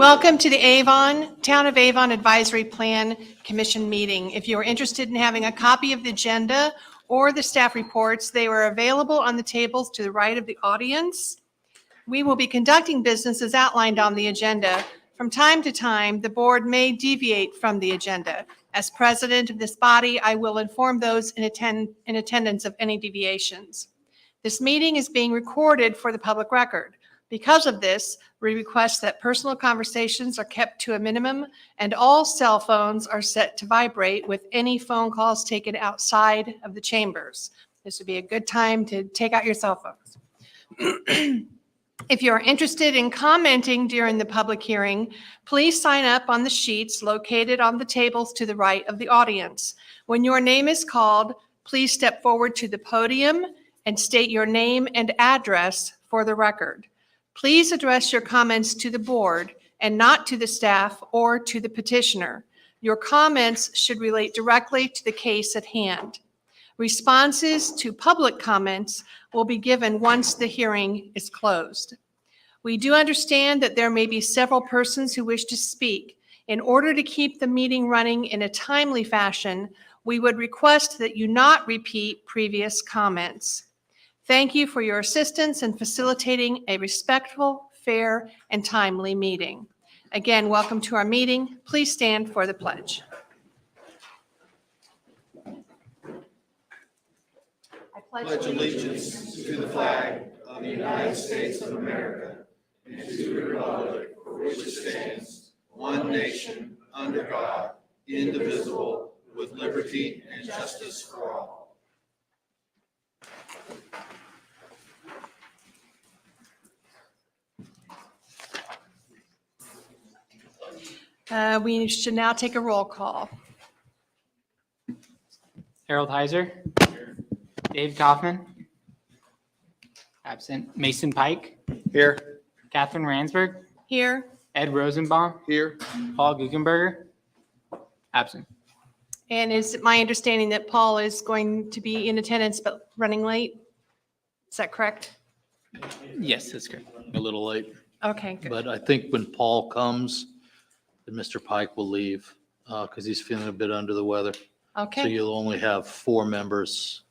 Welcome to the Avon, Town of Avon Advisory Plan Commission meeting. If you are interested in having a copy of the agenda or the staff reports, they are available on the tables to the right of the audience. We will be conducting business as outlined on the agenda. From time to time, the board may deviate from the agenda. As president of this body, I will inform those in attendance of any deviations. This meeting is being recorded for the public record. Because of this, we request that personal conversations are kept to a minimum and all cell phones are set to vibrate with any phone calls taken outside of the chambers. This would be a good time to take out your cell phones. If you are interested in commenting during the public hearing, please sign up on the sheets located on the tables to the right of the audience. When your name is called, please step forward to the podium and state your name and address for the record. Please address your comments to the board and not to the staff or to the petitioner. Your comments should relate directly to the case at hand. Responses to public comments will be given once the hearing is closed. We do understand that there may be several persons who wish to speak. In order to keep the meeting running in a timely fashion, we would request that you not repeat previous comments. Thank you for your assistance in facilitating a respectful, fair, and timely meeting. Again, welcome to our meeting. Please stand for the pledge. I pledge allegiance to the flag of the United States of America and to the republic for which it stands, one nation, under God, indivisible, with liberty and justice for all. We should now take a roll call. Harold Heiser. Here. Dave Kaufman. Absent. Mason Pike. Here. Catherine Ransberg. Here. Ed Rosenbaum. Here. Paul Guggenberger. Absent. And is it my understanding that Paul is going to be in attendance but running late? Is that correct? Yes, that's correct. A little late, Okay, good. but I think when Paul comes, then Mr. Pike will leave because he's feeling a bit under the weather. So Okay, you'll only have 4 members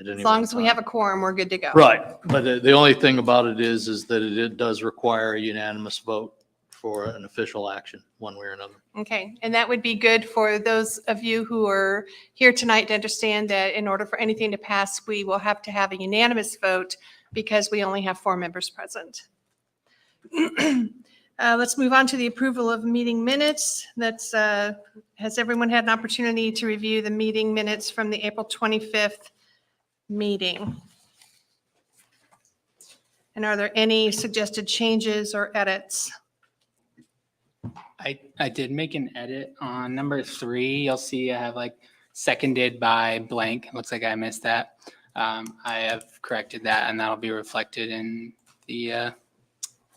at any as long one as we time. have a quorum, we're good to go. Right, but the only thing about it is that it does require a unanimous vote for an official action, one way or another. Okay, and that would be good for those of you who are here tonight to understand that in order for anything to pass, we will have to have a unanimous vote because we only have 4 members present. Let's move on to the approval of meeting minutes. Has everyone had an opportunity to review the meeting minutes from the April 25th meeting? And are there any suggested changes or edits? I did make an edit on number 3. You'll see I have like seconded by blank. Looks like I missed that. I have corrected that and that'll be reflected in the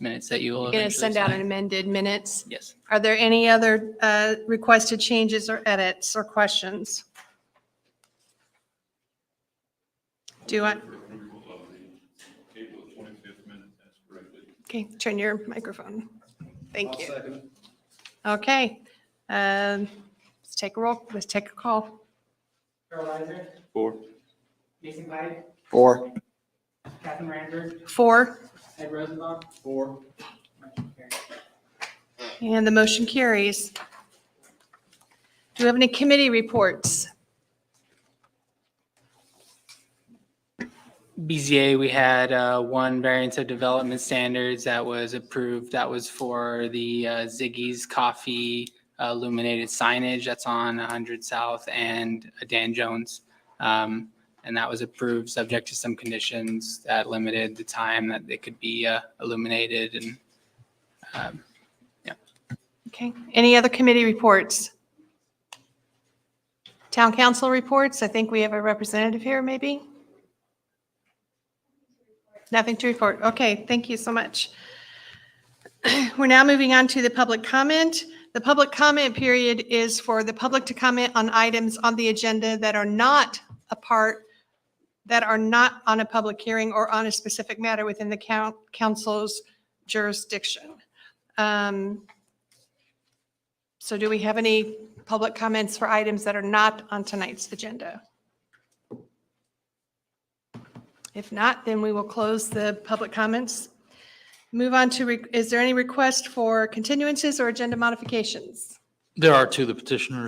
minutes that you will You're going to eventually send out an sign. amended minutes? Yes. Are there any other requested changes or edits or questions? Do you want? Okay, turn your microphone. Thank you. Okay. Let's take a roll. Let's take a call. Harold Heiser. 4. Mason Pike. 4. Catherine Ransberg. 4, Ed Rosenbaum. 4. and the motion carries. Do we have any committee reports? BZA, we had one variance of development standards that was approved. That was for the Ziggy's Coffee illuminated signage that's on 100 South and Dan Jones. And that was approved subject to some conditions that limited the time that they could be illuminated. And Okay. Any other committee reports? Town council reports? I think we have a representative here, maybe? Nothing to report. Okay, thank you so much. We're now moving on to the public comment. The public comment period is for the public to comment on items on the agenda that are not on a public hearing or on a specific matter within the council's jurisdiction. So do we have any public comments for items that are not on tonight's agenda? If not, then we will close the public comments. Move on to, is there any request for continuances or agenda modifications? There are two, the petitioner,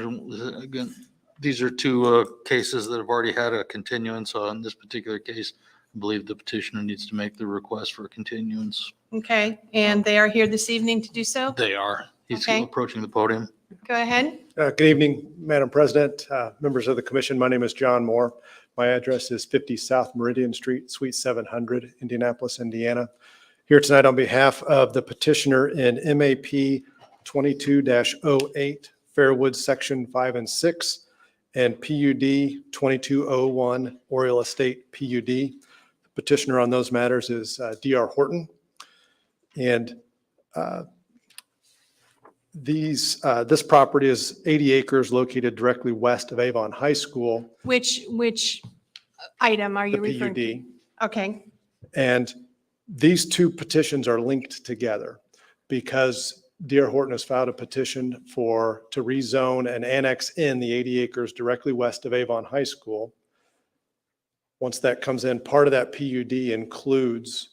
again, these are two cases that have already had a continuance. On this particular case, I believe the petitioner needs to make the request for a continuance. Okay, and they are here this evening to do so? They are. He's Okay. approaching the podium. Go ahead. Good evening, Madam President, members of the commission. My name is John Moore. My address is 50 South Meridian Street, Suite 700, Indianapolis, Indiana. Here tonight on behalf of the petitioner in MAP 22-08, Fairwood Section 5 and 6, and PUD 2201, Oriole Estate PUD. The petitioner on those matters is D.R. Horton. And this property is 80 acres located directly west of Avon High School. Which item are you The referring to? PUD. Okay, And these two petitions are linked together because D.R. Horton has filed a petition to rezone and annex in the 80 acres directly west of Avon High School. Once that comes in, part of that PUD includes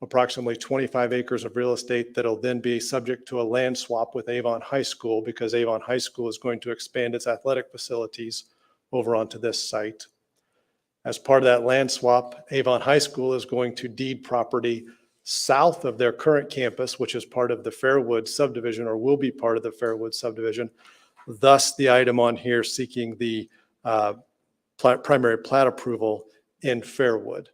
approximately 25 acres of real estate that'll then be subject to a land swap with Avon High School because Avon High School is going to expand its athletic facilities over onto this site. As part of that land swap, Avon High School is going to deed property south of their current campus, which is part of the Fairwood subdivision or will be part of the Fairwood subdivision. Thus, the item on here seeking the primary plat approval in Fairwood.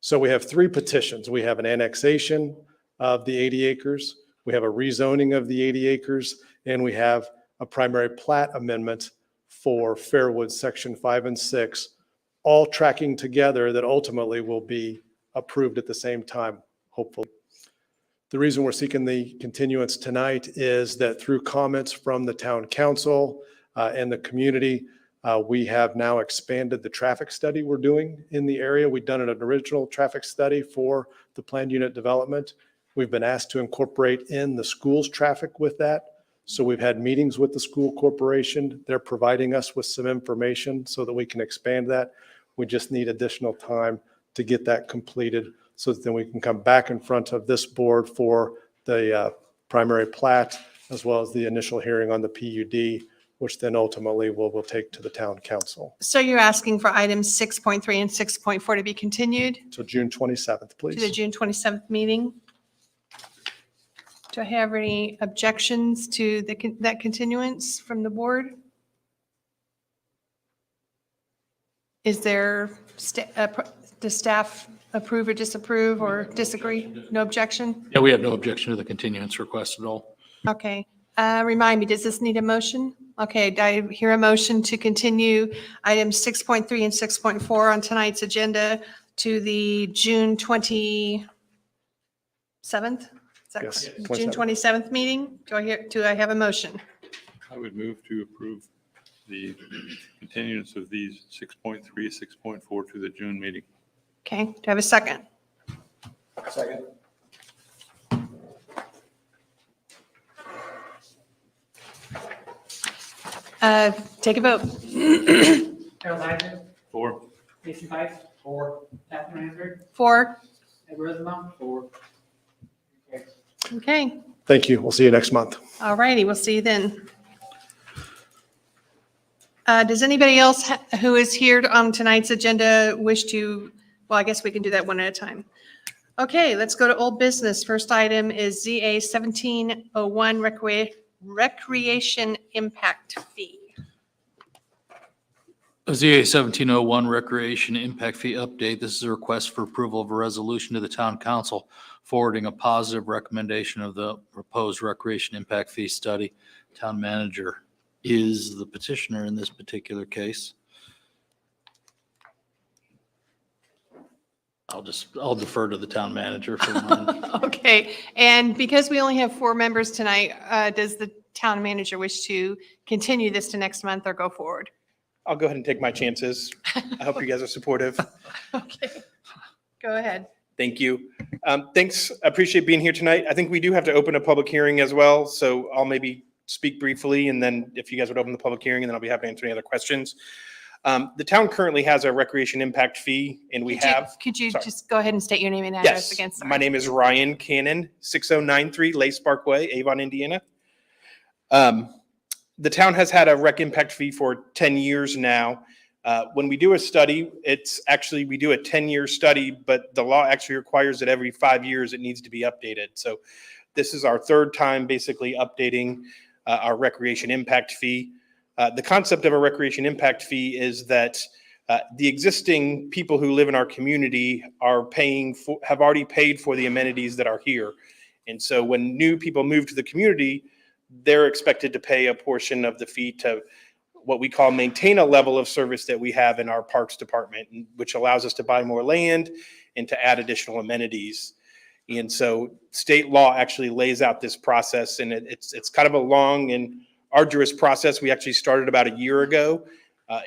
So we have three petitions. We have an annexation of the 80 acres, we have a rezoning of the 80 acres, and we have a primary plat amendment for Fairwood Section 5 and 6, all tracking together that ultimately will be approved at the same time, hopefully. The reason we're seeking the continuance tonight is that through comments from the town council and the community, we have now expanded the traffic study we're doing in the area. We've done an original traffic study for the planned unit development. We've been asked to incorporate in the school's traffic with that. So we've had meetings with the school corporation. They're providing us with some information so that we can expand that. We just need additional time to get that completed so that then we can come back in front of this board for the primary plat as well as the initial hearing on the PUD, which then ultimately we'll take to the town council. so you're asking for items 6.3 and 6.4 to be continued So June 27th, please. to the June 27th meeting? Do I have any objections to that continuance from the board? Is there, does staff approve or disapprove or disagree? No objection? Yeah, we have no objection to the continuance request at all. Okay. Remind me, does this need a motion? Okay, I hear a motion to continue items 6.3 and 6.4 on tonight's agenda to the June 27th? Is that Yes, correct? June 27th meeting? Do I have a motion? I would move to approve the continuance of these 6.3, 6.4 to the June meeting. Okay, do I have a second? Second. Take a vote. Harold Isaac, 4. Jason Pike. 4. Catherine Hansford, 4. Ed Rosenbaum. 4. Okay, Thank you. We'll see you next month. all righty, we'll see you then. Does anybody else who is here on tonight's agenda wish to, well, I guess we can do that one at a time. Okay, let's go to old business. First item is ZA 1701 Recreation Impact Fee. ZA 1701 Recreation Impact Fee Update. This is a request for approval of a resolution to the town council forwarding a positive recommendation of the proposed recreation impact fee study. Town manager is the petitioner in this particular case. I'll defer to the town manager for mine. Okay, and because we only have 4 members tonight, does the town manager wish to continue this to next month or go forward? I'll go ahead and take my chances. I hope you guys are supportive. Okay, go ahead. Thank you. Thanks. I appreciate being here tonight. I think we do have to open a public hearing as well, so I'll maybe speak briefly, and then if you guys would open the public hearing, and then I'll be happy to answer any other questions. The town currently has a recreation impact fee, and we have. Could you sorry. just go ahead and state your name and address Yes, again? Sorry. my name is Ryan Cannon, 6093 Lace Parkway, Avon, Indiana. The town has had a rec impact fee for 10 years now. When we do a study, we do a 10-year study, but the law actually requires that every 5 years it needs to be updated. So this is our third time basically updating our recreation impact fee. The concept of a recreation impact fee is that the existing people who live in our community have already paid for the amenities that are here. And so when new people move to the community, they're expected to pay a portion of the fee to what we call maintain a level of service that we have in our parks department, which allows us to buy more land and to add additional amenities. And so state law actually lays out this process, and it's kind of a long and arduous process. We actually started about a year ago.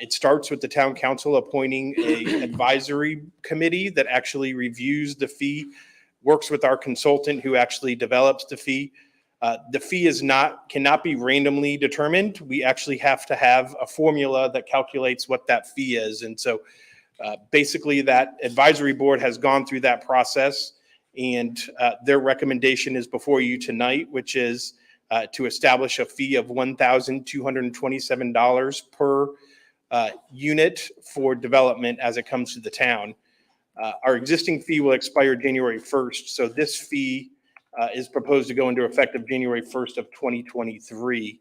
It starts with the town council appointing an advisory committee that actually reviews the fee, works with our consultant who actually develops the fee. The fee cannot be randomly determined. We actually have to have a formula that calculates what that fee is. And so basically that advisory board has gone through that process, and their recommendation is before you tonight, which is to establish a fee of $1,227 per unit for development as it comes to the town. Our existing fee will expire January 1st. So this fee is proposed to go into effect of January 1st of 2023.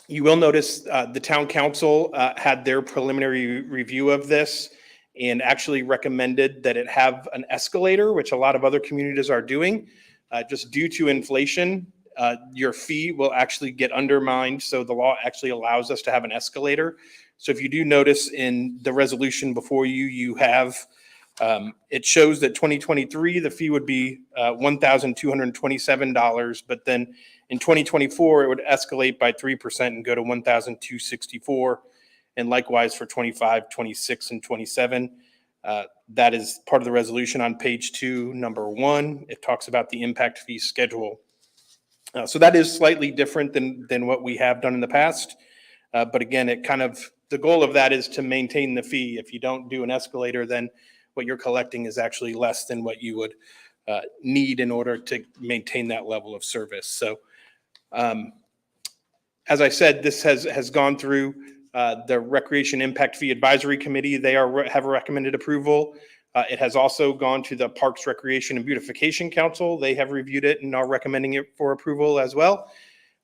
You will notice the town council had their preliminary review of this and actually recommended that it have an escalator, which a lot of other communities are doing. Just due to inflation, your fee will actually get undermined. So the law actually allows us to have an escalator. So if you do notice in the resolution before you, you have it shows that 2023, the fee would be $1,227, but then in 2024, it would escalate by 3% and go to $1,264. And likewise for 25, 26, and 27. That is part of the resolution on page 2, number 1. It talks about the impact fee schedule. So that is slightly different than what we have done in the past. But again, the goal of that is to maintain the fee. If you don't do an escalator, then what you're collecting is actually less than what you would need in order to maintain that level of service. So as I said, this has gone through the Recreation Impact Fee Advisory Committee. They have recommended approval. It has also gone to the Parks, Recreation, and Beautification Council. They have reviewed it and are recommending it for approval as well.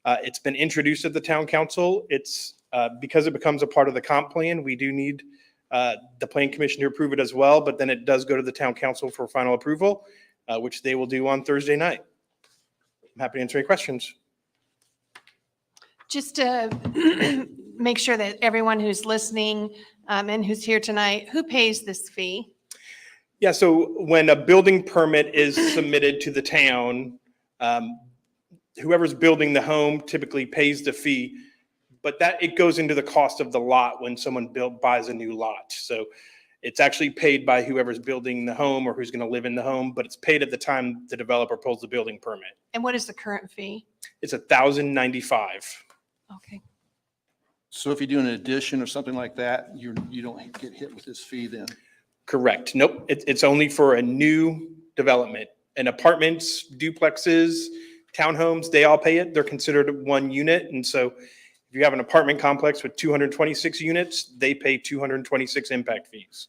It's been introduced at the town council. It's because it becomes a part of the comp plan, we do need the Plan Commission to approve it as well, but then it does go to the town council for final approval, which they will do on Thursday night. I'm happy to answer any questions. Just to make sure that everyone who's listening and who's here tonight, who pays this fee? Yeah, so when a building permit is submitted to the town, whoever's building the home typically pays the fee, but it goes into the cost of the lot when someone buys a new lot. So it's actually paid by whoever's building the home or who's going to live in the home, but it's paid at the time the developer pulls the building permit. And what is the current fee? It's $1,095. Okay. So if you do an addition or something like that, you don't get hit with this fee then? Correct. Nope. It's only for a new development. And apartments, duplexes, townhomes, they all pay it. They're considered one unit. And so if you have an apartment complex with 226 units, they pay 226 impact fees.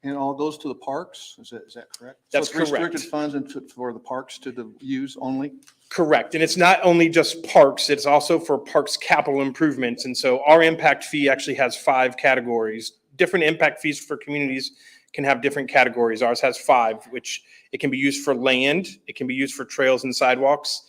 And all goes to the parks? Is that correct? That's So it's restricted correct. funds for the parks to use only? Correct. And it's not only just parks, it's also for parks capital improvements. And so our impact fee actually has 5 categories. Different impact fees for communities can have different categories. Ours has 5, which it can be used for land, it can be used for trails and sidewalks,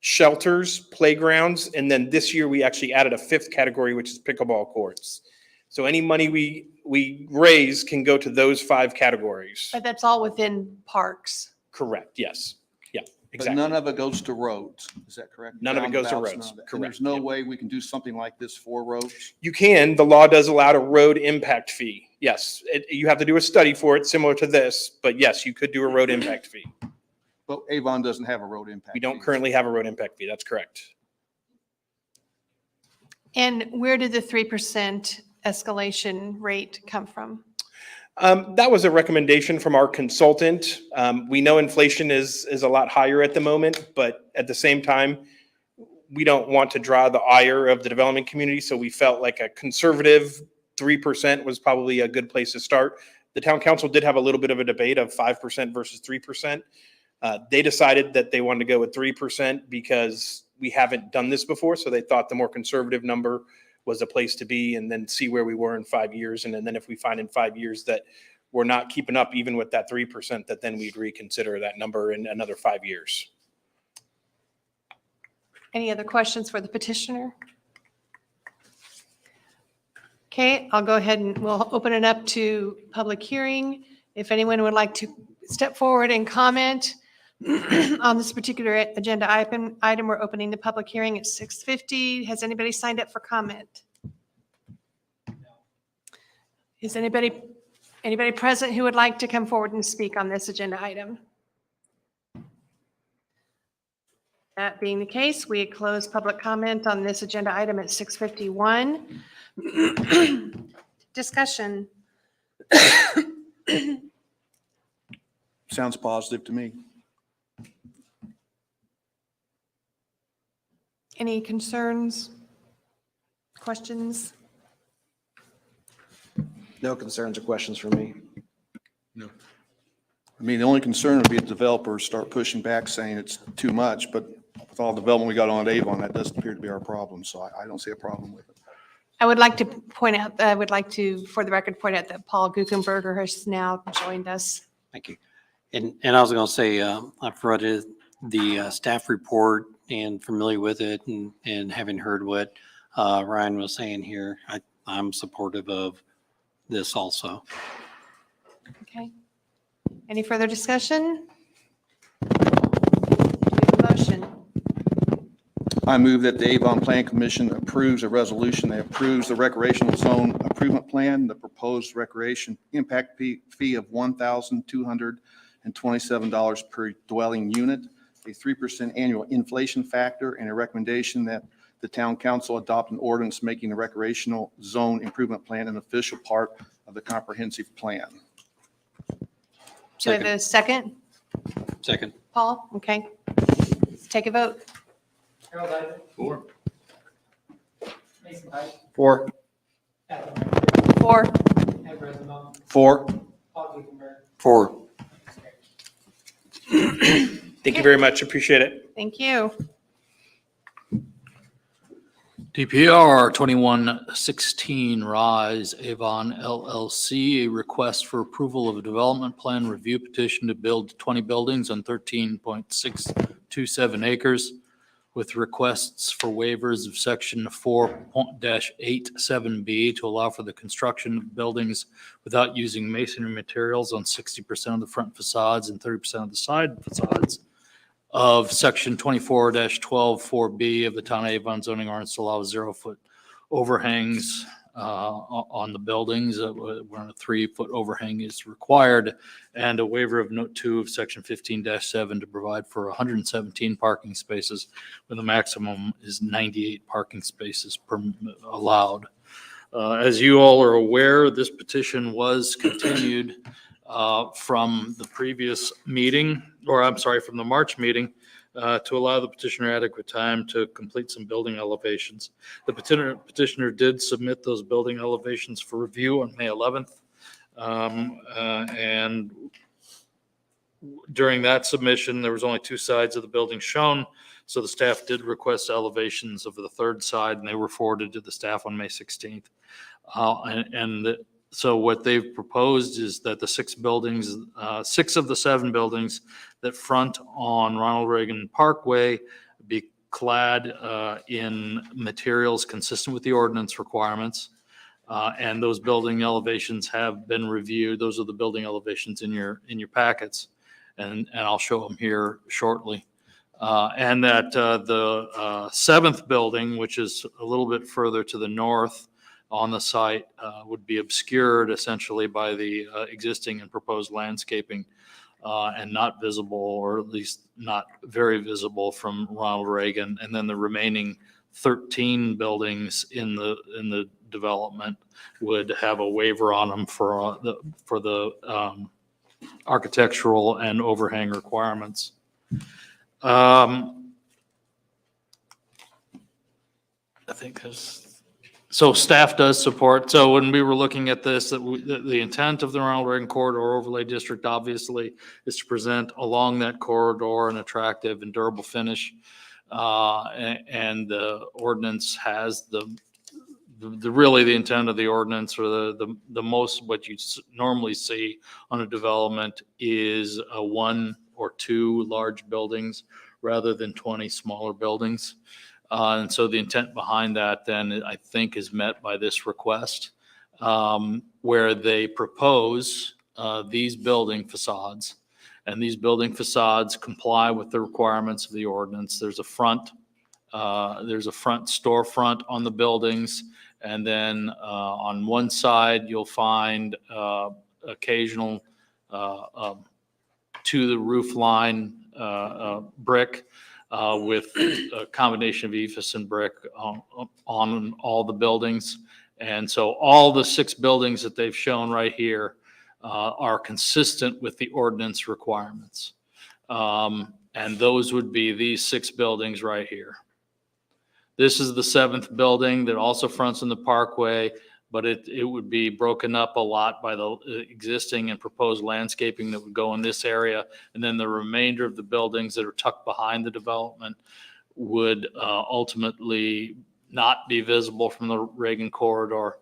shelters, playgrounds, and then this year we actually added a 5th category, which is pickleball courts. So any money we raise can go to those 5 categories. But that's all within parks. Correct, yes. Yeah. But Exactly. none of it goes to roads. Is that correct? None of it goes to Roundabouts, roads. none of that. And Correct. there's no Yep. way we can do something like this for roads? You can, the law does allow a road impact fee. Yes, you have to do a study for it similar to this, but yes, you could do a road impact fee. But Avon doesn't have a road impact. We don't fee. currently have a road impact fee. That's correct. And where did the 3% escalation rate come from? That was a recommendation from our consultant. We know inflation is a lot higher at the moment, but at the same time, we don't want to draw the ire of the development community. So we felt like a conservative 3% was probably a good place to start. The town council did have a little bit of a debate of 5% versus 3%. They decided that they wanted to go with 3% because we haven't done this before. So they thought the more conservative number was a place to be, and then see where we were in 5 years. And then if we find in 5 years that we're not keeping up even with that 3%, that then we'd reconsider that number in another 5 years. Any other questions for the petitioner? Okay, I'll go ahead and we'll open it up to public hearing. If anyone would like to step forward and comment on this particular agenda item, we're opening the public hearing at 6:50. Has anybody signed up for comment? Is anybody present who would like to come forward and speak on this agenda item? That being the case, we close public comment on this agenda item at 6:51. Discussion. Sounds positive to me. Any concerns? Questions? No concerns or questions for me. I mean, the only concern would be if developers start pushing back saying it's too much, but with all the development we got on at Avon, that doesn't appear to be our problem. So I don't see a problem with it. I would like to point out, for the record, point out that Paul Guckenberger has now joined us. Thank you. And I was going to say, I've read the staff report and familiar with it, and having heard what Ryan was saying here, I'm supportive of this also. Okay. Any further discussion? Do we have a motion? I move that the Avon Plan Commission approves a resolution that approves the recreational zone improvement plan, the proposed recreation impact fee of $1,227 per dwelling unit, a 3% annual inflation factor, and a recommendation that the town council adopt an ordinance making the recreational zone improvement plan an official part of the comprehensive plan. Do we have a second? Second. Paul? Okay. Let's take a vote. Harold Isaac, 4. Mason Pike, 4. Catherine Lancer, 4. Ed Rosenbaum, 4. Paul Guckenberg. 4. Thank you very much. Appreciate it. Thank you. DPR 2116 Rise Avon LLC, a request for approval of a development plan review petition to build 20 buildings on 13.627 acres with requests for waivers of section 4.87B to allow for the construction of buildings without using masonry materials on 60% of the front facades and 30% of the side facades of section 24-12-4B of the Town of Avon zoning ordinance to allow 0-foot overhangs on the buildings, when a 3-foot overhang is required, and a waiver of note 2 of section 15-7 to provide for 117 parking spaces, when the maximum is 98 parking spaces allowed. As you all are aware, this petition was continued from the previous meeting, or I'm sorry, from the March meeting, to allow the petitioner adequate time to complete some building elevations. The petitioner did submit those building elevations for review on May 11th. And during that submission, there was only 2 sides of the building shown. So the staff did request elevations of the 3rd side, and they were forwarded to the staff on May 16th. So what they've proposed is that the 6 buildings, 6 of the 7 buildings that front on Ronald Reagan Parkway be clad in materials consistent with the ordinance requirements. And those building elevations have been reviewed. Those are the building elevations in your packets. And I'll show them here shortly. And that the seventh building, which is a little bit further to the north on the site, would be obscured essentially by the existing and proposed landscaping and not visible, or at least not very visible from Ronald Reagan. And then the remaining 13 buildings in the development would have a waiver on them for the architectural and overhang requirements. I think so staff does support. So when we were looking at this, the intent of the Ronald Reagan Corridor Overlay District obviously is to present along that corridor an attractive and durable finish. And the ordinance has really the intent of the ordinance, or the most what you normally see on a development is a 1 or 2 large buildings rather than 20 smaller buildings. And so the intent behind that then, I think, is met by this request, where they propose these building facades. And these building facades comply with the requirements of the ordinance. There's a front storefront on the buildings. And then on one side, you'll find occasional to the roof line brick with a combination of ephes and brick on all the buildings. And so all the 6 buildings that they've shown right here are consistent with the ordinance requirements. And those would be these 6 buildings right here. This is the 7th building that also fronts on the parkway, but it would be broken up a lot by the existing and proposed landscaping that would go in this area. And then the remainder of the buildings that are tucked behind the development would ultimately not be visible from the Reagan corridor.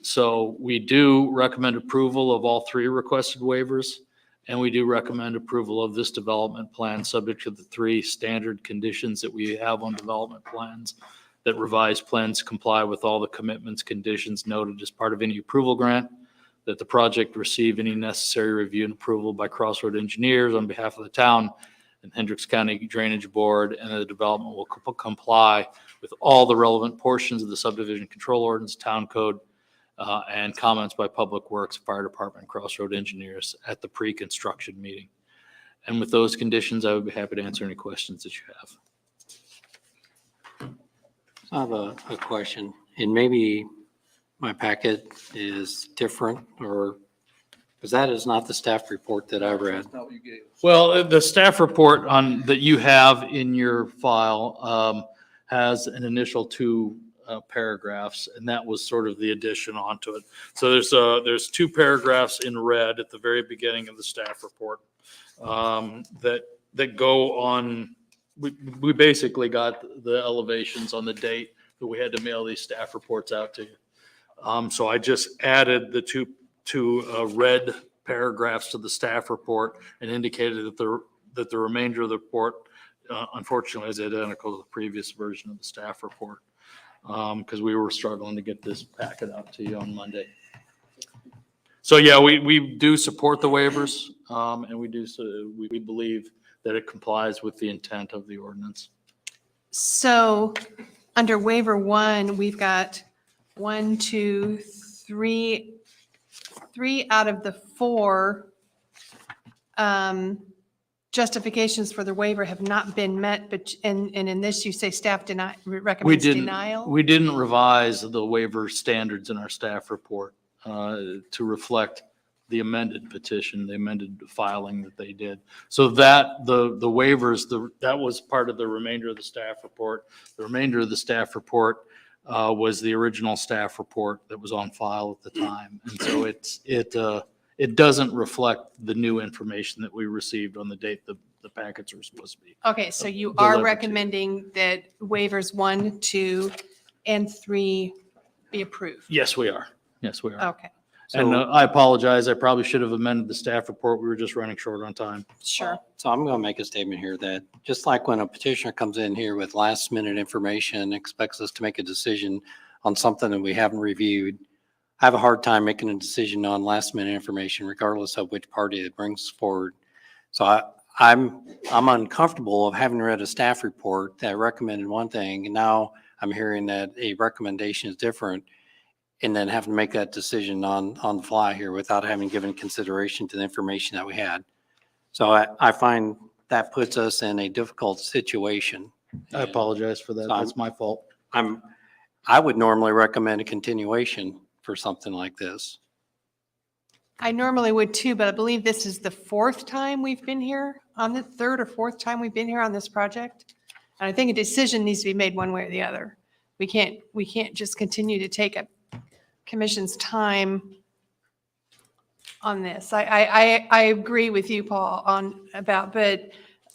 So we do recommend approval of all 3 requested waivers, and we do recommend approval of this development plan subject to the 3 standard conditions that we have on development plans. That revised plans comply with all the commitments, conditions noted as part of any approval grant, that the project receive any necessary review and approval by Crossroad Engineers on behalf of the town and Hendricks County Drainage Board, and the development will comply with all the relevant portions of the subdivision control ordinance, town code, and comments by Public Works, Fire Department, Crossroad Engineers at the pre-construction meeting. And with those conditions, I would be happy to answer any questions that you have. I have a question, and maybe my packet is different, or, because that is not the staff report that I read. Well, the staff report that you have in your file has an initial 2 paragraphs, and that was sort of the addition onto it. So there's 2 paragraphs in red at the very beginning of the staff report that go on. We basically got the elevations on the date that we had to mail these staff reports out to you. So I just added the two red paragraphs to the staff report and indicated that the remainder of the report, unfortunately, is identical to the previous version of the staff report, because we were struggling to get this packet out to you on Monday. So yeah, we do support the waivers, and we believe that it complies with the intent of the ordinance. So under waiver 1, we've got 1, 2, 3 out of the 4 justifications for the waiver have not been met, but, and in this you say staff recommends denial? We didn't revise the waiver standards in our staff report to reflect the amended petition, the amended filing that they did. So that the waivers, that was part of the remainder of the staff report. The remainder of the staff report was the original staff report that was on file at the time. And so it doesn't reflect the new information that we received on the date the packets were supposed to be. Okay, so you delivered are to. recommending that waivers 1, 2, and 3 be approved? Yes, we are. Yes, we are. Okay, And I apologize. I probably should have amended the staff report. We were just running short on time. sure. So I'm going to make a statement here that just like when a petitioner comes in here with last minute information, expects us to make a decision on something that we haven't reviewed, I have a hard time making a decision on last minute information regardless of which party it brings forward. So I'm uncomfortable of having read a staff report that recommended one thing, and now I'm hearing that a recommendation is different, and then having to make that decision on the fly here without having given consideration to the information that we had. So I find that puts us in a difficult situation. I apologize for that. So That's my fault. I would normally recommend a continuation for something like this. I normally would too, but I believe this is the fourth time we've been here, on the third or fourth time we've been here on this project. And I think a decision needs to be made one way or the other. We can't just continue to take a commission's time on this. I agree with you, Paul, but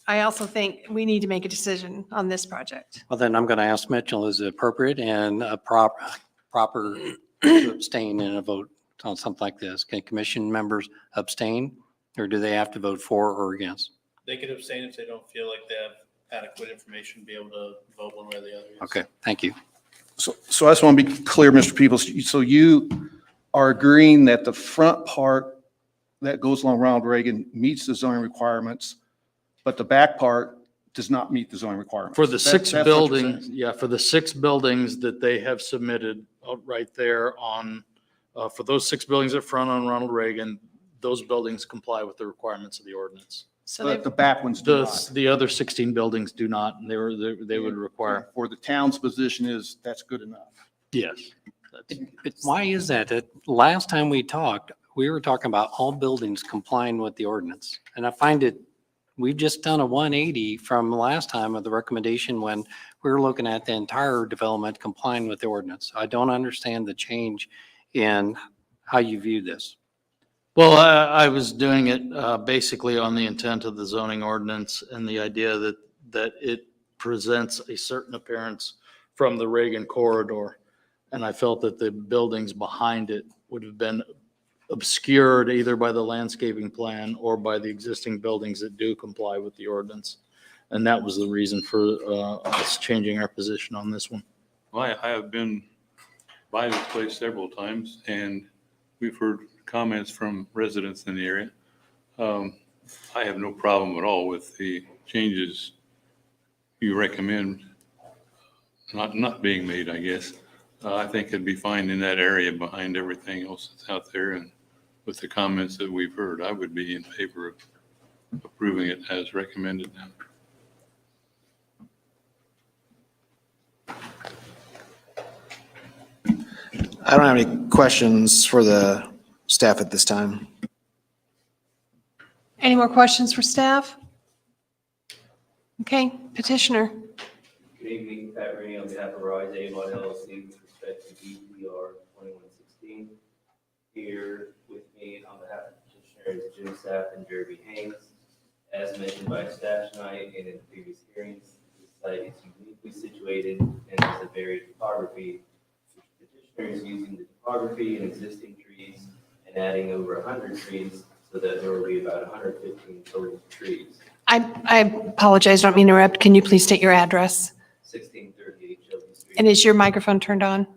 I also think we need to make a decision on this project. Well, then I'm going to ask Mitchell, is it appropriate and proper to abstain in a vote on something like this? Can commission members abstain, or do they have to vote for or against? They could abstain if they don't feel like they have adequate information to be able to vote one way or the other. Yes. Okay, thank you. So I just want to be clear, Mr. Peoples. So you are agreeing that the front part that goes along Ronald Reagan meets the zoning requirements, but the back part does not meet the zoning requirements? For the six That's what you're buildings, saying? yeah, for the 6 buildings that they have submitted right there on, for those 6 buildings at front on Ronald Reagan, those buildings comply with the requirements of the ordinance. So But they- the back ones do not. The other 16 buildings do not, and they would require, For the town's position is, that's good enough. yes. That's- But why is that? That last time we talked, we were talking about all buildings complying with the ordinance. And I find it, we've just done a 180 from last time of the recommendation when we were looking at the entire development complying with the ordinance. I don't understand the change in how you view this. Well, I was doing it basically on the intent of the zoning ordinance and the idea that it presents a certain appearance from the Reagan corridor. And I felt that the buildings behind it would have been obscured either by the landscaping plan or by the existing buildings that do comply with the ordinance. And that was the reason for us changing our position on this one. Well, I have been by this place several times, and we've heard comments from residents in the area. I have no problem at all with the changes you recommend not being made, I guess. I think it'd be fine in that area behind everything else that's out there, and with the comments that we've heard, I would be in favor of approving it as recommended. I don't have any questions for the staff at this time. Any more questions for staff? Okay, petitioner. Good evening, Pat Rooney on behalf of Rise Avon LLC with respect to DPR 2116. Here with me on behalf of petitioners Jim Sapp and Jeremy Haynes. As mentioned by staff tonight and in previous hearings, this site is uniquely situated and has a varied topography. Petitioners using the topography and existing trees and adding over 100 trees so that there will be about 115 total trees. I apologize, don't mean to interrupt. Can you please state your address? 1638 Shelby Street. And is your microphone turned on?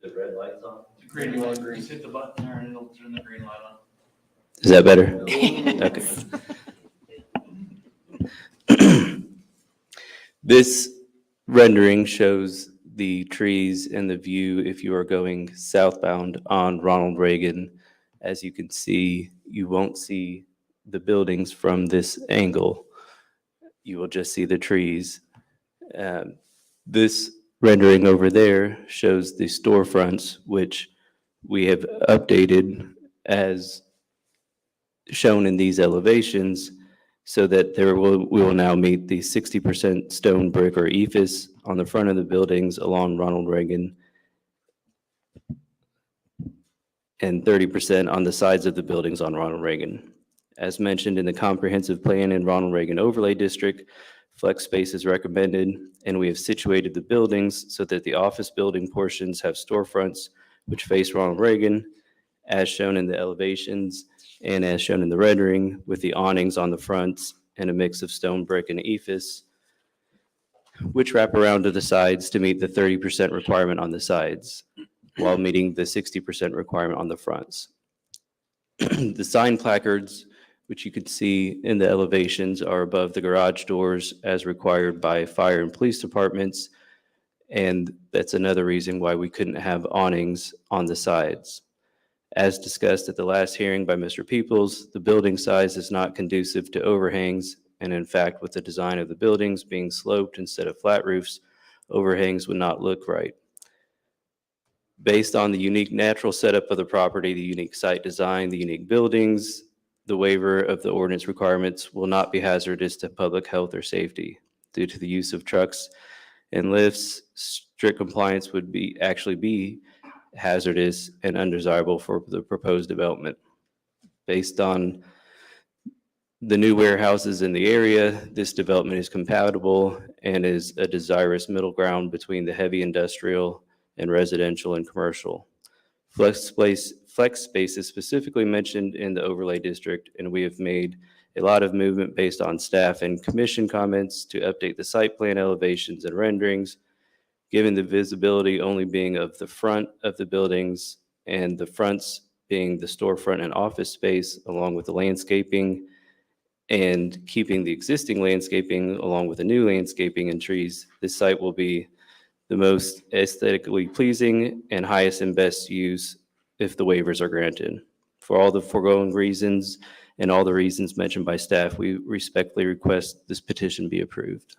The red light's on. Green, you want green? Just hit the button there and it'll turn the green light on. Is that better? Okay. This rendering shows the trees and the view if you are going southbound on Ronald Reagan. As you can see, you won't see the buildings from this angle. You will just see the trees. This rendering over there shows the storefronts, which we have updated as shown in these elevations so that we will now meet the 60% stone brick or ephes on the front of the buildings along Ronald Reagan and 30% on the sides of the buildings on Ronald Reagan. As mentioned in the comprehensive plan in Ronald Reagan Overlay District, flex space is recommended, and we have situated the buildings so that the office building portions have storefronts which face Ronald Reagan, as shown in the elevations and as shown in the rendering, with the awnings on the fronts and a mix of stone brick and ephes, which wrap around to the sides to meet the 30% requirement on the sides, while meeting the 60% requirement on the fronts. The sign placards, which you could see in the elevations are above the garage doors as required by fire and police departments. And that's another reason why we couldn't have awnings on the sides. As discussed at the last hearing by Mr. Peoples, the building size is not conducive to overhangs, and in fact, with the design of the buildings being sloped instead of flat roofs, overhangs would not look right. Based on the unique natural setup of the property, the unique site design, the unique buildings, the waiver of the ordinance requirements will not be hazardous to public health or safety. Due to the use of trucks and lifts, strict compliance would actually be hazardous and undesirable for the proposed development. Based on the new warehouses in the area, this development is compatible and is a desirous middle ground between the heavy industrial and residential and commercial. Flex space is specifically mentioned in the overlay district, and we have made a lot of movement based on staff and commission comments to update the site plan elevations and renderings, given the visibility only being of the front of the buildings and the fronts being the storefront and office space, along with the landscaping, and keeping the existing landscaping along with the new landscaping and trees. This site will be the most aesthetically pleasing and highest and best use if the waivers are granted. For all the foregoing reasons and all the reasons mentioned by staff, we respectfully request this petition be approved.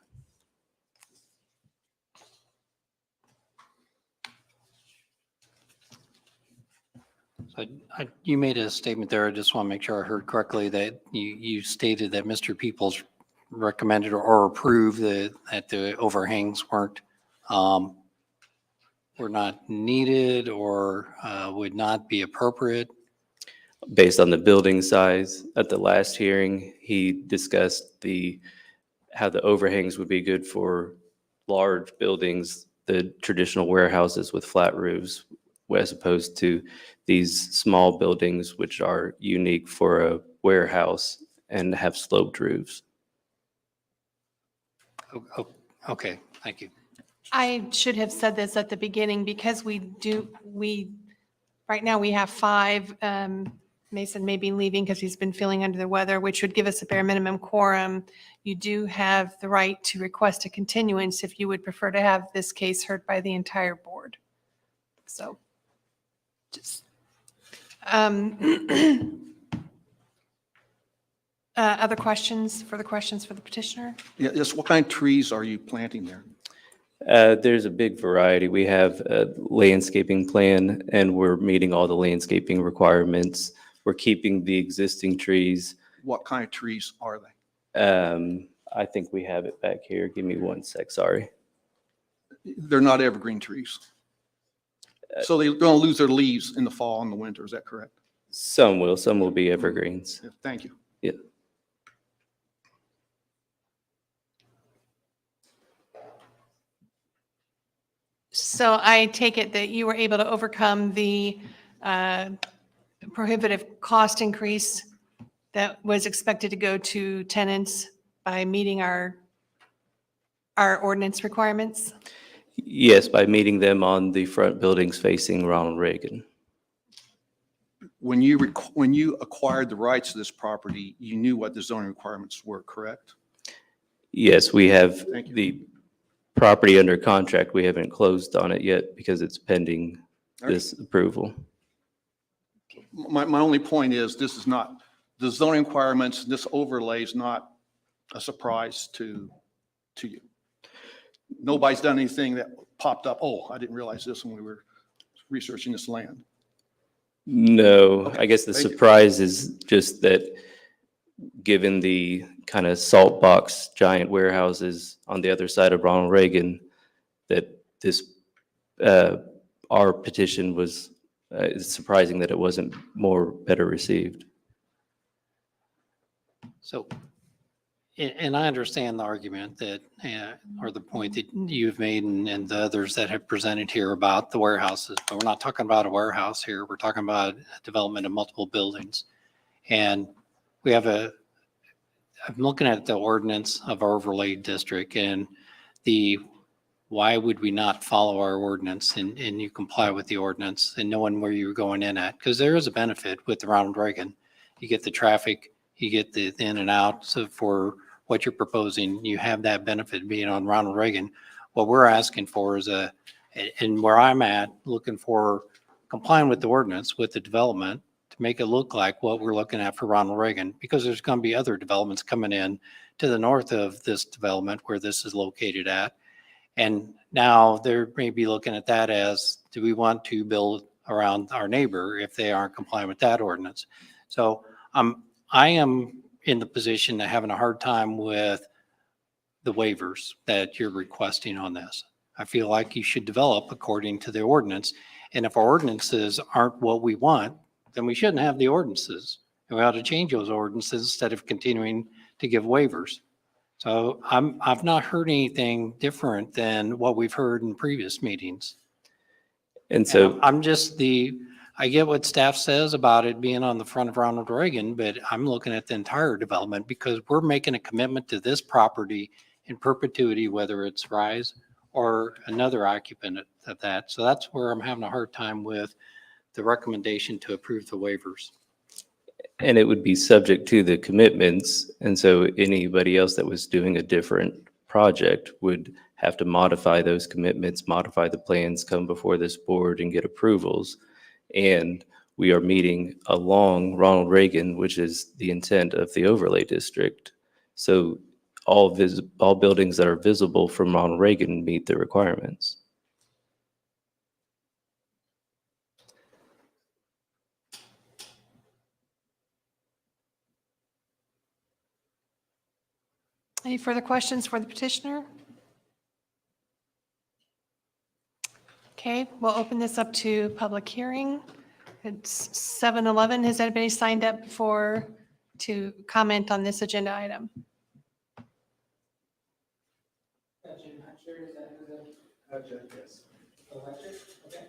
You made a statement there. I just want to make sure I heard correctly that you stated that Mr. Peoples recommended or approved that the overhangs were not needed or would not be appropriate. Based on the building size, at the last hearing, he discussed how the overhangs would be good for large buildings, the traditional warehouses with flat roofs, as opposed to these small buildings, which are unique for a warehouse and have sloped roofs. Okay, thank you. I should have said this at the beginning because right now we have 5. Mason may be leaving because he's been feeling under the weather, which would give us a bare minimum quorum. You do have the right to request a continuance if you would prefer to have this case heard by the entire board. So just other questions, further questions for the petitioner? Yes, what kind of trees are you planting there? There's a big variety. We have a landscaping plan, and we're meeting all the landscaping requirements. We're keeping the existing trees. What kind of trees are they? I think we have it back here. Give me one sec, sorry. They're not evergreen trees. So they're going to lose their leaves in the fall and the winter, is that correct? Some will be evergreens. Yeah, thank you. Yeah. So I take it that you were able to overcome the prohibitive cost increase that was expected to go to tenants by meeting our ordinance requirements? Yes, by meeting them on the front buildings facing Ronald Reagan. When you acquired the rights to this property, you knew what the zoning requirements were, correct? Yes, we have Thank you. the property under contract. We haven't closed on it yet because it's pending this approval. My only point is this is not, the zoning requirements, this overlay is not a surprise to you. Nobody's done anything that popped up, oh, I didn't realize this when we were researching this land. No, Okay, I guess the thank you. surprise is just that given the kind of salt box giant warehouses on the other side of Ronald Reagan, that this, our petition was, it's surprising that it wasn't better received. So, and I understand the argument that, or the point that you've made and the others that have presented here about the warehouses, but we're not talking about a warehouse here. We're talking about development of multiple buildings. And we have I'm looking at the ordinance of our overlay district and why would we not follow our ordinance and you comply with the ordinance and knowing where you're going in at? Because there is a benefit with the Ronald Reagan. You get the traffic you get the in and out. So for what you're proposing, you have that benefit being on Ronald Reagan. What we're asking for is and where I'm at, looking for complying with the ordinance, with the development, to make it look like what we're looking at for Ronald Reagan, because there's going to be other developments coming in to the north of this development where this is located at. And now they're maybe looking at that as, do we want to build around our neighbor if they aren't complying with that ordinance? So I am in the position of having a hard time with the waivers that you're requesting on this. I feel like you should develop according to the ordinance. And if our ordinances aren't what we want, then we shouldn't have the ordinances. And we ought to change those ordinances instead of continuing to give waivers. So I've not heard anything different than what we've heard in previous meetings. And so, I get what staff says about it being on the front of Ronald Reagan, but I'm looking at the entire development because we're making a commitment to this property in perpetuity, whether it's Rise or another occupant of that. So that's where I'm having a hard time with the recommendation to approve the waivers. and it would be subject to the commitments. And so anybody else that was doing a different project would have to modify those commitments, modify the plans, come before this board and get approvals. And we are meeting along Ronald Reagan, which is the intent of the overlay district. So all buildings that are visible from Ronald Reagan meet the requirements. Any further questions for the petitioner? Okay, we'll open this up to public hearing. It's 7:11. Has anybody signed up to comment on this agenda item? Jim Hatcher, is that who the? Yes. Oh, Hatcher? Okay.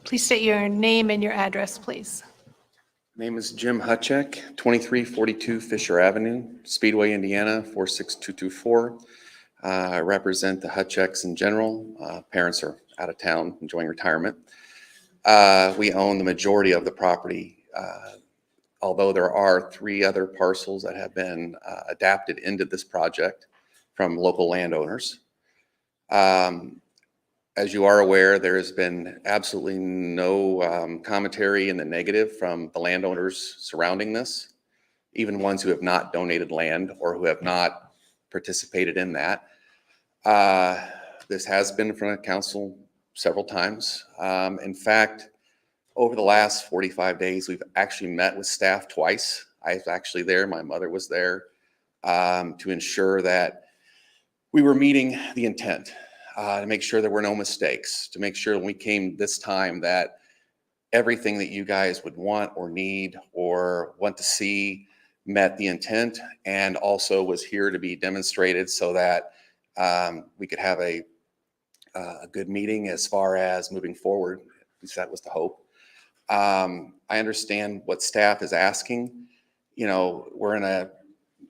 Please state your name and your address, please. Name is Jim Hutchek, 2342 Fisher Avenue, Speedway, Indiana, 46224. I represent the Hutcheks in general. Parents are out of town enjoying retirement. We own the majority of the property, although there are 3 other parcels that have been adapted into this project from local landowners. As you are aware, there has been absolutely no commentary in the negative from the landowners surrounding this, even ones who have not donated land or who have not participated in that. This has been in front of council several times. In fact, over the last 45 days, we've actually met with staff twice. I was actually there, my mother was there, to ensure that we were meeting the intent. To make sure there were no mistakes, to make sure when we came this time that everything that you guys would want or need or want to see met the intent and also was here to be demonstrated so that we could have a good meeting as far as moving forward. At least that was the hope. I understand what staff is asking. You know,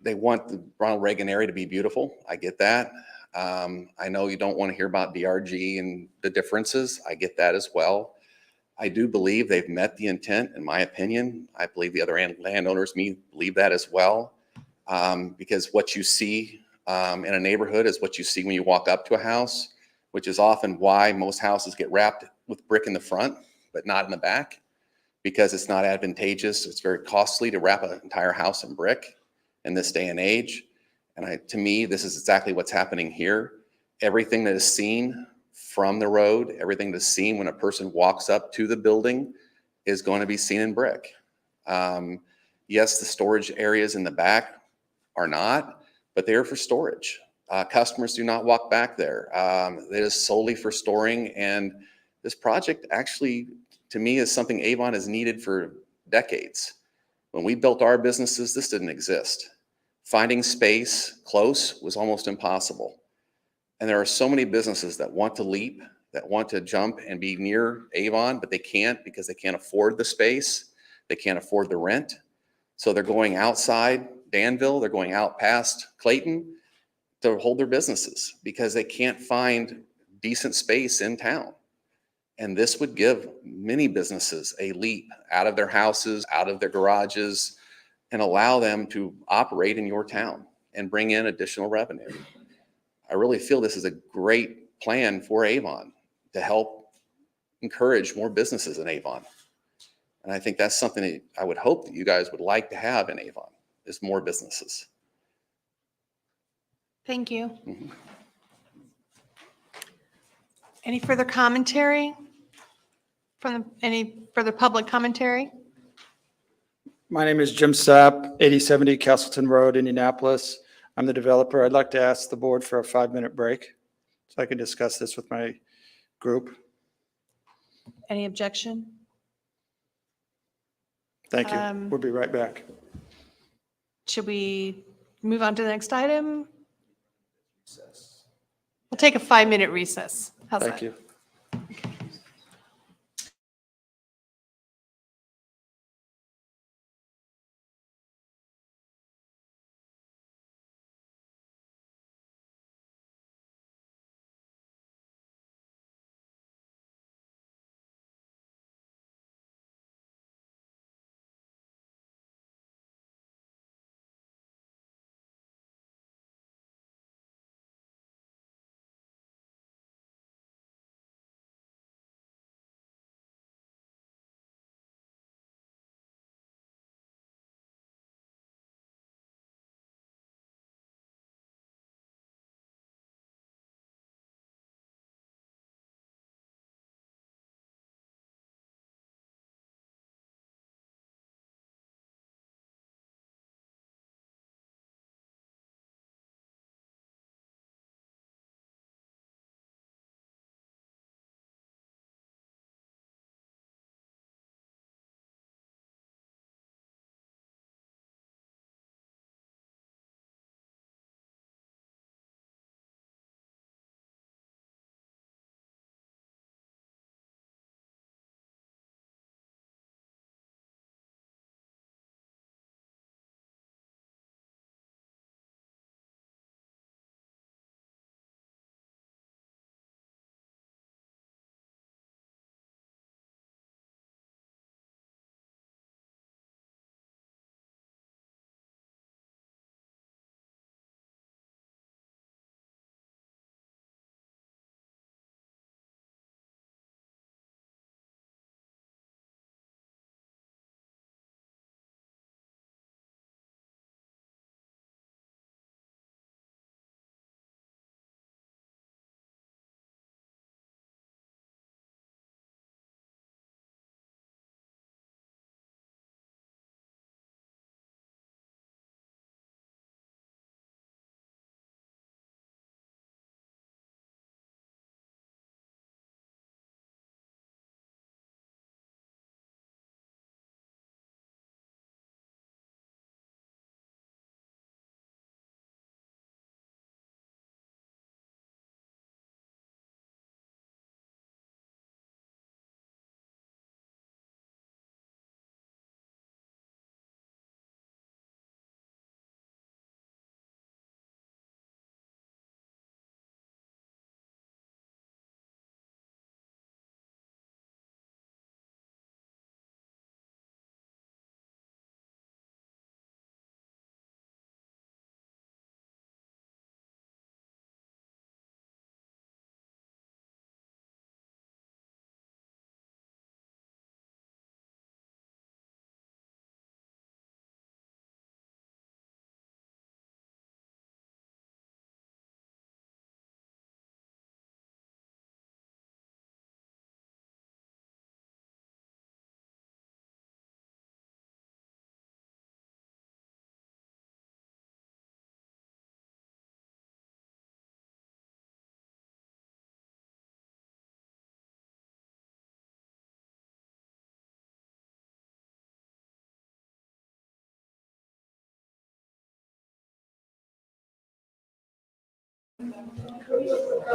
they want the Ronald Reagan area to be beautiful. I get that. I know you don't want to hear about DRG and the differences. I get that as well. I do believe they've met the intent, in my opinion. I believe the other landowners believe that as well. Because what you see in a neighborhood is what you see when you walk up to a house, which is often why most houses get wrapped with brick in the front, but not in the back, because it's not advantageous. It's very costly to wrap an entire house in brick in this day and age. And to me, this is exactly what's happening here. Everything that is seen from the road, everything that's seen when a person walks up to the building is going to be seen in brick. Yes, the storage areas in the back are not, but they're for storage. Customers do not walk back there. It is solely for storing. And this project actually, to me, is something Avon has needed for decades. When we built our businesses, this didn't exist. Finding space close was almost impossible. And there are so many businesses that want to leap, that want to jump and be near Avon, but they can't because they can't afford the space. They can't afford the rent. So they're going outside Danville, they're going out past Clayton to hold their businesses because they can't find decent space in town. And this would give many businesses a leap out of their houses, out of their garages, and allow them to operate in your town and bring in additional revenue. I really feel this is a great plan for Avon to help encourage more businesses in Avon. And I think that's something that I would hope that you guys would like to have in Avon, is more businesses. Thank you. Mhm. Any further commentary any further public commentary? My name is Jim Sapp, 8070 Castleton Road, Indianapolis. I'm the developer. I'd like to ask the board for a 5-minute break so I can discuss this with my group. Any objection? Thank you. We'll be right back. Should we move on to the next item? We'll take a 5-minute recess. How's that? Thank you.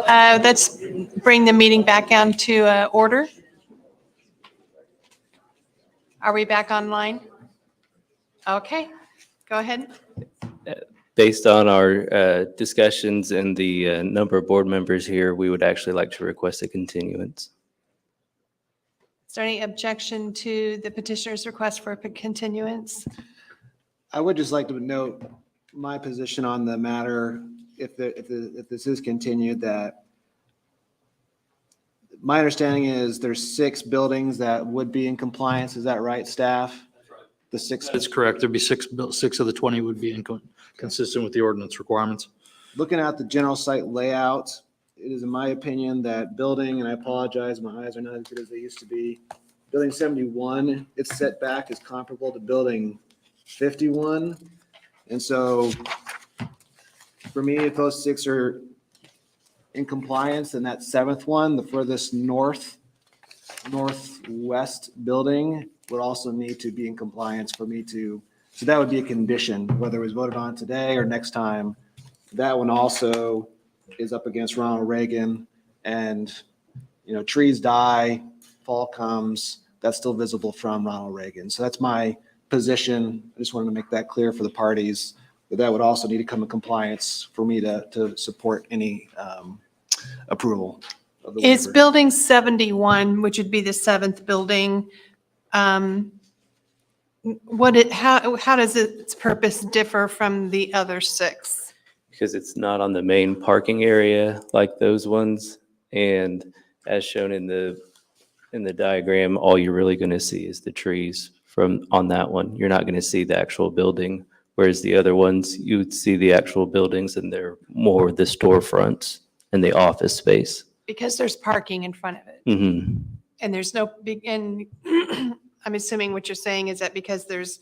Let's bring the meeting back down to order. Are we back online? Okay, go ahead. Based on our discussions and the number of board members here, we would actually like to request a continuance. Is there any objection to the petitioner's request for a continuance? I would just like to note my position on the matter, if this is continued, that my understanding is there's 6 buildings that would be in compliance. Is that right, staff? The 6. That's correct. There'd be 6 of the 20 would be consistent with the ordinance requirements. Looking at the general site layout, it is in my opinion that building, and I apologize, my eyes are not as good as they used to be. Building 71, its setback is comparable to building 51. And so for me, if those 6 are in compliance, then that 7th one, the furthest northwest building would also need to be in compliance for me to, so that would be a condition, whether it was voted on today or next time. That one also is up against Ronald Reagan, and, you know, trees die, fall comes, that's still visible from Ronald Reagan. So that's my position. I just wanted to make that clear for the parties, but that would also need to come in compliance for me to support any approval of the Is waiver. building 71, which would be the 7th building, how does its purpose differ from the other 6? Because it's not on the main parking area like those ones. And as shown in the diagram, all you're really going to see is the trees on that one. You're not going to see the actual building, whereas the other ones, you would see the actual buildings, and they're more the storefronts and the office space. Because there's parking in front of it. Mm-hmm. And there's no big, and I'm assuming what you're saying is that because there's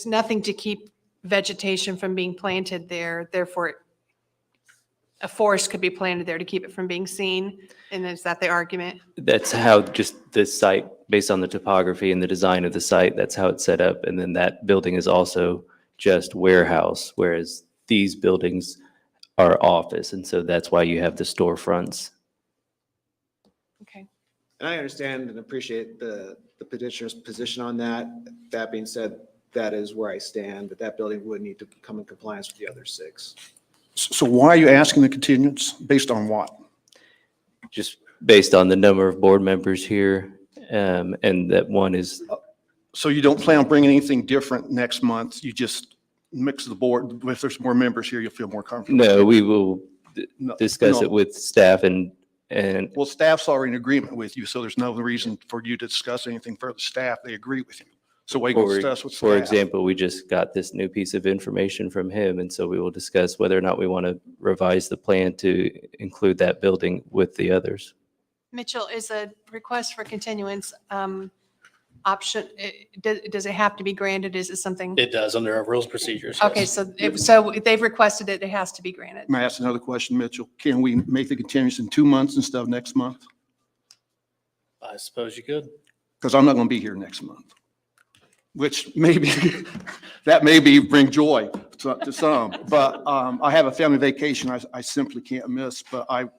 nothing to keep vegetation from being planted there, therefore a forest could be planted there to keep it from being seen. And is that the argument? That's how just the site, based on the topography and the design of the site, that's how it's set up. And then that building is also just warehouse, whereas these buildings are office. And so that's why you have the storefronts. Okay. And I understand and appreciate the petitioner's position on that. That being said, that is where I stand, that building would need to come in compliance with the other 6. So why are you asking the continuance? Based on what? Just based on the number of board members here, and that one is, So you don't plan on bringing anything different next month? You just mix the board? If there's more members here, you'll feel more comfortable? no, we will No, discuss no. it with staff and Well, staff's already in agreement with you, so there's no reason for you to discuss anything further. Staff, they agree with you. So why you gonna discuss with staff? for example, we just got this new piece of information from him, and so we will discuss whether or not we want to revise the plan to include that building with the others. Mitchell, is a request for continuance option, does it have to be granted? Is it something? It does under our rules procedures. Okay, yes. so they've requested it, it has to be granted. May I ask another question, Mitchell? Can we make the continuance in 2 months instead of next month? I suppose you could. Because I'm not going to be here next month, which maybe, that may bring joy to some. But I have a family vacation I simply can't miss, but I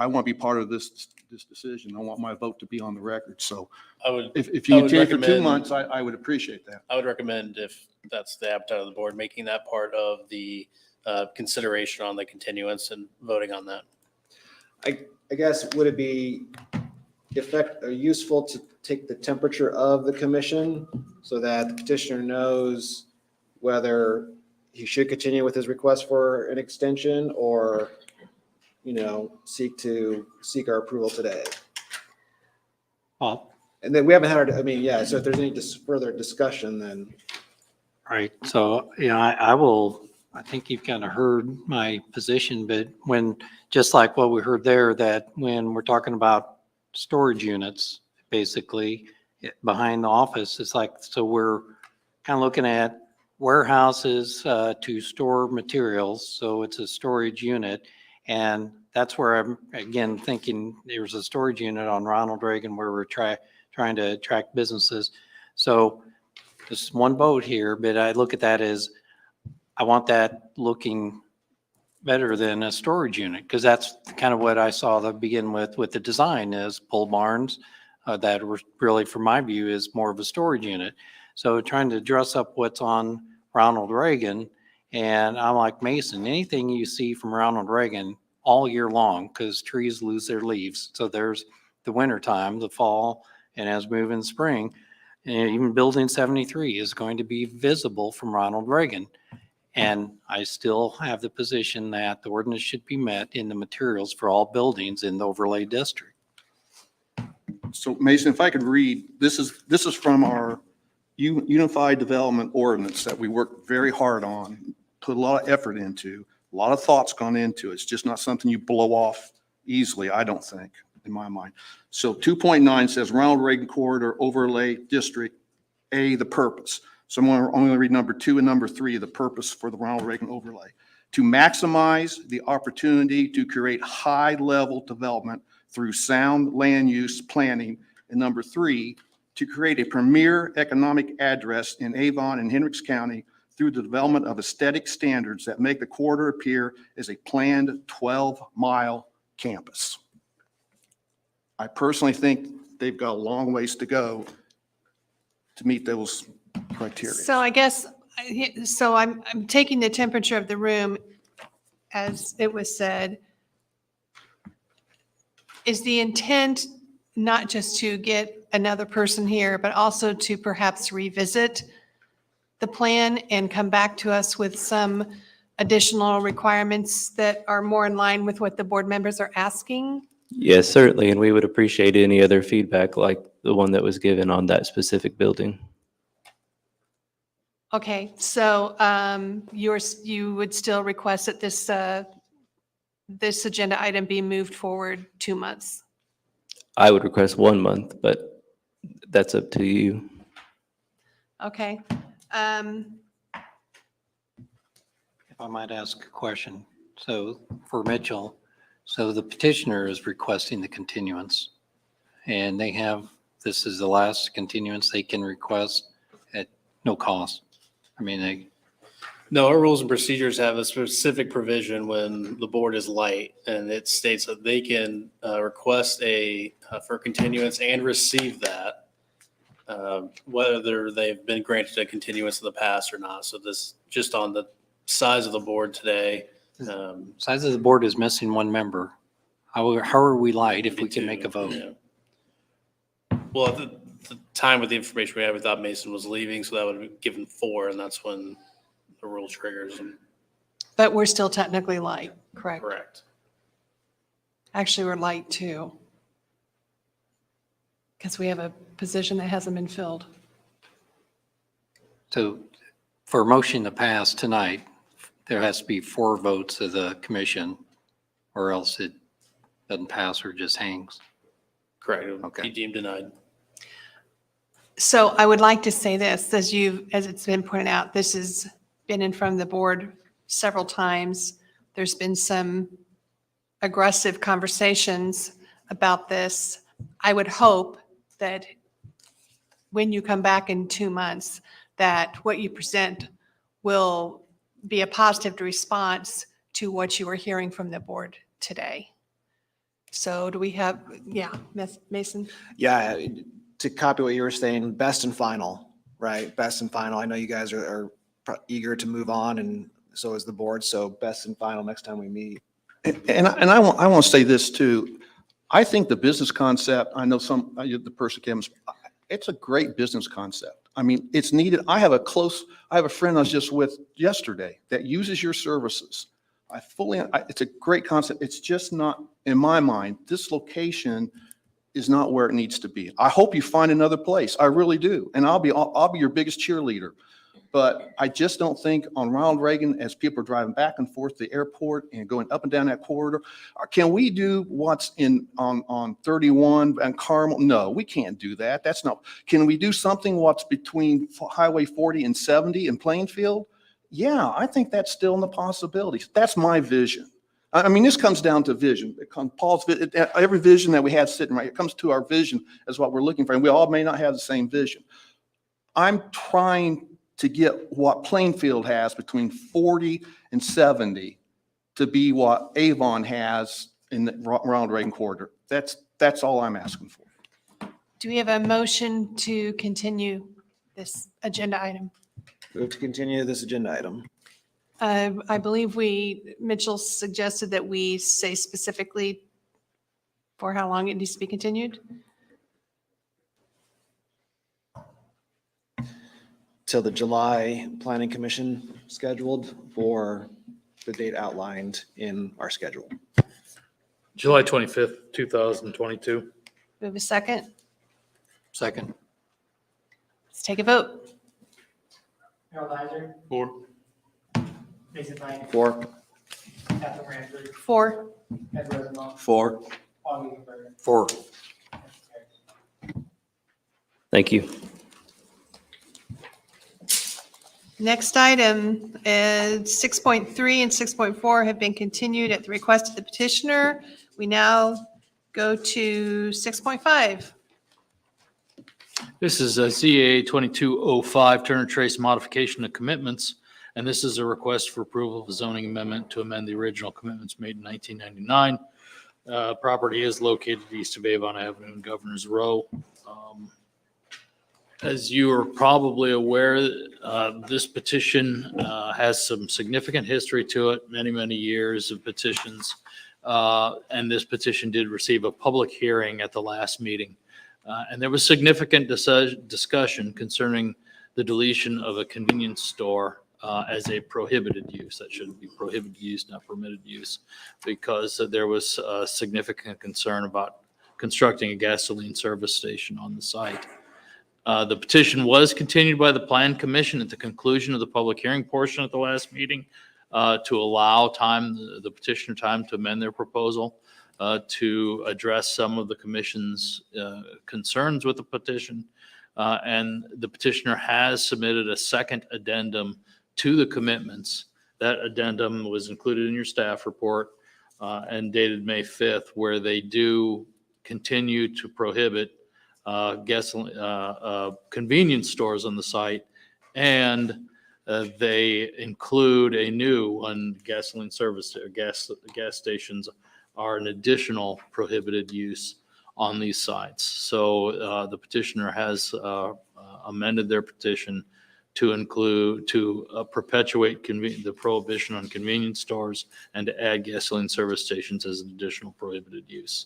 want to be part of this decision. I want my vote to be on the record. So I would, if I you would continue for 2 recommend- months, I would appreciate that. I would recommend, if that's the appetite of the board, making that part of the consideration on the continuance and voting on that. I guess, would it be useful to take the temperature of the commission so that the petitioner knows whether he should continue with his request for an extension or, you know, seek our approval today? Well, And then we haven't had, so if there's any further discussion, then. right. So, I think you've kind of heard my position, but just like what we heard there, that when we're talking about storage units, basically behind the office, it's like, so we're kind of looking at warehouses to store materials. So it's a storage unit. And that's where I'm, again, thinking there's a storage unit on Ronald Reagan where we're trying to attract businesses. So there's one boat here, but I look at that as, I want that looking better than a storage unit, because that's kind of what I saw to begin with the design is pole barns that were really, from my view, is more of a storage unit. So trying to dress up what's on Ronald Reagan, and I'm like, Mason, anything you see from Ronald Reagan all year long, because trees lose their leaves. So there's the winter time, the fall, And as we move in spring, and even Building 73 is going to be visible from Ronald Reagan. And I still have the position that the ordinance should be met in the materials for all buildings in the overlay district. So Mason, if I could read, this is from our Unified Development Ordinance that we worked very hard on, put a lot of effort into, a lot of thoughts gone into it. It's just not something you blow off easily, I don't think, in my mind. So 2.9 says Ronald Reagan Corridor Overlay District, A, the purpose. So I'm going to read number 2 and number 3, the purpose for the Ronald Reagan overlay. To maximize the opportunity to create high-level development through sound land use planning. And number 3, to create a premier economic address in Avon and Hendricks County through the development of aesthetic standards that make the corridor appear as a planned 12-mile campus. I personally think they've got a long ways to go to meet those criteria. So I guess, so I'm taking the temperature of the room, as it was said. Is the intent not just to get another person here, but also to perhaps revisit the plan and come back to us with some additional requirements that are more in line with what the board members are asking? Yes, certainly, and we would appreciate any other feedback like the one that was given on that specific building. Okay, so you would still request that this agenda item be moved forward 2 months? I would request 1 month, but that's up to you. Okay. If I might ask a question. So for Mitchell, so the petitioner is requesting the continuance, and they have, this is the last continuance they can request at no cost. I mean, No, our rules and procedures have a specific provision when the board is light, and it states that they can request for continuance and receive that, whether they've been granted a continuance in the past or not. So this, just on the size of the board today. size of the board is missing one member. How are we light if we can make a vote? Yeah. Well, at the time with the information we had, we thought Mason was leaving, so that would have given 4, and that's when the rule triggers. But we're still technically light, correct? Correct. Actually, we're light too. Because we have a position that hasn't been filled. So for a motion to pass tonight, there has to be 4 votes of the commission, or else it doesn't pass or just hangs. Correct. It would Okay. be deemed denied. So I would like to say this, as it's been pointed out, this has been in front of the board several times. There's been some aggressive conversations about this. I would hope that when you come back in 2 months, that what you present will be a positive response to what you are hearing from the board today. So do we have, yeah, Mason? Yeah, to copy what you were saying, best and final, right? Best and final. I know you guys are eager to move on, and so is the board. So best and final next time we meet. And I want to say this too. I think the business concept, I know the person came, it's a great business concept. I mean, it's needed. I have a friend I was just with yesterday that uses your services. It's a great concept. It's just not, in my mind, this location is not where it needs to be. I hope you find another place. I really do. And I'll be your biggest cheerleader. But I just don't think on Ronald Reagan, as people are driving back and forth to the airport and going up and down that corridor, can we do what's on 31 and Carmel? No, we can't do that. That's not. Can we do something what's between Highway 40 and 70 in Plainfield? Yeah, I think that's still in the possibilities. That's my vision. I mean, this comes down to vision. Every vision that we have sitting right, it comes to our vision as what we're looking for. And we all may not have the same vision. I'm trying to get what Plainfield has between 40 and 70 to be what Avon has in the Ronald Reagan corridor. That's all I'm asking for. Do we have a motion to continue this agenda item? Move to continue this agenda item. I believe Mitchell suggested that we say specifically for how long it needs to be continued. till the July Planning Commission scheduled for the date outlined in our schedule. July 25th, 2022. We have a second? Second. Let's take a vote. Harold Iser, Or Mason Knight, Four. Catherine Ranford, 4. Ed Rosenbaum, Four. Paul Eagle. Four. Thank you. Next item is 6.3 and 6.4 have been continued at the request of the petitioner. We now go to 6.5. This is a ZA 2205 Turner Trace modification of commitments, and this is a request for approval of a zoning amendment to amend the original commitments made in 1999. Property is located east of Avon Avenue and Governor's Row. As you are probably aware, this petition has some significant history to it, many, many years of petitions. And this petition did receive a public hearing at the last meeting. And there was significant discussion concerning the deletion of a convenience store as a prohibited use. That should be prohibited use, not permitted use, because there was significant concern about constructing a gasoline service station on the site. The petition was continued by the Plan Commission at the conclusion of the public hearing portion at the last meeting to allow the petitioner time to amend their proposal to address some of the commission's concerns with the petition. And the petitioner has submitted a second addendum to the commitments. That addendum was included in your staff report and dated May 5th, where they do continue to prohibit convenience stores on the site, and they include a new one. Gasoline service gas stations are an additional prohibited use on these sites. So the petitioner has amended their petition to include, to perpetuate the prohibition on convenience stores and to add gasoline service stations as an additional prohibited use.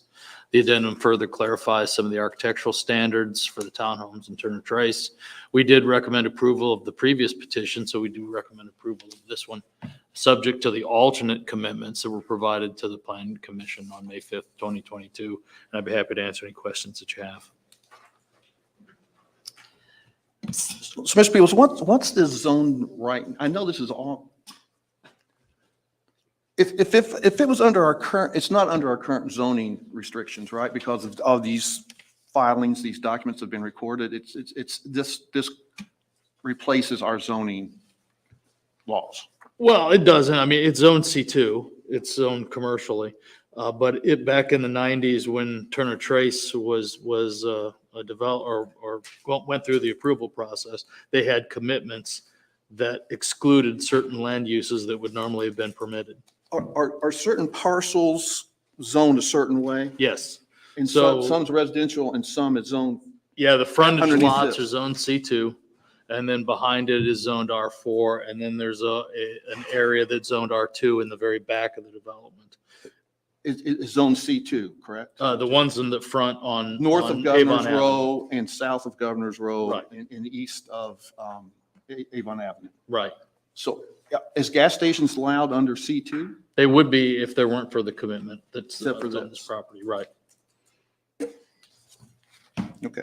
The addendum further clarifies some of the architectural standards for the townhomes in Turner Trace. We did recommend approval of the previous petition, so we do recommend approval of this one, subject to the alternate commitments that were provided to the Planning Commission on May 5th, 2022. And I'd be happy to answer any questions that you have. So, Mr. Peoples, what's this zone right? I know this is all. If it was under our current, it's not under our current zoning restrictions, right? Because of all these filings, these documents have been recorded. This replaces our zoning laws. Well, it doesn't. I mean, it's zone C2. It's zoned commercially. But back in the 90s, when Turner Trace was developed or went through the approval process, they had commitments that excluded certain land uses that would normally have been permitted. Are certain parcels zoned a certain way? Yes. And So- some's residential and some is zoned. Yeah, the frontage Underneath lots this. are zoned C2, and then behind it is zoned R4, and then there's an area that's zoned R2 in the very back of the development. Is zone C2, correct? The ones in the front on North on of Governor's Avon Avenue. Row and south of Governor's Row Right. and east of Avon Avenue. Right. So is gas stations allowed under C2? They would be if there weren't for the commitment that's Except for on this. this property, right? Okay.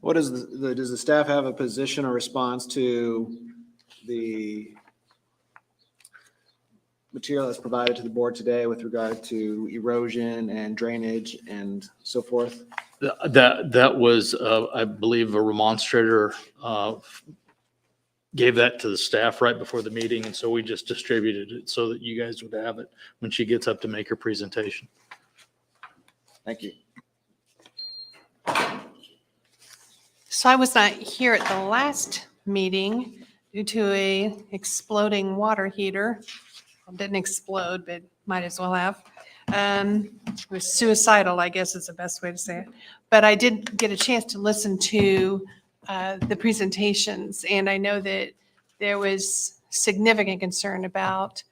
What is does the staff have a position or response to the material that's provided to the board today with regard to erosion and drainage and so forth? That was, I believe, a remonstrator gave that to the staff right before the meeting, and so we just distributed it so that you guys would have it when she gets up to make her presentation. Thank you. So I was not here at the last meeting due to a exploding water heater. It didn't explode, but might as well have. It was suicidal, I guess is the best way to say it. But I did get a chance to listen to the presentations, and I know that there was significant concern about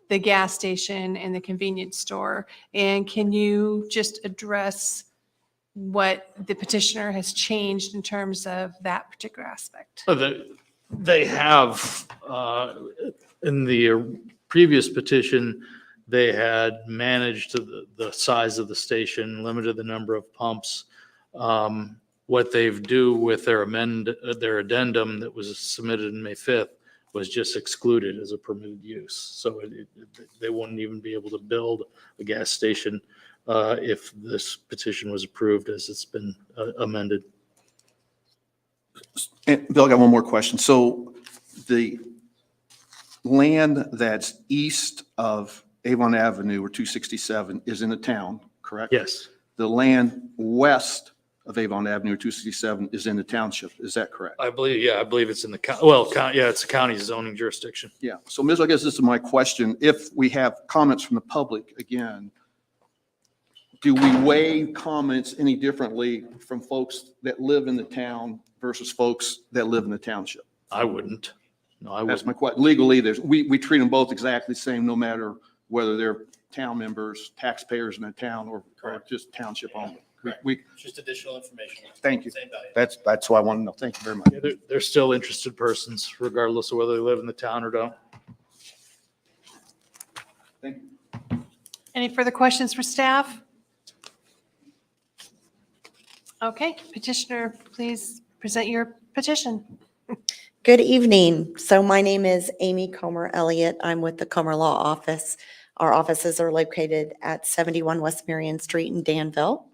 the gas station and the convenience store. And can you just address what the petitioner has changed in terms of that particular aspect. They have, in the previous petition, they had managed the size of the station, limited the number of pumps. What they've do with their addendum that was submitted on May 5th was just excluded as a permitted use. So they wouldn't even be able to build a gas station if this petition was approved as it's been amended. And Bill, I got one more question. So the land that's east of Avon Avenue or 267 is in the town, correct? Yes. The land west of Avon Avenue or 267 is in the township. Is that correct? I believe it's in the, it's a county zoning jurisdiction. Yeah. So Ms., I guess this is my question. If we have comments from the public again, do we weigh comments any differently from folks that live in the town versus folks that live in the township? I wouldn't. No, I That's wouldn't. my question. Legally, we treat them both exactly the same, no matter whether they're town members, taxpayers in the town, or just township only. We, Just additional information. thank you. Same value. That's what I want to know. Thank you very much. Yeah, they're still interested persons, regardless of whether they live in the town or don't. Thank you. Any further questions for staff? Okay, petitioner, please present your petition. Good evening. So my name is Amy Comer Elliott. I'm with the Comer Law Office. Our offices are located at 71 West Marion Street in Danville.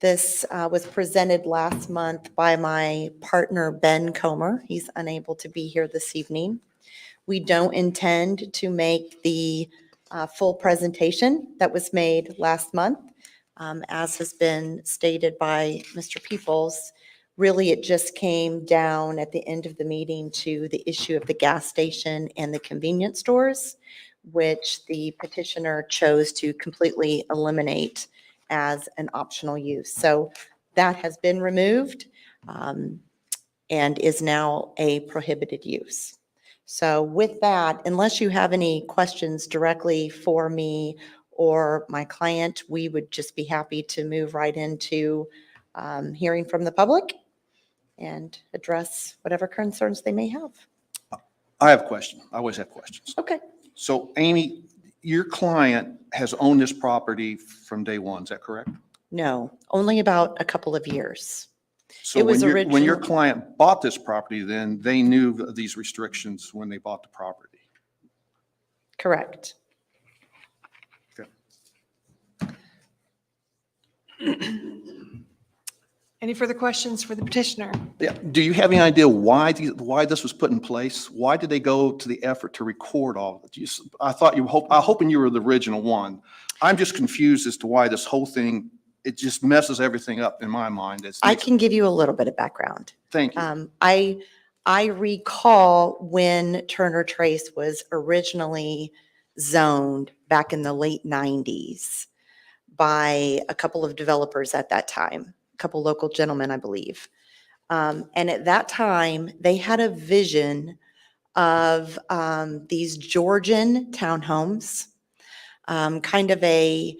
This was presented last month by my partner, Ben Comer. He's unable to be here this evening. We don't intend to make the full presentation that was made last month. As has been stated by Mr. Peoples, really it just came down at the end of the meeting to the issue of the gas station and the convenience stores, which the petitioner chose to completely eliminate as an optional use. So that has been removed and is now a prohibited use. So with that, unless you have any questions directly for me or my client, we would just be happy to move right into hearing from the public and address whatever concerns they may have. I have a question. I always have questions. Okay. So Amy, your client has owned this property from day one, is that correct? No, only about a couple of years. So It was when your original- client bought this property, then they knew of these restrictions when they bought the property? Correct. Any further questions for the petitioner? Yeah. Do you have any idea why this was put in place? Why did they go to the effort to record all of it? I'm hoping you were the original one. I'm just confused as to why this whole thing, it just messes everything up in my mind. I can give you a little bit of background. Thank you. I recall when Turner Trace was originally zoned back in the late 90s by a couple of developers at that time, a couple local gentlemen, I believe. And at that time, they had a vision of these Georgian townhomes, kind of a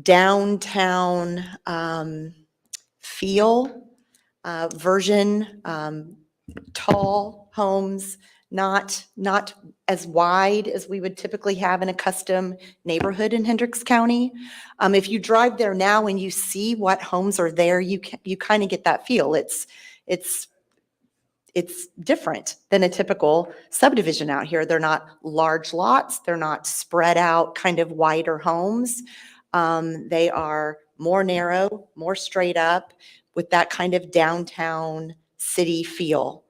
downtown feel version, tall homes, not as wide as we would typically have in a custom neighborhood in Hendricks County. If you drive there now and you see what homes are there, you kind of get that feel. It's different than a typical subdivision out here. They're not large lots. They're not spread out kind of wider homes. They are more narrow, more straight up with that kind of downtown city feel.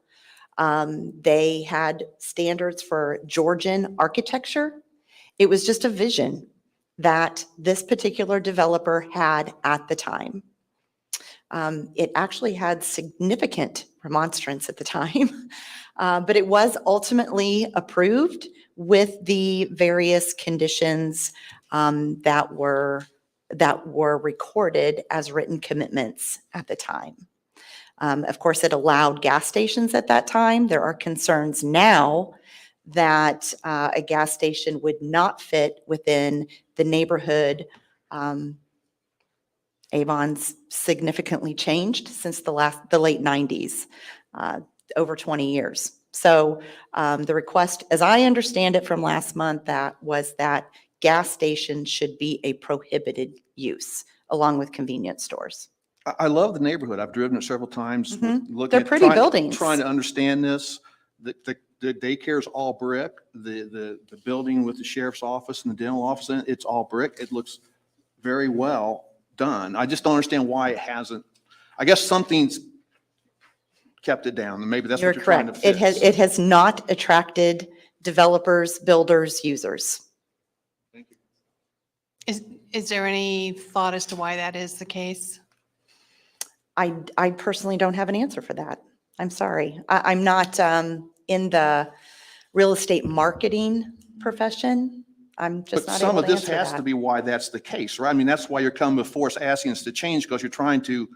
They had standards for Georgian architecture. It was just a vision that this particular developer had at the time. It actually had significant remonstrance at the time, but it was ultimately approved with the various conditions that were recorded as written commitments at the time. Of course, it allowed gas stations at that time. There are concerns now that a gas station would not fit within the neighborhood Avon's significantly changed since the late 90s, over 20 years. So the request, as I understand it from last month, that was that gas stations should be a prohibited use along with convenience stores. I love the neighborhood. I've driven it several times. Mhm. Looking They're at pretty trying- buildings. Trying to understand this. The daycare is all brick. The building with the sheriff's office and the dental office in it, it's all brick. It looks very well done. I just don't understand why it hasn't. I guess something's kept it down, and maybe that's You're what you're trying to correct. fix. It has not attracted developers, builders, users. Is there any thought as to why that is the case? I personally don't have an answer for that. I'm sorry. I'm not in the real estate marketing profession. I'm just But not some able of to this answer has to that. be why that's the case, right? I mean, that's why you're coming before us asking us to change, because you're trying to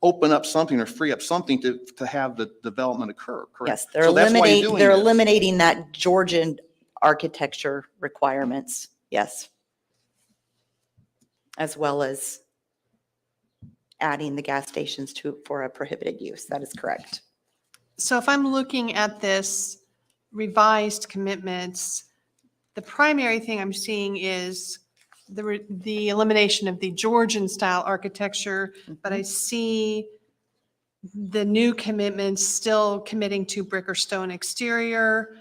open up something or free up something to have the development occur, correct? Yes, they're So that's why you're doing they're this. eliminating that Georgian architecture requirements. Yes. As well as adding the gas stations for a prohibited use. That is correct. So if I'm looking at this revised commitments, the primary thing I'm seeing is the elimination of the Georgian style architecture, but I see the new commitments still committing to brick or stone exterior,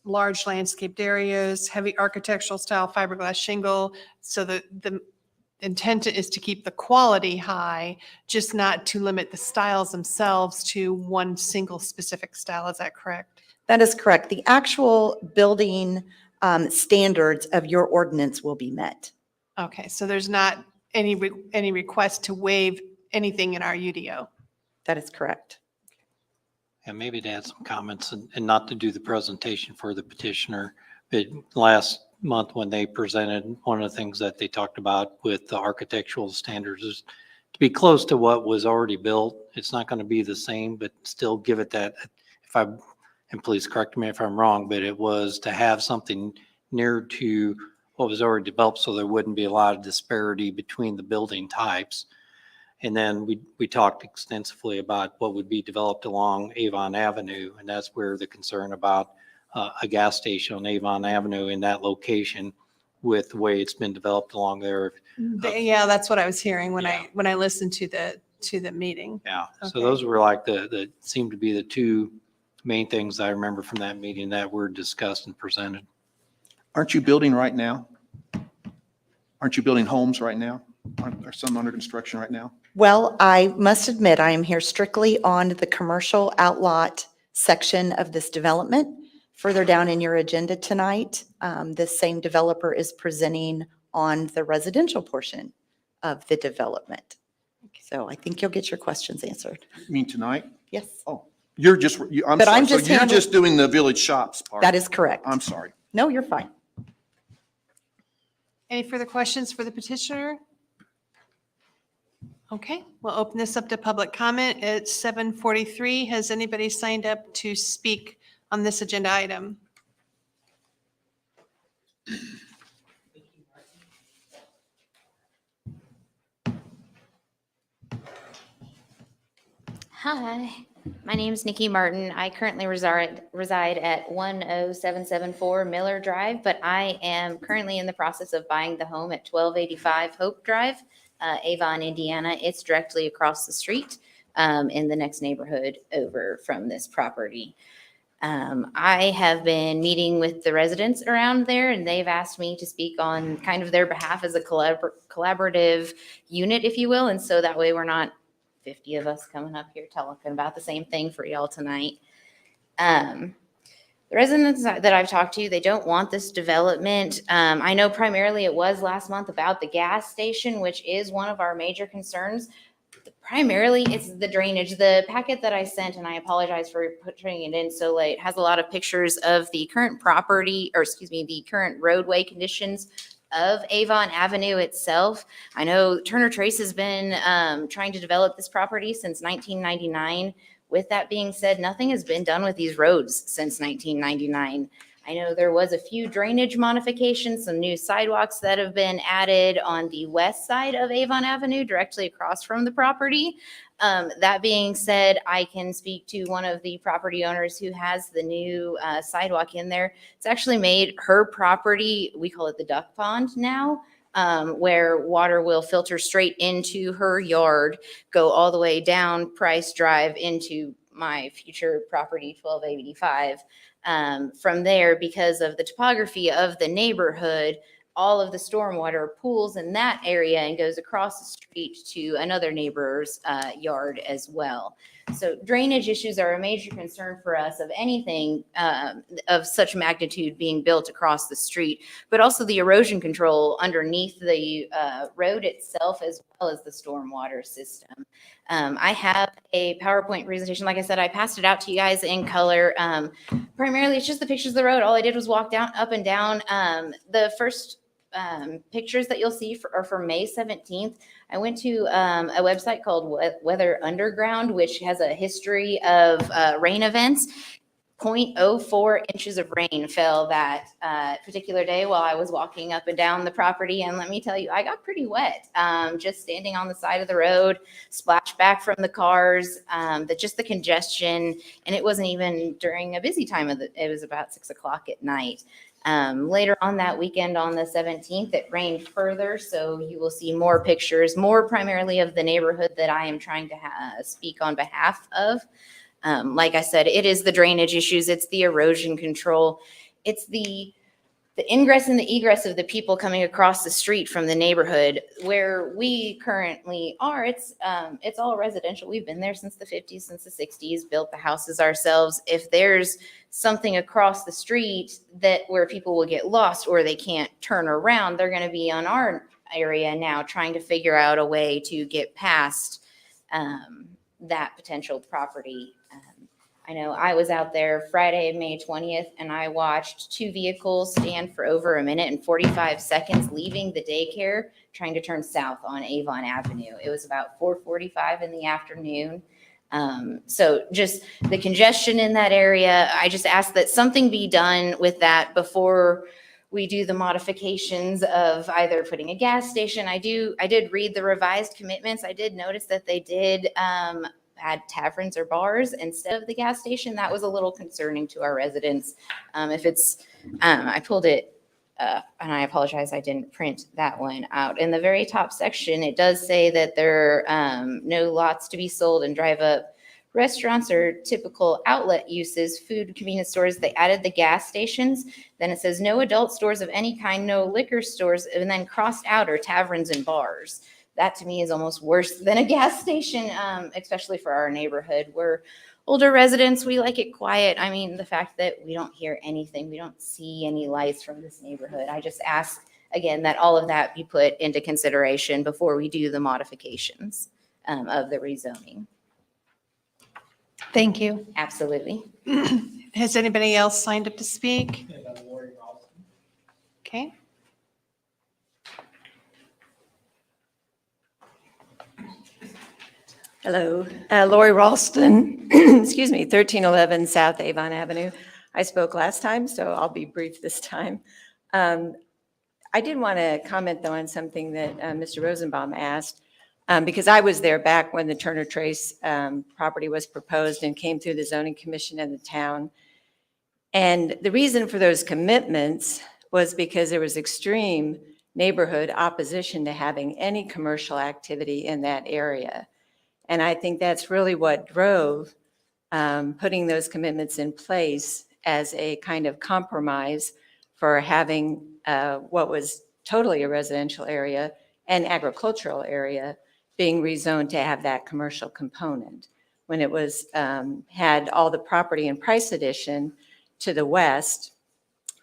large landscaped areas, heavy architectural style fiberglass shingle. So the intent is to keep the quality high, just not to limit the styles themselves to one single specific style. Is that correct? That is correct. The actual building standards of your ordinance will be met. Okay, so there's not any request to waive anything in our UDO? That is correct. And maybe to add some comments and not to do the presentation for the petitioner, but last month when they presented, one of the things that they talked about with the architectural standards is to be close to what was already built. It's not going to be the same, but still give it that, and please correct me if I'm wrong, but it was to have something near to what was already developed so there wouldn't be a lot of disparity between the building types. And then we talked extensively about what would be developed along Avon Avenue, and that's where the concern about a gas station on Avon Avenue in that location with the way it's been developed along there. Yeah, that's what I was hearing when Yeah. I listened to the meeting. Yeah, so Okay. those were like the seemed to be the two main things I remember from that meeting that were discussed and presented. Aren't you building right now? Aren't you building homes right now? Aren't there some under construction right now? Well, I must admit, I am here strictly on the commercial outlot section of this development. Further down in your agenda tonight, this same developer is presenting on the residential portion of the development. So I think you'll get your questions answered. You mean tonight? Yes, I'm But sorry. I'm So just you're handling- just doing the village shops part? that is correct. I'm sorry. No, you're fine. Any further questions for the petitioner? Okay, we'll open this up to public comment at 7:43. Has anybody signed up to speak on this agenda item? Hi, my name is Nikki Martin. I currently reside at 10774 Miller Drive, but I am currently in the process of buying the home at 1285 Hope Drive, Avon, Indiana. It's directly across the street in the next neighborhood over from this property. I have been meeting with the residents around there, and they've asked me to speak on kind of their behalf as a collaborative unit, if you will. And so that way we're not 50 of us coming up here talking about the same thing for y'all tonight. The residents that I've talked to, they don't want this development. I know primarily it was last month about the gas station, which is one of our major concerns. Primarily, it's the drainage. The packet that I sent, and I apologize for putting it in so late, has a lot of pictures of the current property, or excuse me, the current roadway conditions of Avon Avenue itself. I know Turner Trace has been trying to develop this property since 1999. With that being said, nothing has been done with these roads since 1999. I know there was a few drainage modifications, some new sidewalks that have been added on the west side of Avon Avenue, directly across from the property. That being said, I can speak to one of the property owners who has the new sidewalk in there. It's actually made her property, we call it the duck pond now, where water will filter straight into her yard, go all the way down Price Drive into my future property, 1285. From there, because of the topography of the neighborhood, all of the stormwater pools in that area and goes across the street to another neighbor's yard as well. So drainage issues are a major concern for us of anything of such magnitude being built across the street, but also the erosion control underneath the road itself, as well as the stormwater system. I have a PowerPoint presentation. Like I said, I passed it out to you guys in color. Primarily, it's just the pictures of the road. All I did was walk down, up and down. The first pictures that you'll see are for May 17th. I went to a website called Weather Underground, which has a history of rain events. 0.04 inches of rain fell that particular day while I was walking up and down the property. And let me tell you, I got pretty wet just standing on the side of the road, splashed back from the cars, just the congestion. And it wasn't even during a busy time it was about 6 o'clock at night. Later on that weekend on the 17th, it rained further. So you will see more pictures, more primarily of the neighborhood that I am trying to speak on behalf of. Like I said, it is the drainage issues, it's the erosion control, it's the ingress and the egress of the people coming across the street from the neighborhood where we currently are. It's all residential. We've been there since the 50s, since the 60s, built the houses ourselves. If there's something across the street where people will get lost or they can't turn around, they're going to be on our area now trying to figure out a way to get past that potential property. I know I was out there Friday, May 20th, and I watched 2 vehicles stand for over a minute and 45 seconds leaving the daycare, trying to turn south on Avon Avenue. It was about 4:45 in the afternoon. So just the congestion in that area, I just ask that something be done with that before we do the modifications of either putting a gas station. I did read the revised commitments. I did notice that they did add taverns or bars instead of the gas station. That was a little concerning to our residents. If it's, I pulled it, and I apologize, I didn't print that one out. In the very top section, it does say that there are no lots to be sold and drive up restaurants or typical outlet uses, food, convenience stores. They added the gas stations. Then it says no adult stores of any kind, no liquor stores, and then crossed out are taverns and bars. That to me is almost worse than a gas station, especially for our neighborhood. We're older residents. We like it quiet. I mean, the fact that we don't hear anything, we don't see any lights from this neighborhood. I just ask, again, that all of that be put into consideration before we do the modifications of the rezoning. Thank you. Absolutely. Has anybody else signed up to speak? Okay. Hello, Lori Ralston, excuse me, 1311 South Avon Avenue. I spoke last time, so I'll be brief this time. I did want to comment, though, on something that Mr. Rosenbaum asked, because I was there back when the Turner Trace property was proposed and came through the zoning commission in the town. And the reason for those commitments was because there was extreme neighborhood opposition to having any commercial activity in that area. And I think that's really what drove putting those commitments in place as a kind of compromise for having what was totally a residential area and agricultural area being rezoned to have that commercial component. When it was had all the property in Price Addition to the west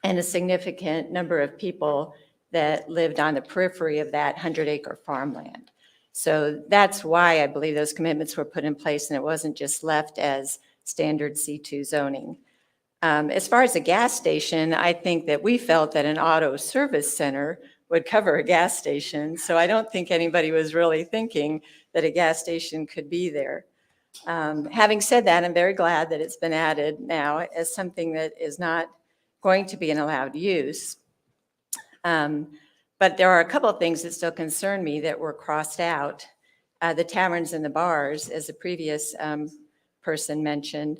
and a significant number of people that lived on the periphery of that 100-acre farmland. So that's why I believe those commitments were put in place and it wasn't just left as standard C2 zoning. As far as a gas station, I think that we felt that an auto service center would cover a gas station. So I don't think anybody was really thinking that a gas station could be there. Having said that, I'm very glad that it's been added now as something that is not going to be an allowed use. But there are a couple of things that still concern me that were crossed out. The taverns and the bars, as the previous person mentioned,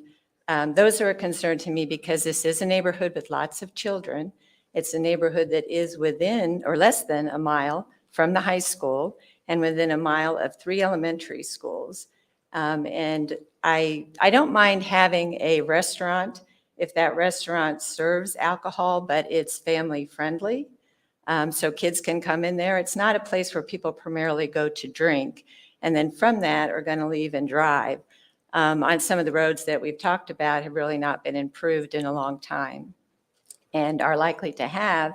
those are a concern to me because this is a neighborhood with lots of children. It's a neighborhood that is within or less than a mile from the high school and within a mile of 3 elementary schools. And I don't mind having a restaurant if that restaurant serves alcohol, but it's family friendly. So kids can come in there. It's not a place where people primarily go to drink and then from that are going to leave and drive. On some of the roads that we've talked about have really not been improved in a long time and are likely to have,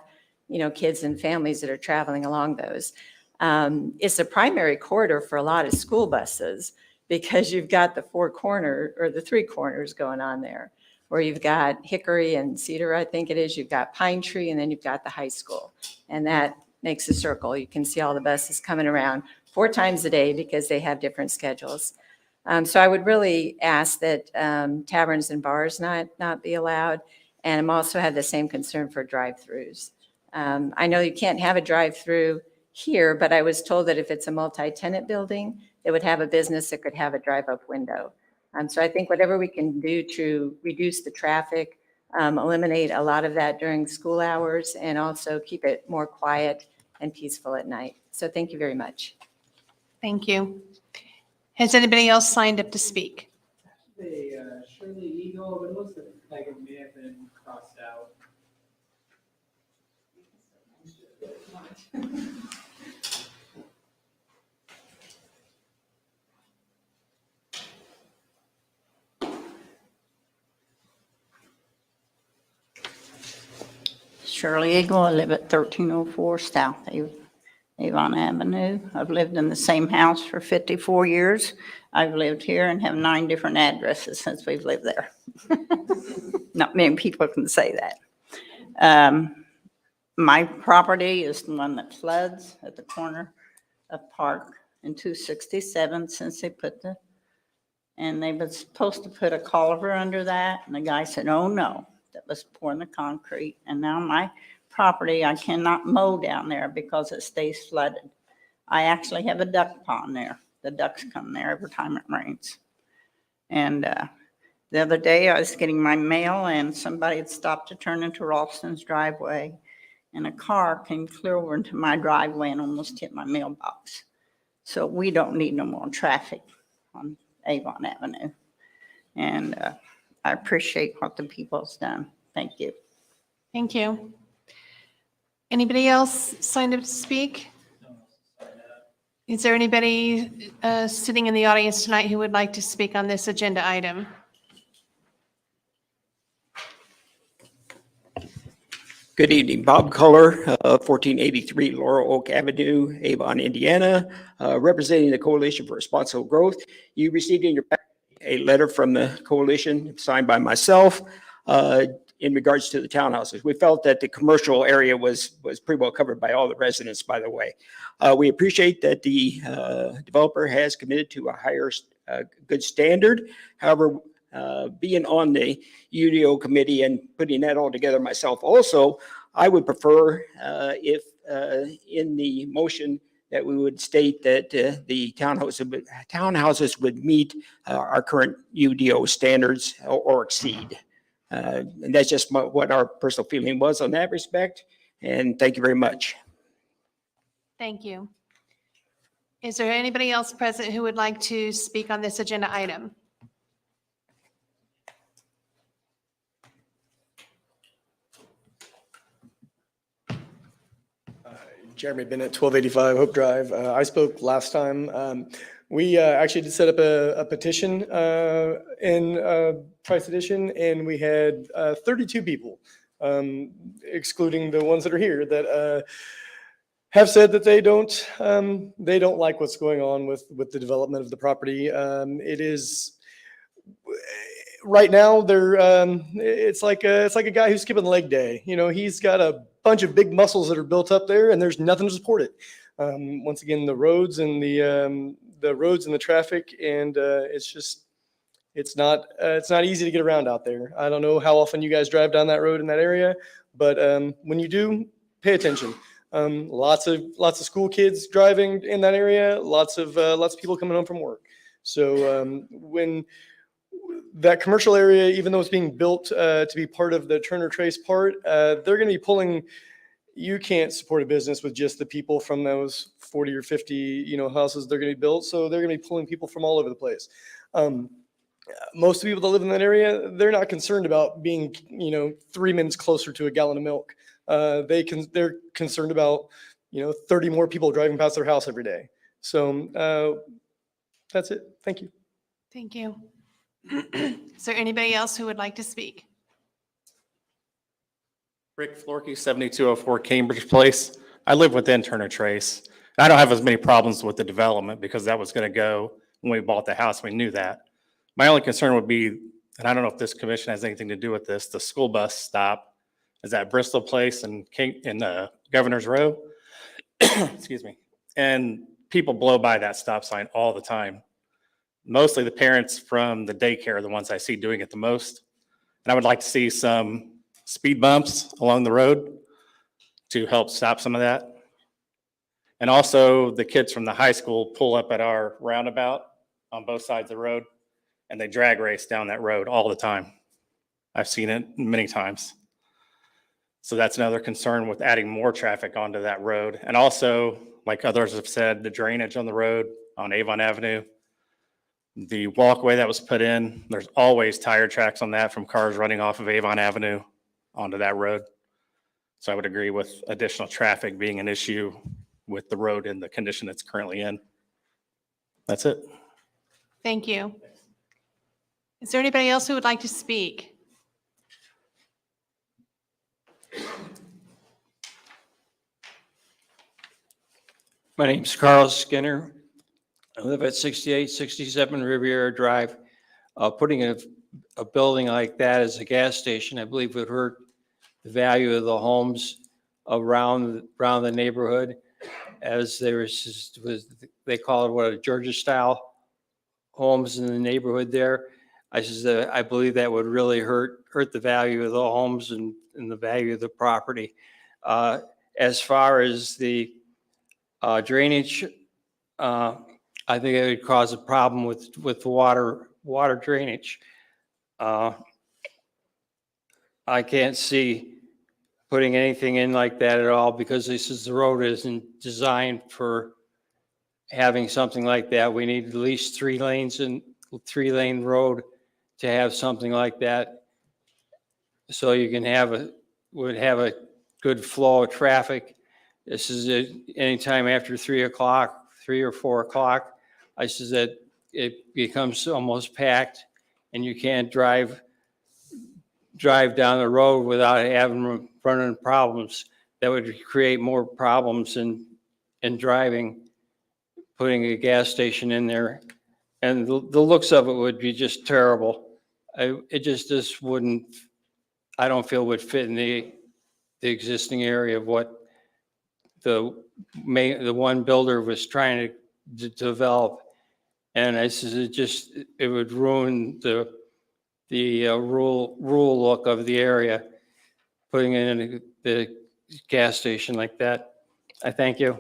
kids and families that are traveling along those. It's a primary corridor for a lot of school buses because you've got the 3 corners going on there, where you've got Hickory and Cedar, I think it is, you've got Pine Tree, and then you've got the high school. And that makes a circle. You can see all the buses coming around 4 times a day because they have different schedules. So I would really ask that taverns and bars not be allowed. And I'm also have the same concern for drive-throughs. I know you can't have a drive-through here, but I was told that if it's a multi-tenant building, it would have a business that could have a drive-up window. So I think whatever we can do to reduce the traffic, eliminate a lot of that during school hours, and also keep it more quiet and peaceful at night. So thank you very much. Thank you. Has anybody else signed up to speak? Shirley Eagle, but it looks like it may have been crossed out. Shirley Eagle, I live at 1304 South Avon Avenue. I've lived in the same house for 54 years. I've lived here and have 9 different addresses since we've lived there. Not many people can say that. My property is the one that floods at the corner of Park and 267 since they and they were supposed to put a culvert under that. And the guy said, oh no, that was pouring the concrete. And now my property, I cannot mow down there because it stays flooded. I actually have a duck pond there. The ducks come there every time it rains. And the other day I was getting my mail and somebody had stopped to turn into Ralston's driveway and a car came clear over into my driveway and almost hit my mailbox. So we don't need no more traffic on Avon Avenue. And I appreciate what the people's done. Thank you. Thank you. Anybody else signed up to speak? Is there anybody sitting in the audience tonight who would like to speak on this agenda item? Good evening, Bob Culler, 1483 Laurel Oak Avenue, Avon, Indiana, representing the Coalition for Responsible Growth. You received in your packet a letter from the coalition signed by myself in regards to the townhouses. We felt that the commercial area was pretty well covered by all the residents, by the way. We appreciate that the developer has committed to a higher good standard. However, being on the UDO committee and putting that all together myself also, I would prefer if in the motion that we would state that the townhouses would meet our current UDO standards or exceed. And that's just what our personal feeling was on that respect. And thank you very much. Thank you. Is there anybody else present who would like to speak on this agenda item? Jeremy Bennett, 1285 Hope Drive. I spoke last time. We actually did set up a petition in Price Edition, and we had 32 people, excluding the ones that are here, that have said that they don't like what's going on with the development of the property. It is right now it's like a guy who's skipping leg day. You know, he's got a bunch of big muscles that are built up there, and there's nothing to support it. Once again, the roads and the traffic, and it's just It's not easy to get around out there. I don't know how often you guys drive down that road in that area, but when you do, pay attention. Lots of school kids driving in that area. Lots of people coming home from work. So when that commercial area, even though it's being built to be part of the Turner Trace part, they're going to be pulling. You can't support a business with just the people from those 40 or 50, houses they're going to be built. So they're going to be pulling people from all over the place. Most people that live in that area, they're not concerned about being, 3 minutes closer to a gallon of milk. They're concerned about, 30 more people driving past their house every day. So that's it. Thank you. Thank you. Is there anybody else who would like to speak? Rick Florkey, 7204 Cambridge Place. I live within Turner Trace. I don't have as many problems with the development because that was going to go when we bought the house. We knew that. My only concern would be, and I don't know if this commission has anything to do with this, the school bus stop is at Bristol Place and Governor's Row. Excuse me. And people blow by that stop sign all the time. Mostly the parents from the daycare are the ones I see doing it the most. And I would like to see some speed bumps along the road to help stop some of that. And also the kids from the high school pull up at our roundabout on both sides of the road and they drag race down that road all the time. I've seen it many times. So that's another concern with adding more traffic onto that road. And also, like others have said, the drainage on the road on Avon Avenue, the walkway that was put in, there's always tire tracks on that from cars running off of Avon Avenue onto that road. So I would agree with additional traffic being an issue with the road in the condition it's currently in. That's it. Thank you. Is there anybody else who would like to speak? My name's Carl Skinner. I live at 6867 Riviera Drive. Putting a building like that as a gas station, I believe would hurt the value of the homes around the neighborhood, as they call it, what, a Georgia style homes in the neighborhood there. I believe that would really hurt the value of the homes and the value of the property. As far as the drainage, I think it would cause a problem with the water drainage. I can't see putting anything in like that at all because the road isn't designed for having something like that. We need at least 3 lanes and 3-lane road to have something like that. So you can would have a good flow of traffic. This is anytime after 3 o'clock, 3 or 4 o'clock. I says that it becomes almost packed and you can't drive down the road without running problems. That would create more problems in driving, putting a gas station in there. And the looks of it would be just terrible. It just wouldn't, I don't feel would fit in the existing area of what the one builder was trying to develop. And I says it would ruin the rural look of the area, putting in the gas station like that. I thank you.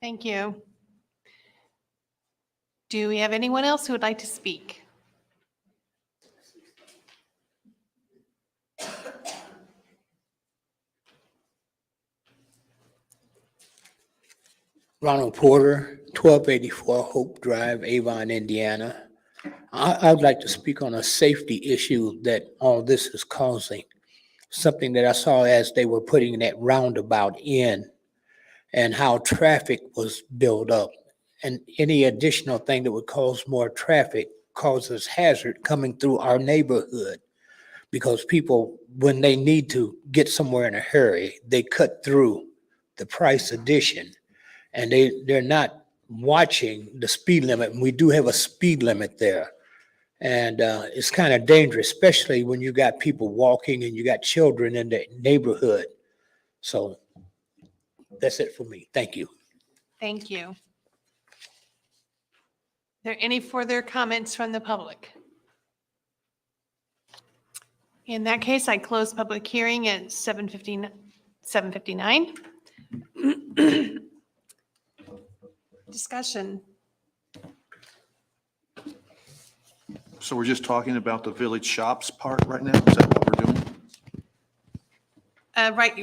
Thank you. Do we have anyone else who would like to speak? Ronald Porter, 1284 Hope Drive, Avon, Indiana. I would like to speak on a safety issue that all this is causing. Something that I saw as they were putting that roundabout in and how traffic was built up. And any additional thing that would cause more traffic causes hazard coming through our neighborhood. Because people, when they need to get somewhere in a hurry, they cut through the Price Addition. And they're not watching the speed limit. And we do have a speed limit there. And it's kind of dangerous, especially when you got people walking and you got children in the neighborhood. So that's it for me. Thank you. Thank you. There any further comments from the public? In that case, I close public hearing at 7:59. Discussion. So we're just talking about the village shops part right now? Is that what we're doing?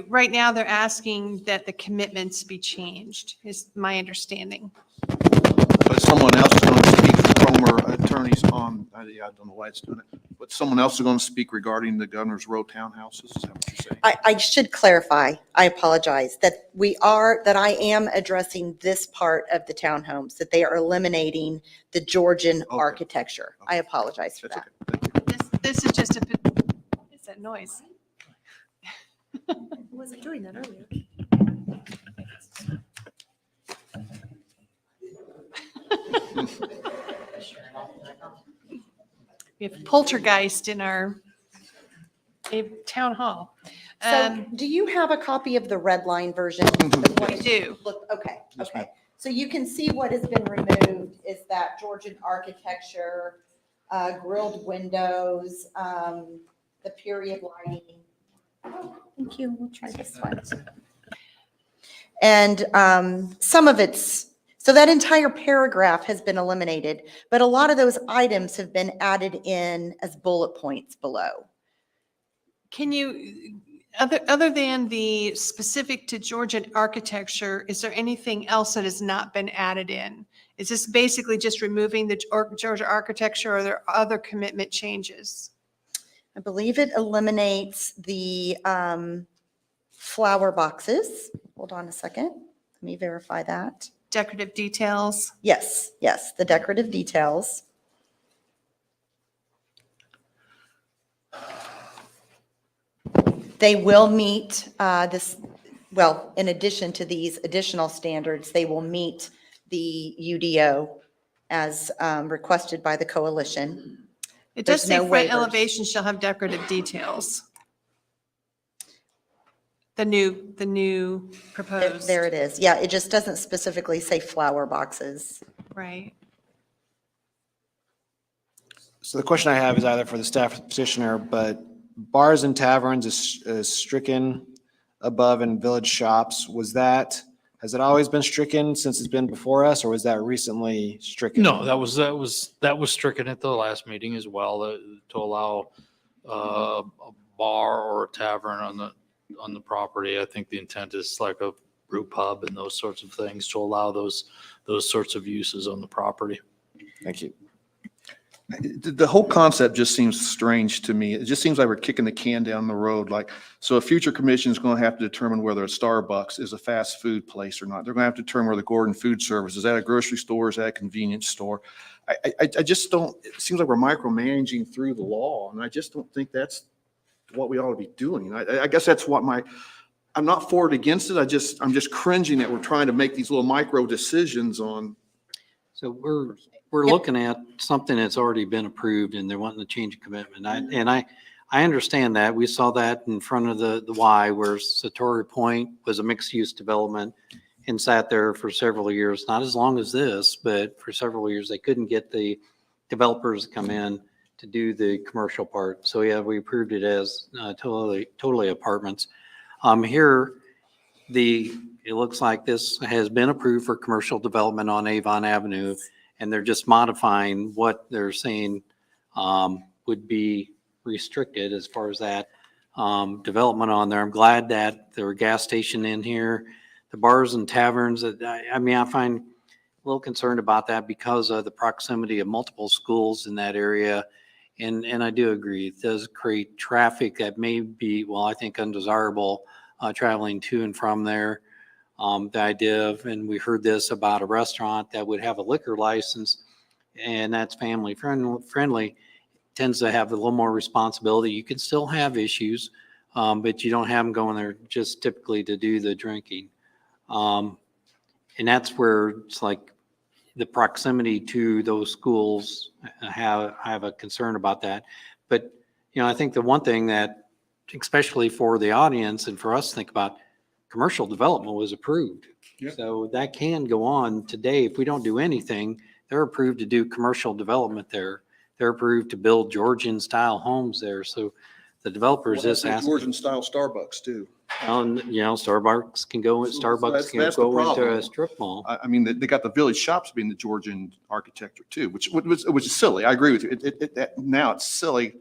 Right now, they're asking that the commitments be changed, is my understanding. But someone else is going to speak for Cromer attorneys on, I don't know why it's doing it, but someone else is going to speak regarding the Governor's Road townhouses? Is that what you're saying? I should clarify, I apologize, that I am addressing this part of the townhomes, that they are eliminating the Georgian architecture. I apologize for that. This is just what's that noise? I wasn't doing that earlier. We have poltergeist in our town hall. So do you have a copy of the red line version? We do. Okay, okay. So you can see what has been removed is that Georgian architecture, grilled windows, the period lighting. Oh, thank you. We'll try this one. And some of it's, so that entire paragraph has been eliminated, but a lot of those items have been added in as bullet points below. Can you, other than the specific to Georgian architecture, is there anything else that has not been added in? Is this basically just removing the Georgia architecture, or are there other commitment changes? I believe it eliminates the flower boxes. Hold on a second. Let me verify that. Decorative details? Yes, yes, the decorative details. They will meet this, well, in addition to these additional standards, they will meet the UDO as requested by the coalition. It does There's say no front waivers. elevation shall have decorative details. The new proposed. There it is. Yeah, it just doesn't specifically say flower boxes. Right. So the question I have is either for the staff petitioner, but bars and taverns is stricken above in village shops. Has it always been stricken since it's been before us, or was that recently stricken? No, that was stricken at the last meeting as well, to allow a bar or a tavern on the property. I think the intent is like a brew pub and those sorts of things, to allow those sorts of uses on the property. Thank you. The whole concept just seems strange to me. It just seems like we're kicking the can down the road. Like, so a future commission is going to have to determine whether a Starbucks is a fast food place or not. They're going to have to determine whether Gordon Food Service, is that a grocery store, is that a convenience store? I just don't, it seems like we're micromanaging through the law, and I just don't think that's what we ought to be doing. I guess that's what I'm not for it against it. I'm just cringing that we're trying to make these little micro decisions on. So we're looking at something that's already been approved and they're wanting to change a commitment. I understand that. We saw that in front of the Y where Satori Point was a mixed use development and sat there for several years, not as long as this, but for several years. They couldn't get the developers to come in to do the commercial part. So yeah, we approved it as totally apartments. Here, it looks like this has been approved for commercial development on Avon Avenue, and they're just modifying what they're saying would be restricted as far as that development on there. I'm glad that there were a gas station in here. The bars and taverns, I mean, I find a little concerned about that because of the proximity of multiple schools in that area. And I do agree, it does create traffic that may be, well, I think undesirable traveling to and from there. The idea of, and we heard this about a restaurant that would have a liquor license and that's family friendly, tends to have a little more responsibility. You can still have issues, but you don't have them going there just typically to do the drinking. And that's where it's like the proximity to those schools, I have a concern about that. But, I think the one thing that, especially for the audience and for us to think about, commercial development was approved. Yep. So that can go on today. If we don't do anything, they're approved to do commercial development there. They're approved to build Georgian-style homes there. So the developers just asked. Georgian-style Starbucks too. And, you know, Starbucks can go, Starbucks can that's the go into problem. a strip mall. I mean, they got the village shops being the Georgian architecture too, which is silly. I agree with you. Now it's silly.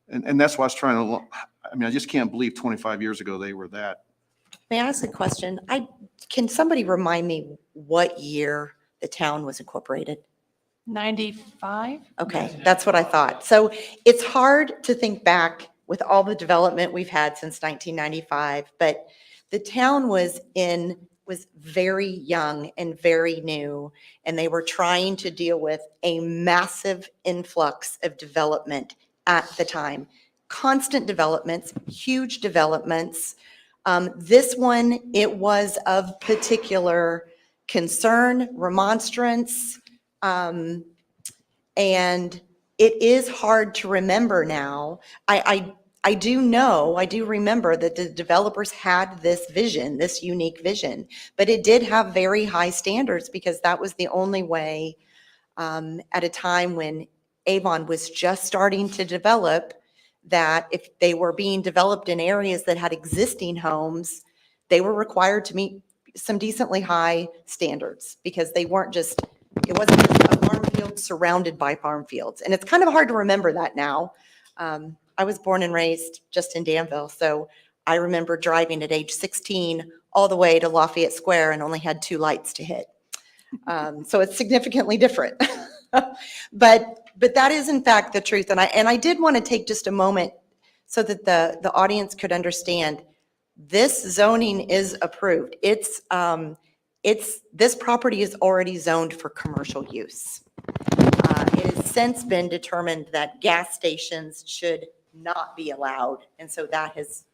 And that's why I was trying to, I mean, I just can't believe 25 years ago they were that. May I ask a question? Can somebody remind me what year the town was incorporated? 95? Okay, that's what I thought. So it's hard to think back with all the development we've had since 1995, but the town was very young and very new, and they were trying to deal with a massive influx of development at the time. Constant developments, huge developments. This one, it was of particular concern, remonstrance, and it is hard to remember now. I do remember that the developers had this vision, this unique vision, but it did have very high standards because that was the only way at a time when Avon was just starting to develop, that if they were being developed in areas that had existing homes, they were required to meet some decently high standards because it wasn't just a farm field surrounded by farm fields. And it's kind of hard to remember that now. I was born and raised just in Danville, so I remember driving at age 16 all the way to Lafayette Square and only had 2 lights to hit. So it's significantly different. But that is in fact the truth. And I did want to take just a moment so that the audience could understand this zoning is approved. This property is already zoned for commercial use. It has since been determined that gas stations should not be allowed, and so that has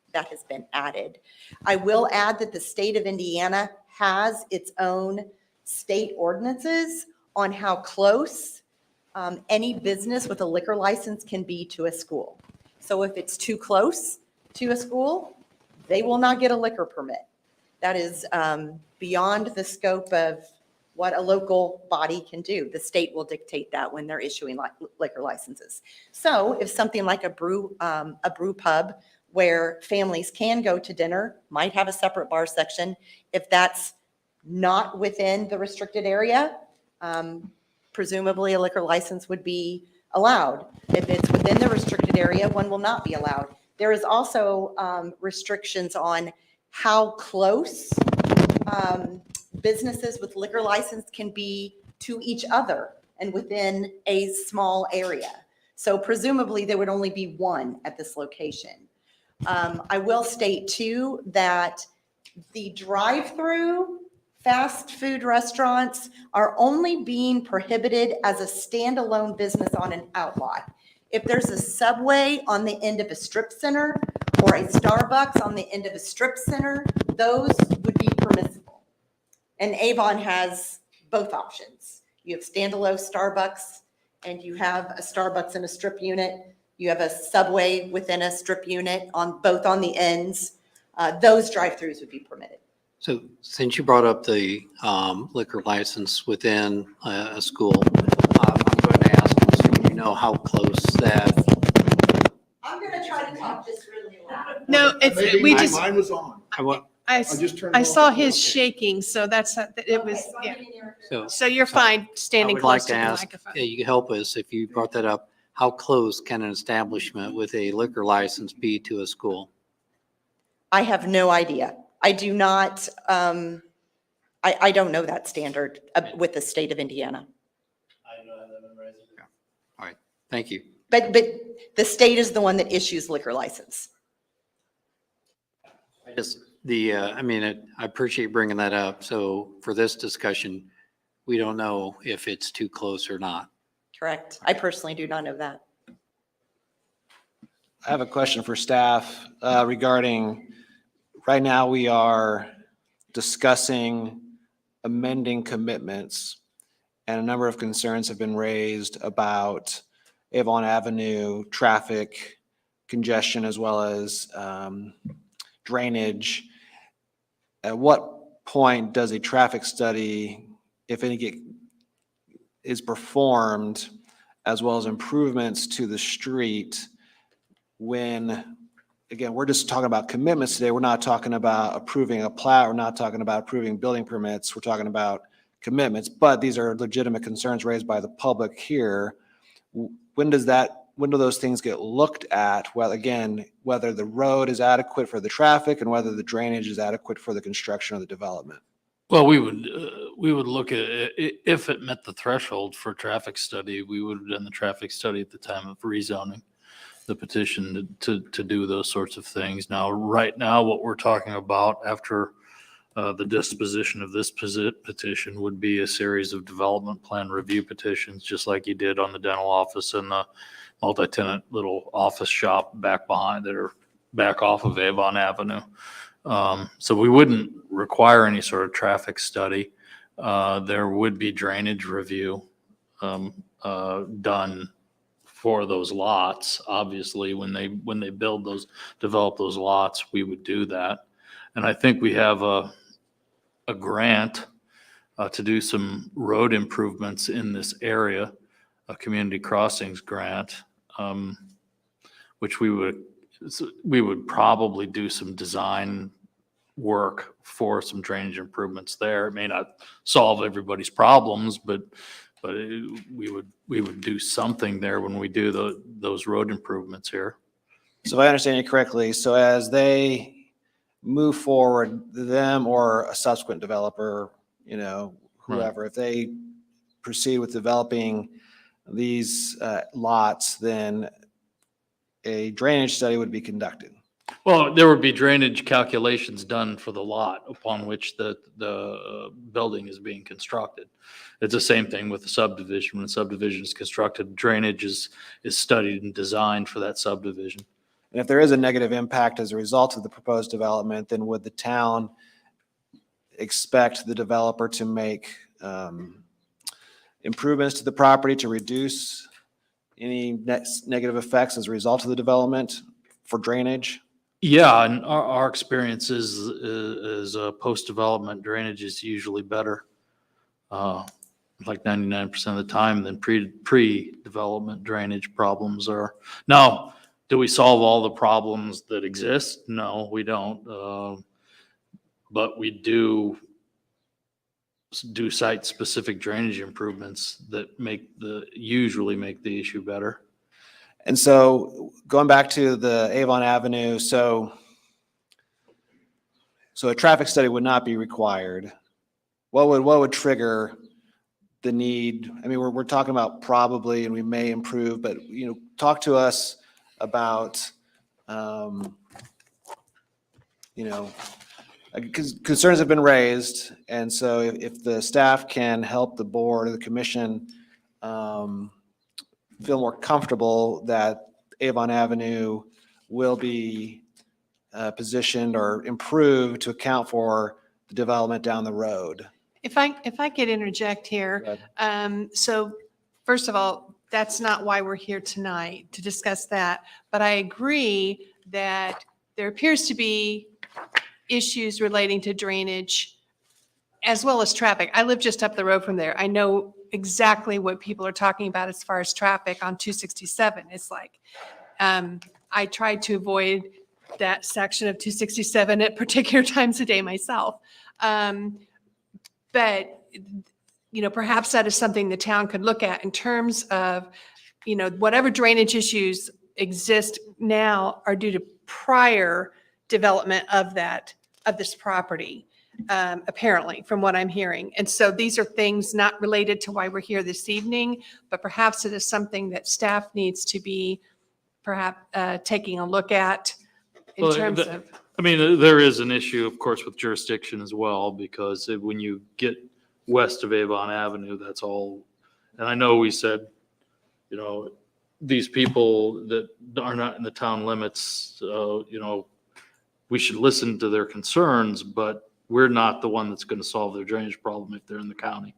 been added. I will add that the state of Indiana has its own state ordinances on how close any business with a liquor license can be to a school. So if it's too close to a school, they will not get a liquor permit. That is beyond the scope of what a local body can do. The state will dictate that when they're issuing liquor licenses. So if something like a brew pub where families can go to dinner might have a separate bar section, if that's not within the restricted area, presumably a liquor license would be allowed. If it's within the restricted area, one will not be allowed. There is also restrictions on how close businesses with liquor license can be to each other and within a small area. So presumably there would only be one at this location. I will state too that the drive-through fast food restaurants are only being prohibited as a standalone business on an outlot. If there's a Subway on the end of a strip center or a Starbucks on the end of a strip center, those would be permissible. And Avon has both options. You have standalone Starbucks and you have a Starbucks in a strip unit. You have a Subway within a strip unit both on the ends. Those drive-throughs would be permitted. So since you brought up the liquor license within a school, I'm going to ask, so you know how close that. I'm going to try to talk just really loud. No, we just, Mine was on. I just turned it off. saw his shaking, so it was, yeah. So you're fine standing I would like close to to the ask, microphone. you can help us if you brought that up. How close can an establishment with a liquor license be to a school? I have no idea. I do not, I don't know that standard with the state of Indiana. All right, thank you. But the state is the one that issues liquor license. Just I appreciate bringing that up. So for this discussion, we don't know if it's too close or not. Correct. I personally do not know that. I have a question for staff regarding, right now we are discussing amending commitments, and a number of concerns have been raised about Avon Avenue, traffic congestion, as well as drainage. At what point does a traffic study, if any, is performed, as well as improvements to the street, when, again, we're just talking about commitments today. We're not talking about approving a plat. We're not talking about approving building permits. We're talking about commitments, but these are legitimate concerns raised by the public here. When do those things get looked at? Well, again, whether the road is adequate for the traffic and whether the drainage is adequate for the construction of the development. Well, we would look at it, if it met the threshold for traffic study, we would have done the traffic study at the time of rezoning the petition to do those sorts of things. Now, right now, what we're talking about after the disposition of this petition would be a series of development plan review petitions, just like you did on the dental office and the multi-tenant little office shop back behind that are back off of Avon Avenue. So we wouldn't require any sort of traffic study. There would be drainage review done for those lots. Obviously, when they develop those lots, we would do that. And I think we have a grant to do some road improvements in this area, a community crossings grant, which we would probably do some design work for some drainage improvements there. It may not solve everybody's problems, but we would do something there when we do those road improvements here. So if I understand you correctly, so as they move forward, them or a subsequent developer, whoever, if they proceed with developing these lots, then a drainage study would be conducted. Well, there would be drainage calculations done for the lot upon which the building is being constructed. It's the same thing with the subdivision. When the subdivision is constructed, drainage is studied and designed for that subdivision. And if there is a negative impact as a result of the proposed development, then would the town expect the developer to make improvements to the property to reduce any negative effects as a result of the development for drainage? Yeah, and our experience is post-development drainage is usually better, like 99% of the time than pre-development drainage problems are. Now, do we solve all the problems that exist? No, we don't. But we do site-specific drainage improvements that usually make the issue better. And so going back to the Avon Avenue, so a traffic study would not be required. What would trigger the need? I mean, we're talking about probably, and we may improve, but talk to us about, because concerns have been raised, and so if the staff can help the board or the commission feel more comfortable that Avon Avenue will be positioned or improved to account for the development down the road. If I could interject here. So first of all, that's not why we're here tonight, to discuss that. But I agree that there appears to be issues relating to drainage as well as traffic. I live just up the road from there. I know exactly what people are talking about as far as traffic on 267. It's like, I try to avoid that section of 267 at particular times of day myself. But, perhaps that is something the town could look at in terms of, whatever drainage issues exist now are due to prior development of this property. Apparently, from what I'm hearing. And so these are things not related to why we're here this evening, but perhaps it is something that staff needs to be perhaps taking a look at in terms of. I mean, there is an issue, of course, with jurisdiction as well, because when you get west of Avon Avenue, that's all. And I know we said, these people that are not in the town limits, we should listen to their concerns, but we're not the one that's going to solve their drainage problem if they're in the county.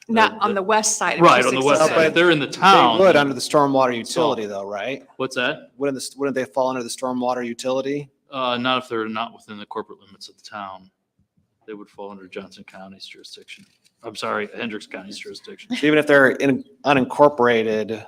Not on the west side. Right, on the west side. If they're in the town. They would under the stormwater utility though, right? What's that? Wouldn't they fall under the stormwater utility? Not if they're not within the corporate limits of the town. They would fall under Johnson County's jurisdiction. I'm sorry, Hendricks County's jurisdiction. Even if they're unincorporated,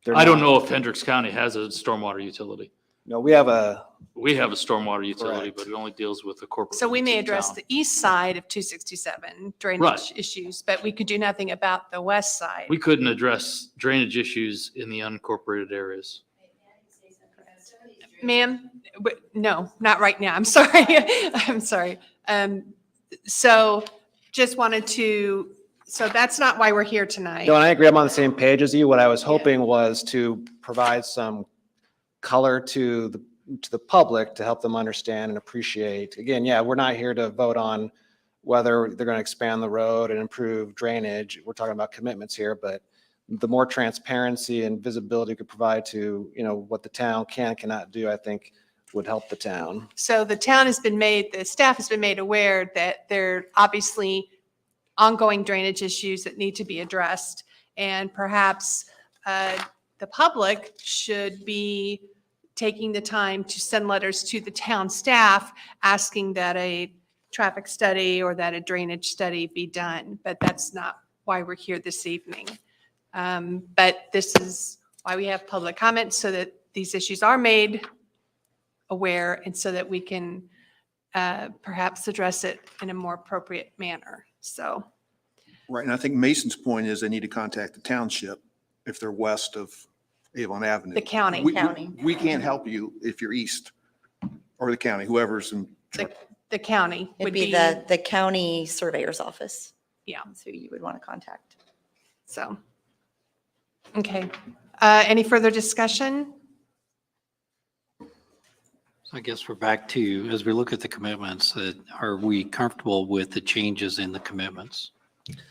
they're I don't not- know if Hendricks County has a stormwater utility. No, we have a, We have a stormwater utility, Correct. but it only deals with the corporate. So we may limits of address town. the east side of 267 drainage Right. issues, but we could do nothing about the west side. We couldn't address drainage issues in the unincorporated areas. Ma'am, no, not right now. I'm sorry. I'm sorry. So just wanted to, so that's not why we're here tonight. no, and I agree, I'm on the same page as you. What I was hoping was to provide some color to the public to help them understand and appreciate. Again, yeah, we're not here to vote on whether they're going to expand the road and improve drainage. We're talking about commitments here, but the more transparency and visibility we could provide to, what the town cannot do, I think would help the town. So the town has been made, the staff has been made aware that there are obviously ongoing drainage issues that need to be addressed. And perhaps the public should be taking the time to send letters to the town staff asking that a traffic study or that a drainage study be done. But that's not why we're here this evening. But this is why we have public comment, so that these issues are made aware and so that we can perhaps address it in a more appropriate manner. So, Right, and I think Mason's point is they need to contact the township if they're west of Avon Avenue. the county. We can't help you if you're east, or the county, whoever's in. The county would It'd be the county surveyor's office. Yeah. That's who you would want to contact. So, okay. Any further discussion? I guess we're back to, as we look at the commitments, that are we comfortable with the changes in the commitments?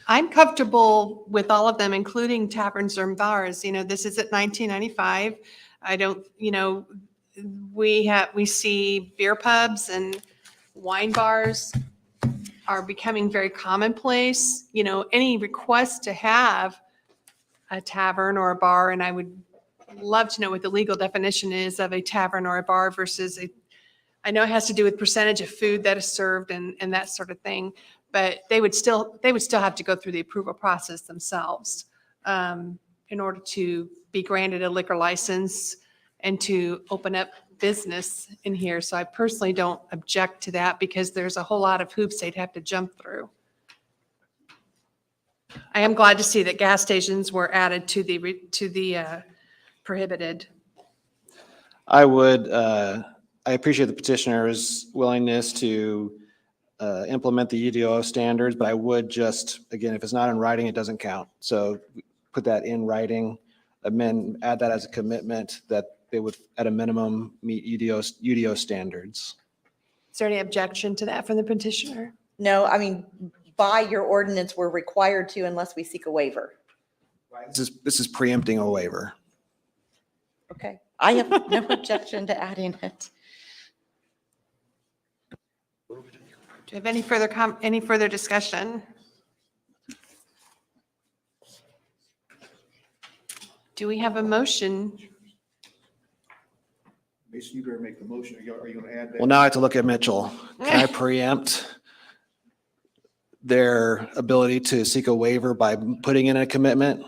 I'm comfortable with all of them, including taverns and bars. This is at 1995. I don't, we see beer pubs and wine bars are becoming very commonplace. Any request to have a tavern or a bar, and I would love to know what the legal definition is of a tavern or a bar versus I know it has to do with percentage of food that is served and that sort of thing, but they would still have to go through the approval process themselves in order to be granted a liquor license and to open up business in here. So I personally don't object to that because there's a whole lot of hoops they'd have to jump through. I am glad to see that gas stations were added to the prohibited. I appreciate the petitioner's willingness to implement the UDO standards, but I would just, again, if it's not in writing, it doesn't count. So put that in writing, add that as a commitment that they would, at a minimum, meet UDO standards. Is there any objection to that from the petitioner? No, I mean, by your ordinance, we're required to unless we seek a waiver. This is preempting a waiver. Okay. I have no objection to adding it. Do you have any further discussion? Do we have a motion? Mason, you better make the motion. Are you going to add that? Well, now I have to look at Mitchell. Can I preempt their ability to seek a waiver by putting in a commitment?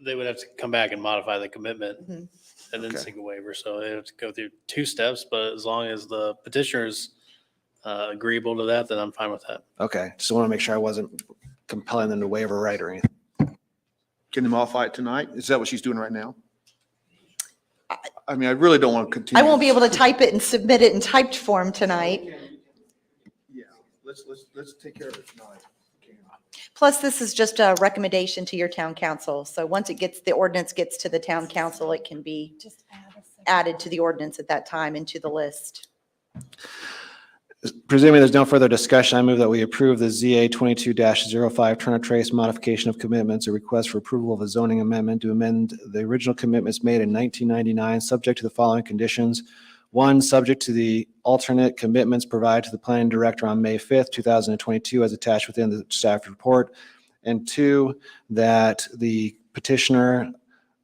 They would have to come back and modify the commitment Mhm. and then Okay. seek a waiver. So they have to go through two steps, but as long as the petitioner's agreeable to that, then I'm fine with that. Okay, just want to make sure I wasn't compelling them to waiver right or anything. Can they modify it tonight? Is that what she's doing right now? I mean, I really don't want to continue. I won't be able to type it and submit it in typed form tonight. Yeah, let's take care of it tonight. Plus, this is just a recommendation to your town council. So once the ordinance gets to the town council, it can be added to the ordinance at that time into the list. Presuming there's no further discussion, I move that we approve the ZA 22-05 Turner Trace modification of commitments, a request for approval of a zoning amendment to amend the original commitments made in 1999, subject to the following conditions. One, subject to the alternate commitments provided to the planning director on May 5th, 2022, as attached within the staff report. And two, that the petitioner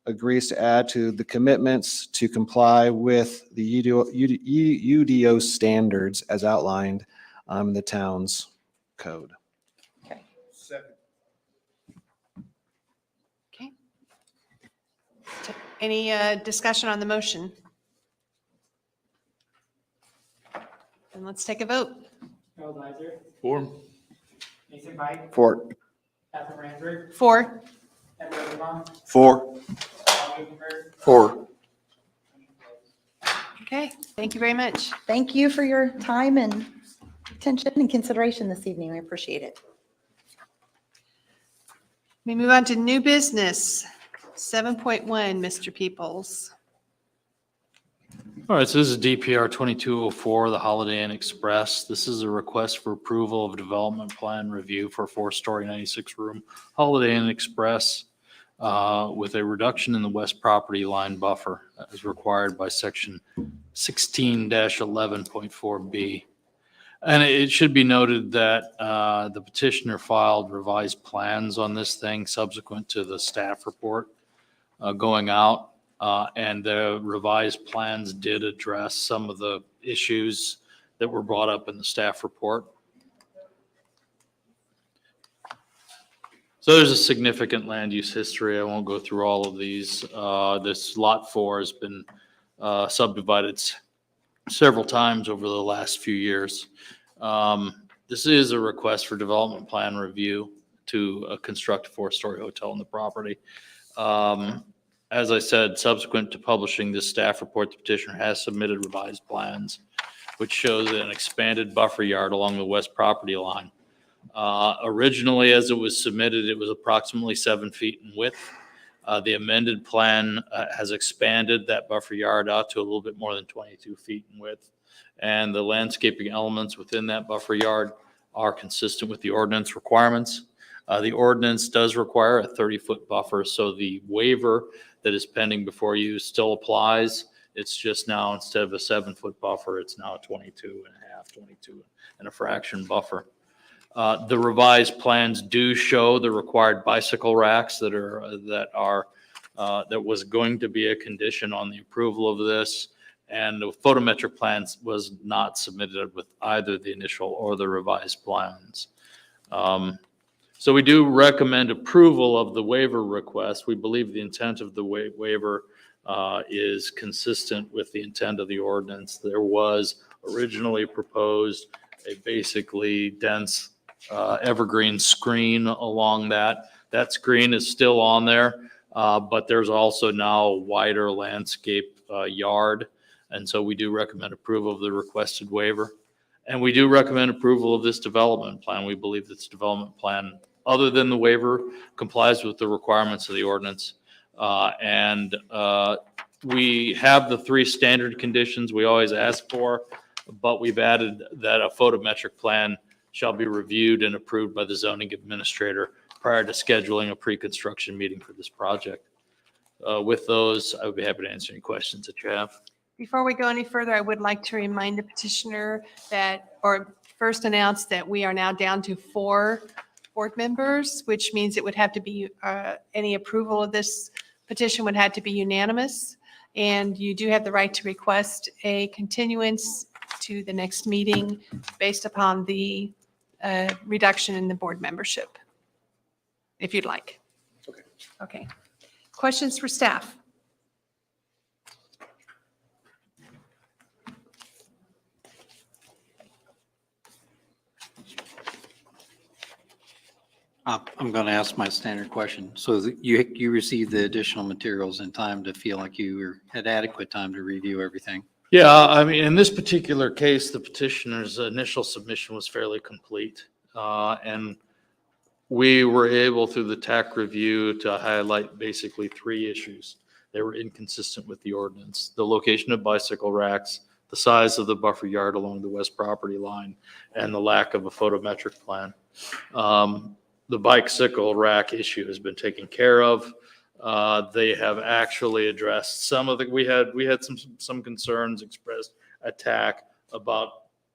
agrees to add to the commitments to comply with the UDO standards as outlined in the town's code. Any discussion on the motion? And let's take a vote. Harold Iser, For. Mason Pike, For. Catherine Ransford, 4. Edward Avon, For. Bob Wickenberg, For. Okay, thank you very much. Thank you for your time and attention and consideration this evening. I appreciate it. We move on to new business. 7.1, Mr. Peoples. All right, so this is DPR 2204, the Holiday Inn Express. This is a request for approval of development plan review for a 4-story 96-room Holiday Inn Express with a reduction in the west property line buffer as required by section 16-11.4B. And it should be noted that the petitioner filed revised plans on this thing subsequent to the staff report going out. And the revised plans did address some of the issues that were brought up in the staff report. So there's a significant land use history. I won't go through all of these. This lot 4 has been subdivided several times over the last few years. This is a request for development plan review to construct a 4-story hotel on the property. As I said, subsequent to publishing this staff report, the petitioner has submitted revised plans, which shows an expanded buffer yard along the west property line. Originally, as it was submitted, it was approximately 7 feet in width. The amended plan has expanded that buffer yard out to a little bit more than 22 feet in width. And the landscaping elements within that buffer yard are consistent with the ordinance requirements. The ordinance does require a 30-foot buffer, so the waiver that is pending before you still applies. It's just now, instead of a 7-foot buffer, it's now a 22 and a fraction buffer. The revised plans do show the required bicycle racks that was going to be a condition on the approval of this. And the photometric plans was not submitted with either the initial or the revised plans. So we do recommend approval of the waiver request. We believe the intent of the waiver is consistent with the intent of the ordinance. There was originally proposed a basically dense evergreen screen along that. That screen is still on there, but there's also now a wider landscape yard. And so we do recommend approval of the requested waiver. And we do recommend approval of this development plan. We believe this development plan, other than the waiver, complies with the requirements of the ordinance. We have the 3 standard conditions we always ask for, but we've added that a photometric plan shall be reviewed and approved by the zoning administrator prior to scheduling a pre-construction meeting for this project. With those, I would be happy to answer any questions that you have. Before we go any further, I would like to remind the petitioner or first announce that we are now down to 4 board members, which means it would have to be, any approval of this petition would have to be unanimous. And you do have the right to request a continuance to the next meeting based upon the reduction in the board membership, if you'd like. Okay. Questions for staff? I'm going to ask my standard question. So you received the additional materials in time to feel like you had adequate time to review everything? Yeah, I mean, in this particular case, the petitioner's initial submission was fairly complete. And we were able, through the TAC review, to highlight basically 3 issues. They were inconsistent with the ordinance: the location of bicycle racks, the size of the buffer yard along the west property line, and the lack of a photometric plan. The bicycle rack issue has been taken care of. They have actually addressed some of the, we had some concerns expressed at TAC about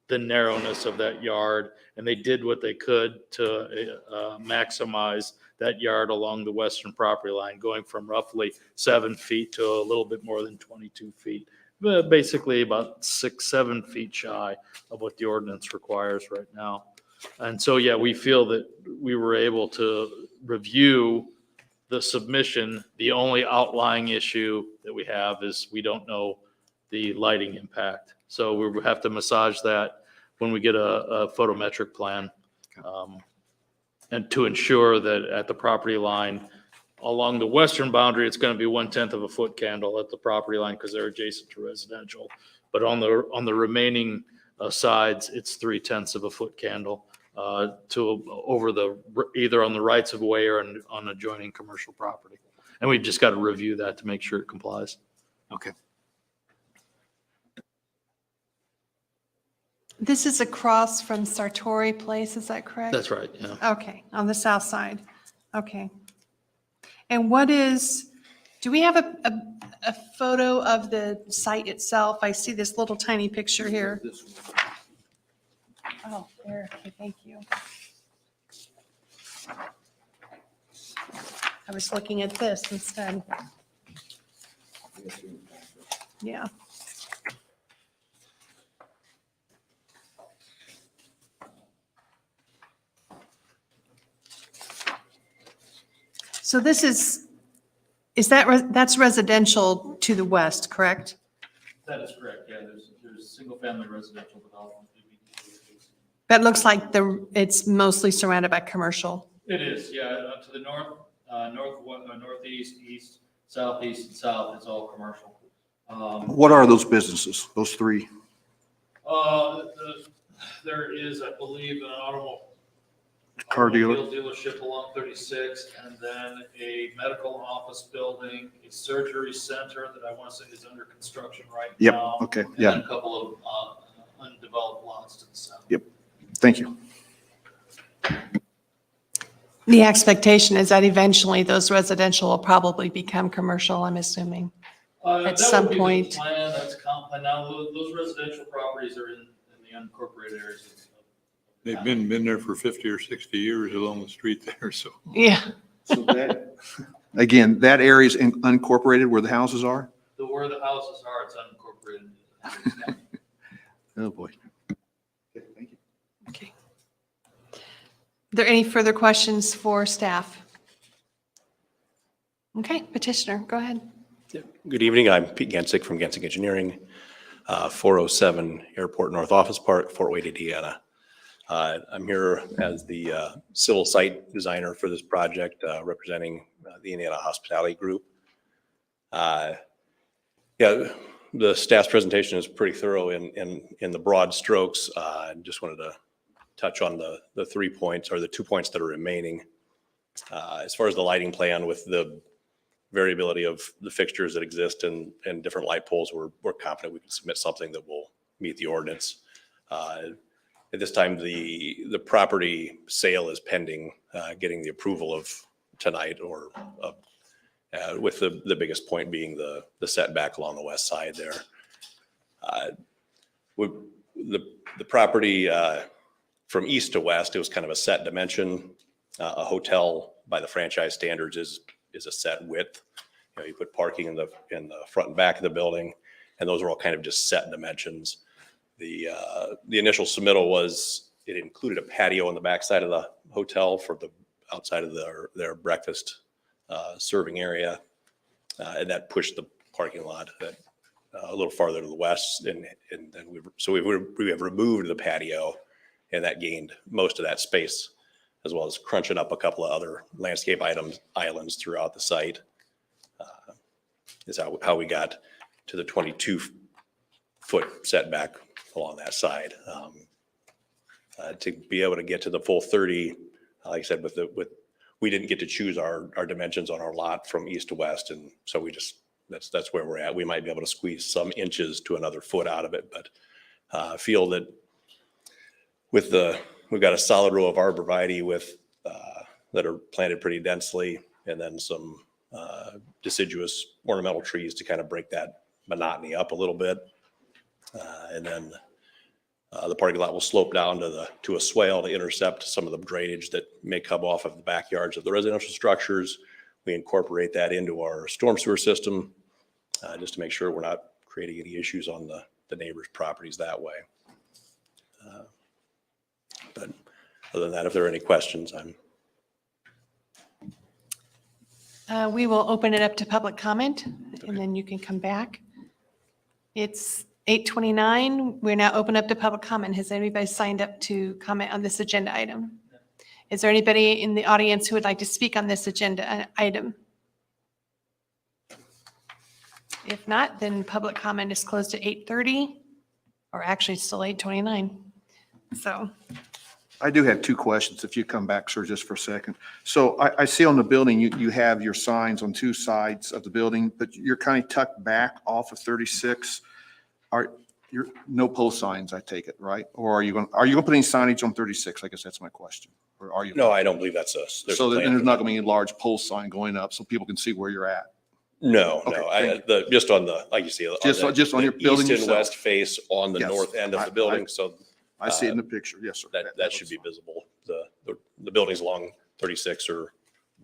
the narrowness of that yard, and they did what they could to maximize that yard along the western property line, going from roughly 7 feet to a little bit more than 22 feet, basically about 6-7 feet shy of what the ordinance requires right now. And so, yeah, we feel that we were able to review the submission, the only outlying issue that we have is we don't know the lighting impact. So we have to massage that when we get a photometric plan. And to ensure that at the property line, along the western boundary, it's going to be 1/10 of a foot candle at the property line because they're adjacent to residential. But on the remaining sides, it's 3/10 of a foot candle either on the rights of way or on adjoining commercial property. And we've just got to review that to make sure it complies. Okay. This is across from Sartori Place, is that correct? That's right, yeah. Okay, on the south side. Okay. And do we have a photo of the site itself? I see this little tiny picture here. Oh, there, okay, thank you. I was looking at this instead. Yeah. So this that's residential to the west, correct? That is correct, yeah. There's single-family residential development. That looks like it's mostly surrounded by commercial. It is, yeah. To the north, northeast, east, southeast, and south, it's all commercial. What are those businesses, those three? There is, I believe, an Car dealer? automobile dealership along 36, and then a medical office building, a surgery center that I want to say is under construction right Yep, now. okay, And yeah. then a couple of undeveloped lots to the south. Yep, thank you. The expectation is that eventually those residential will probably become commercial, I'm assuming. At some point. That would be the plan, that's comp plan. Now, those residential properties are in the unincorporated areas. They've been there for 50 or 60 years along the street there, so. Yeah. So that, again, that area is unincorporated where the houses are? Where the houses are, it's unincorporated. Oh, boy. Okay. Are there any further questions for staff? Okay, petitioner, go ahead. Good evening. I'm Pete Gensick from Gensick Engineering, 407 Airport North Office Park, Fort Wayne, Indiana. I'm here as the civil site designer for this project, representing the Indiana Hospitality Group. Yeah, the staff's presentation is pretty thorough in the broad strokes. I just wanted to touch on the 3 points or the 2 points that are remaining. As far as the lighting plan with the variability of the fixtures that exist and different light poles, we're confident we can submit something that will meet the ordinance. At this time, the property sale is pending, getting the approval of tonight or with the biggest point being the setback along the west side there. The property from east to west, it was kind of a set dimension. A hotel by the franchise standards is a set width. You know, you put parking in the front and back of the building, and those are all kind of just set dimensions. The initial submittal was, it included a patio on the backside of the hotel for the outside of their breakfast serving area. And that pushed the parking lot a little farther to the west. And then we have removed the patio, and that gained most of that space, as well as crunching up a couple of other landscape islands throughout the site. Is how we got to the 22-foot setback along that side. To be able to get to the full 30, like I said, we didn't get to choose our dimensions on our lot from east to west, and so that's where we're at. We might be able to squeeze some inches to another foot out of it, but feel that we've got a solid row of arborvitae that are planted pretty densely, and then some deciduous ornamental trees to kind of break that monotony up a little bit. And then the parking lot will slope down to a swale to intercept some of the drainage that may come off of the backyards of the residential structures. We incorporate that into our storm sewer system just to make sure we're not creating any issues on the neighbors' properties that way. But other than that, if there are any questions, We will open it up to public comment, and then you can come back. It's 8:29. We're now open up to public comment. Has anybody signed up to comment on this agenda item? Is there anybody in the audience who would like to speak on this agenda item? If not, then public comment is closed at 8:30, or actually it's still 8:29. So. I do have two questions, if you come back, sir, just for a second. So I see on the building, you have your signs on two sides of the building, but you're kind of tucked back off of 36. You're no pole signs, I take it, right? Or are you going to put any signage on 36? I guess that's my question. Or are you? No, I don't believe that's us. There's a So plan there's for not that. going to be a large pole sign going up so people can see where you're at? No, Okay, no, thank just on the, like you see. Just on your building East and yourself? west face on the Yes. north end of the building, so. I see it in the picture, yes, sir. That should be visible. The buildings along 36 are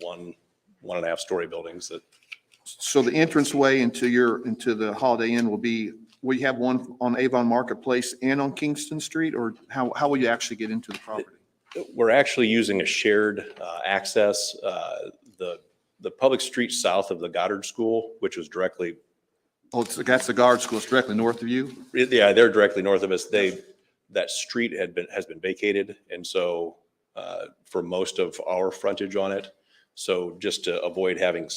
one and a half story buildings that. So the entranceway into the Holiday Inn will you have one on Avon Marketplace and on Kingston Street, or how will you actually get into the property? We're actually using a shared access. The public street south of the Goddard School, which was directly. Oh, that's the Guard School. It's directly north of you? Yeah, they're directly north of us. That street has been vacated, and so for most of our frontage on it. So just to avoid having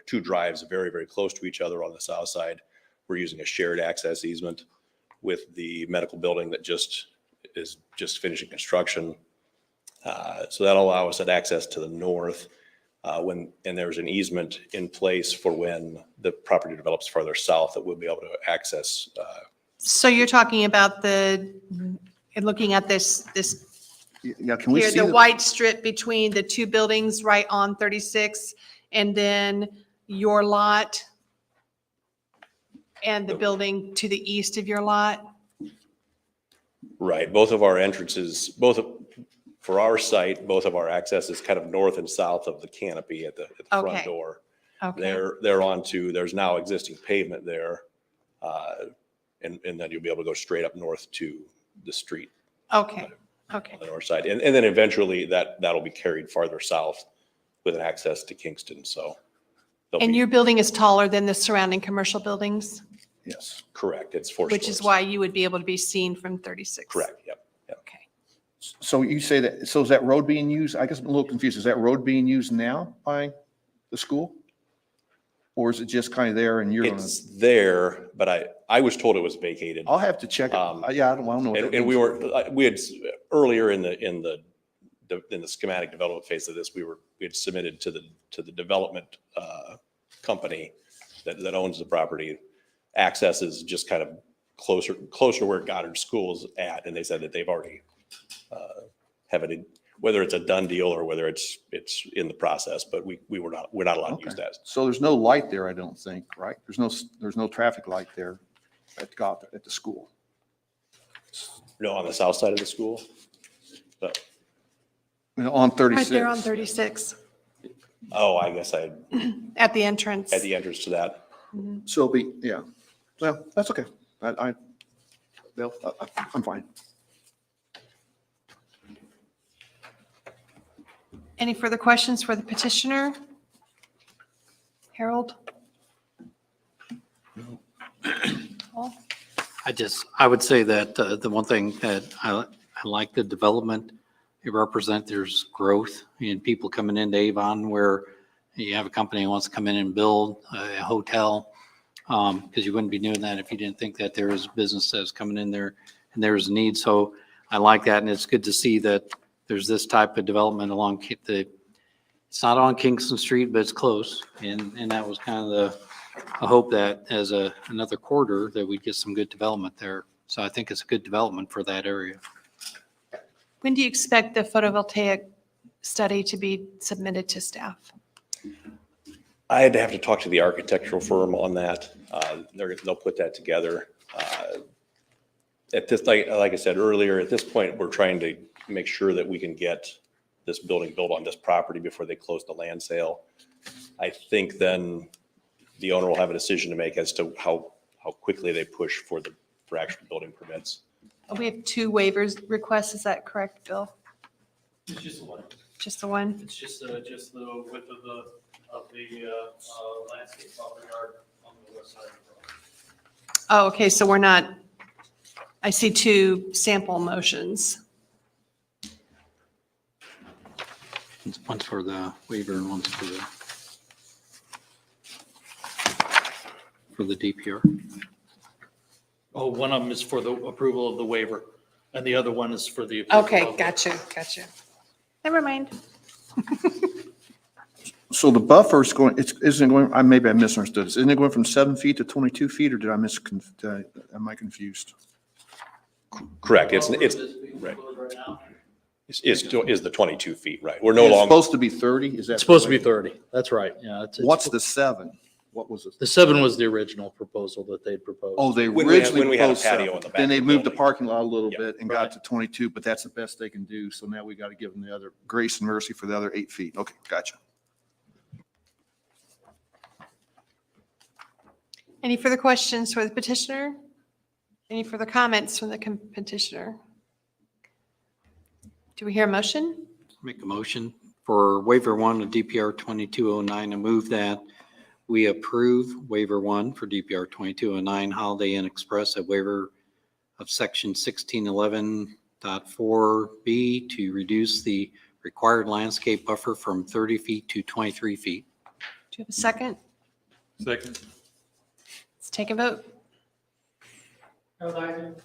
two drives very, very close to each other on the south side, we're using a shared access easement with the medical building that is just finishing construction. So that'll allow us access to the north. And there's an easement in place for when the property develops further south that we'll be able to access. So you're talking about looking at this Yeah, can we here, see the white strip between the two buildings right on 36, and then your lot and the building to the east of your lot? Right, both of our entrances, for our site, both of our accesses kind of north and south of the canopy at the front Okay. door. Okay. There's now existing pavement there. And then you'll be able to go straight up north to the street Okay. on the north side. And then eventually that'll be carried farther south with an access to Kingston, so. And your building is taller than the surrounding commercial buildings, Yes, correct, it's 4 which is stories. why you would be able to be seen from 36. Correct, yep. Okay. So you say that, so is that road being used? I guess I'm a little confused. Is that road being used now by the school? Or is it just kind of there and you're going It's to? there, but I was told it was vacated. I'll have to check it. Yeah, I don't know. what that And means. we had earlier in the schematic development phase of this, we had submitted to the development company that owns the property. Access is just kind of closer to where Goddard School is at, and they said that they've already have it, whether it's a done deal or whether it's in the process, but we're not allowed to use that. So there's no light there, I don't think, right? There's no traffic light there at the school. No, on the south side of the school, but. On 36. Right there on 36, Oh, I guess at the entrance. at the entrance to that. So yeah, well, that's okay. I'm fine. Any further questions for the petitioner? Harold? Paul? I would say that the one thing that I like the development, there's growth and people coming into Avon where you have a company who wants to come in and build a hotel. Because you wouldn't be doing that if you didn't think that there is business that's coming in there and there is a need. So I like that. And it's good to see that there's this type of development along it's not on Kingston Street, but it's close. And that was kind of I hope that as another quarter that we get some good development there. So I think it's a good development for that area. When do you expect the photovoltaic study to be submitted to staff? I'd have to talk to the architectural firm on that. They'll put that together. At this, like I said earlier, at this point, we're trying to make sure that we can get this building built on this property before they close the land sale. I think then the owner will have a decision to make as to how quickly they push for actual building permits. We have 2 waivers requests, is that correct, Bill? It's just the one. Just the one? It's just the width of the of the landscape buffer yard on the west side of the property. Oh, okay, so we're not, I see two sample motions. One's for the waiver and one's for the DPR. Oh, one of them is for the approval of the waiver, and the other one is for the. approval Okay, of the- gotcha. Never mind. So the buffer is going, isn't it going, maybe I misunderstood this. Isn't it going from 7 feet to 22 feet, or did I am I confused? Correct. It's right. Is the 22 feet, right? We're no It's longer, supposed to be 30, is that? It's supposed to be 30. That's right. Yeah. What's the 7? What was it? The 7 was the original proposal that they'd proposed. Oh, they When we had- originally when we had a proposed patio 7. in the back Then they of the moved the building. parking lot a little Yep. bit and got to 22, but that's the best they can do. So now we got to give them the other grace and mercy for the other 8 feet. Okay, gotcha. Any further questions for the petitioner? Any further comments from the petitioner? Do we hear a motion? Make a motion for waiver 1 of DPR 2209 and move that we approve waiver 1 for DPR 2209 Holiday Inn Express, a waiver of section 1611.4B to reduce the required landscape buffer from 30 feet to 23 feet. Do you have a second? Second. Let's take a vote. Harold Iser,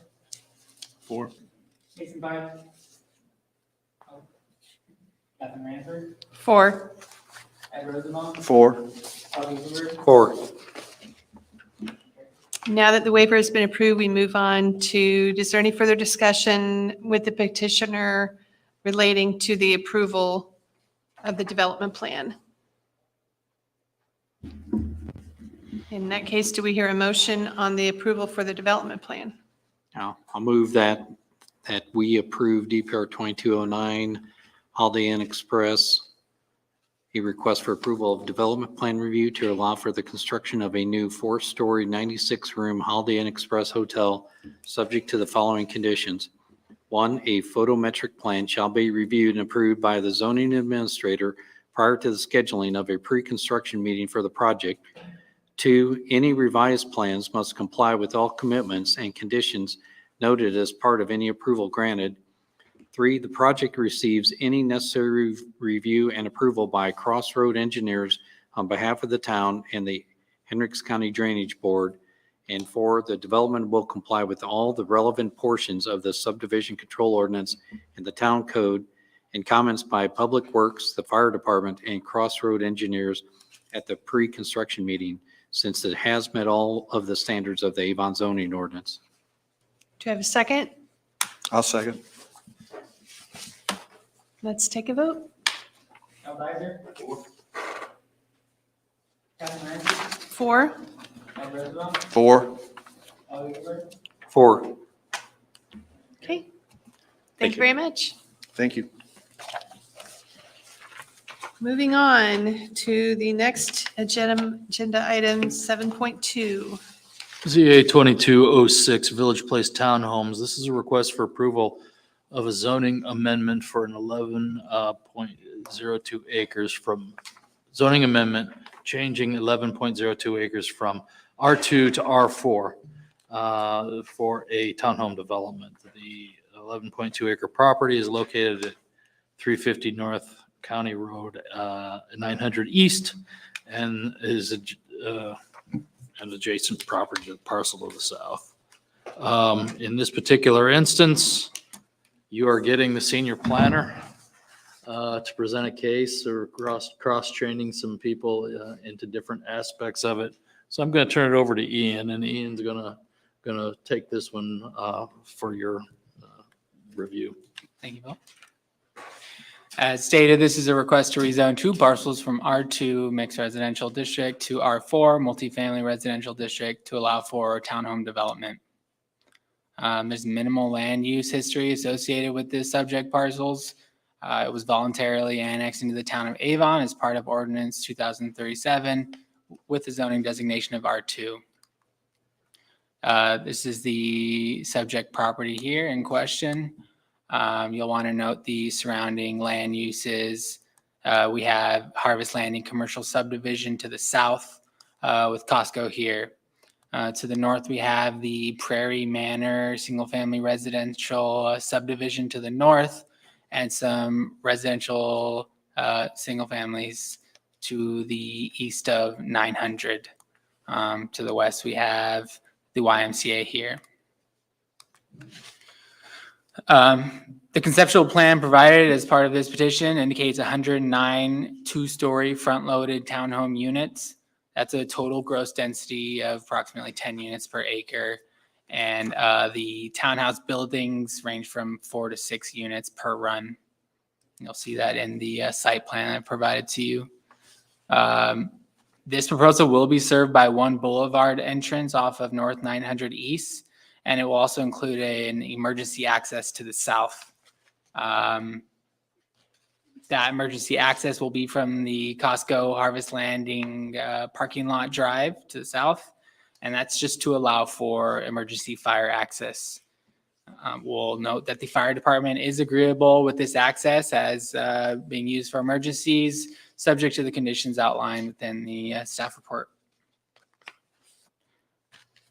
4. Jason Byer. Catherine Ranford, 4. Ed Rosenbaum, 4. Augie Hoover, 4. Now that the waiver has been approved, we move on to, is there any further discussion with the petitioner relating to the approval of the development plan? In that case, do we hear a motion on the approval for the development plan? Now, I'll move that we approve DPR 2209 Holiday Inn Express, a request for approval of development plan review to allow for the construction of a new 4-story, 96-room Holiday Inn Express hotel, subject to the following conditions. 1, a photometric plan shall be reviewed and approved by the zoning administrator prior to the scheduling of a pre-construction meeting for the project. 2, any revised plans must comply with all commitments and conditions noted as part of any approval granted. 3, the project receives any necessary review and approval by Crossroad Engineers on behalf of the town and the Hendricks County Drainage Board. And 4, the development will comply with all the relevant portions of the subdivision control ordinance and the town code, and comments by Public Works, the fire department, and Crossroad Engineers at the pre-construction meeting, since it has met all of the standards of the Avon zoning ordinance. Do you have a second? I'll second. Let's take a vote. Harold Iser, Catherine Ranford, 4. Ed Rosenbaum, 4. Augie Hoover, 4. Okay. Thank you very much. Thank you. Moving on to the next agenda item, 7.2. ZA 2206 Village Place Townhomes. This is a request for approval of a zoning amendment for an 11.02 acres from zoning amendment, changing 11.02 acres from R2 to R4 for a townhome development. The 11.2 acre property is located at 350 North County Road, 900 East, and is an adjacent property to the parcel to the south. In this particular instance, you are getting the senior planner to present a case or cross-training some people into different aspects of it. So I'm going to turn it over to Ian, and Ian's going to take this one for your review. Thank you, Bill. As stated, this is a request to rezone 2 parcels from R2 Mixed Residential District to R4 Multifamily Residential District to allow for townhome development. There's minimal land use history associated with this subject parcels. It was voluntarily annexed into the town of Avon as part of Ordinance 2037 with the zoning designation of R2. This is the subject property here in question. You'll want to note the surrounding land uses We have Harvest Landing Commercial Subdivision to the south with Costco here. To the north, we have the Prairie Manor Single Family Residential Subdivision to the north, and some residential single families to the east of 900. To the west, we have the YMCA here. The conceptual plan provided as part of this petition indicates 109 two-story front-loaded townhome units. That's a total gross density of approximately 10 units per acre. And the townhouse buildings range from 4 to 6 units per run. You'll see that in the site plan I provided to you. This proposal will be served by one boulevard entrance off of North 900 East, and it will also include an emergency access to the south. That emergency access will be from the Costco Harvest Landing parking lot drive to the south, and that's just to allow for emergency fire access. We'll note that the fire department is agreeable with this access as being used for emergencies, subject to the conditions outlined within the staff report.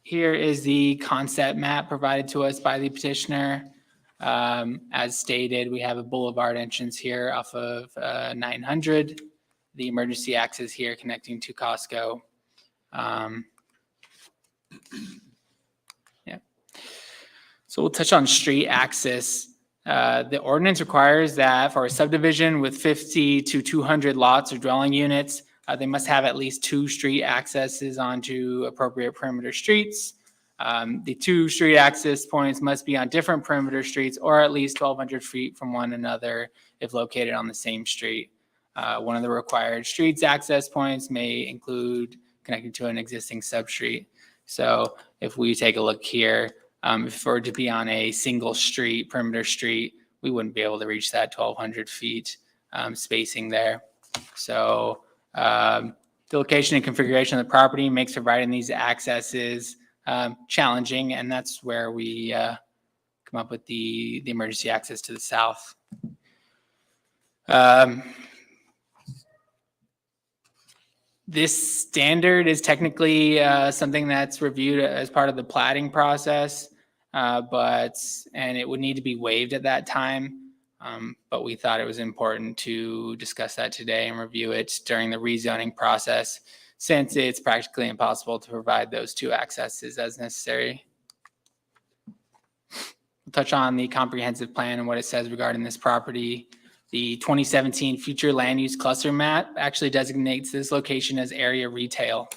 Here is the concept map provided to us by the petitioner. As stated, we have a boulevard entrance here off of 900, the emergency access here connecting to Costco. Yeah. So we'll touch on street access. The ordinance requires that for a subdivision with 50 to 200 lots or dwelling units, they must have at least 2 street accesses onto appropriate perimeter streets. The 2 street access points must be on different perimeter streets or at least 1,200 feet from one another if located on the same street. One of the required streets access points may include connecting to an existing substreet. So if we take a look here, if it were to be on a single street, perimeter street, we wouldn't be able to reach that 1,200 feet spacing there. So the location and configuration of the property makes providing these accesses challenging, and that's where we come up with the emergency access to the south. This standard is technically something that's reviewed as part of the plating process, and it would need to be waived at that time. But we thought it was important to discuss that today and review it during the rezoning process, since it's practically impossible to provide those 2 accesses as necessary. We'll touch on the comprehensive plan and what it says regarding this property. The 2017 future land use cluster map actually designates this location as area retail.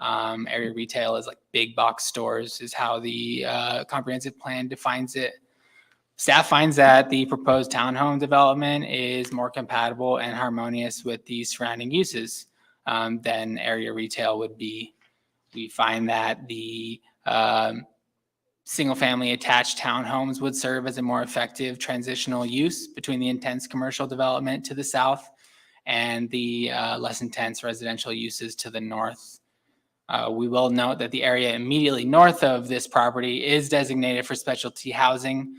Area retail is like big box stores is how the comprehensive plan defines it. Staff finds that the proposed townhome development is more compatible and harmonious with the surrounding uses than area retail would be. We find that the single-family attached townhomes would serve as a more effective transitional use between the intense commercial development to the south and the less intense residential uses to the north. We will note that the area immediately north of this property is designated for specialty housing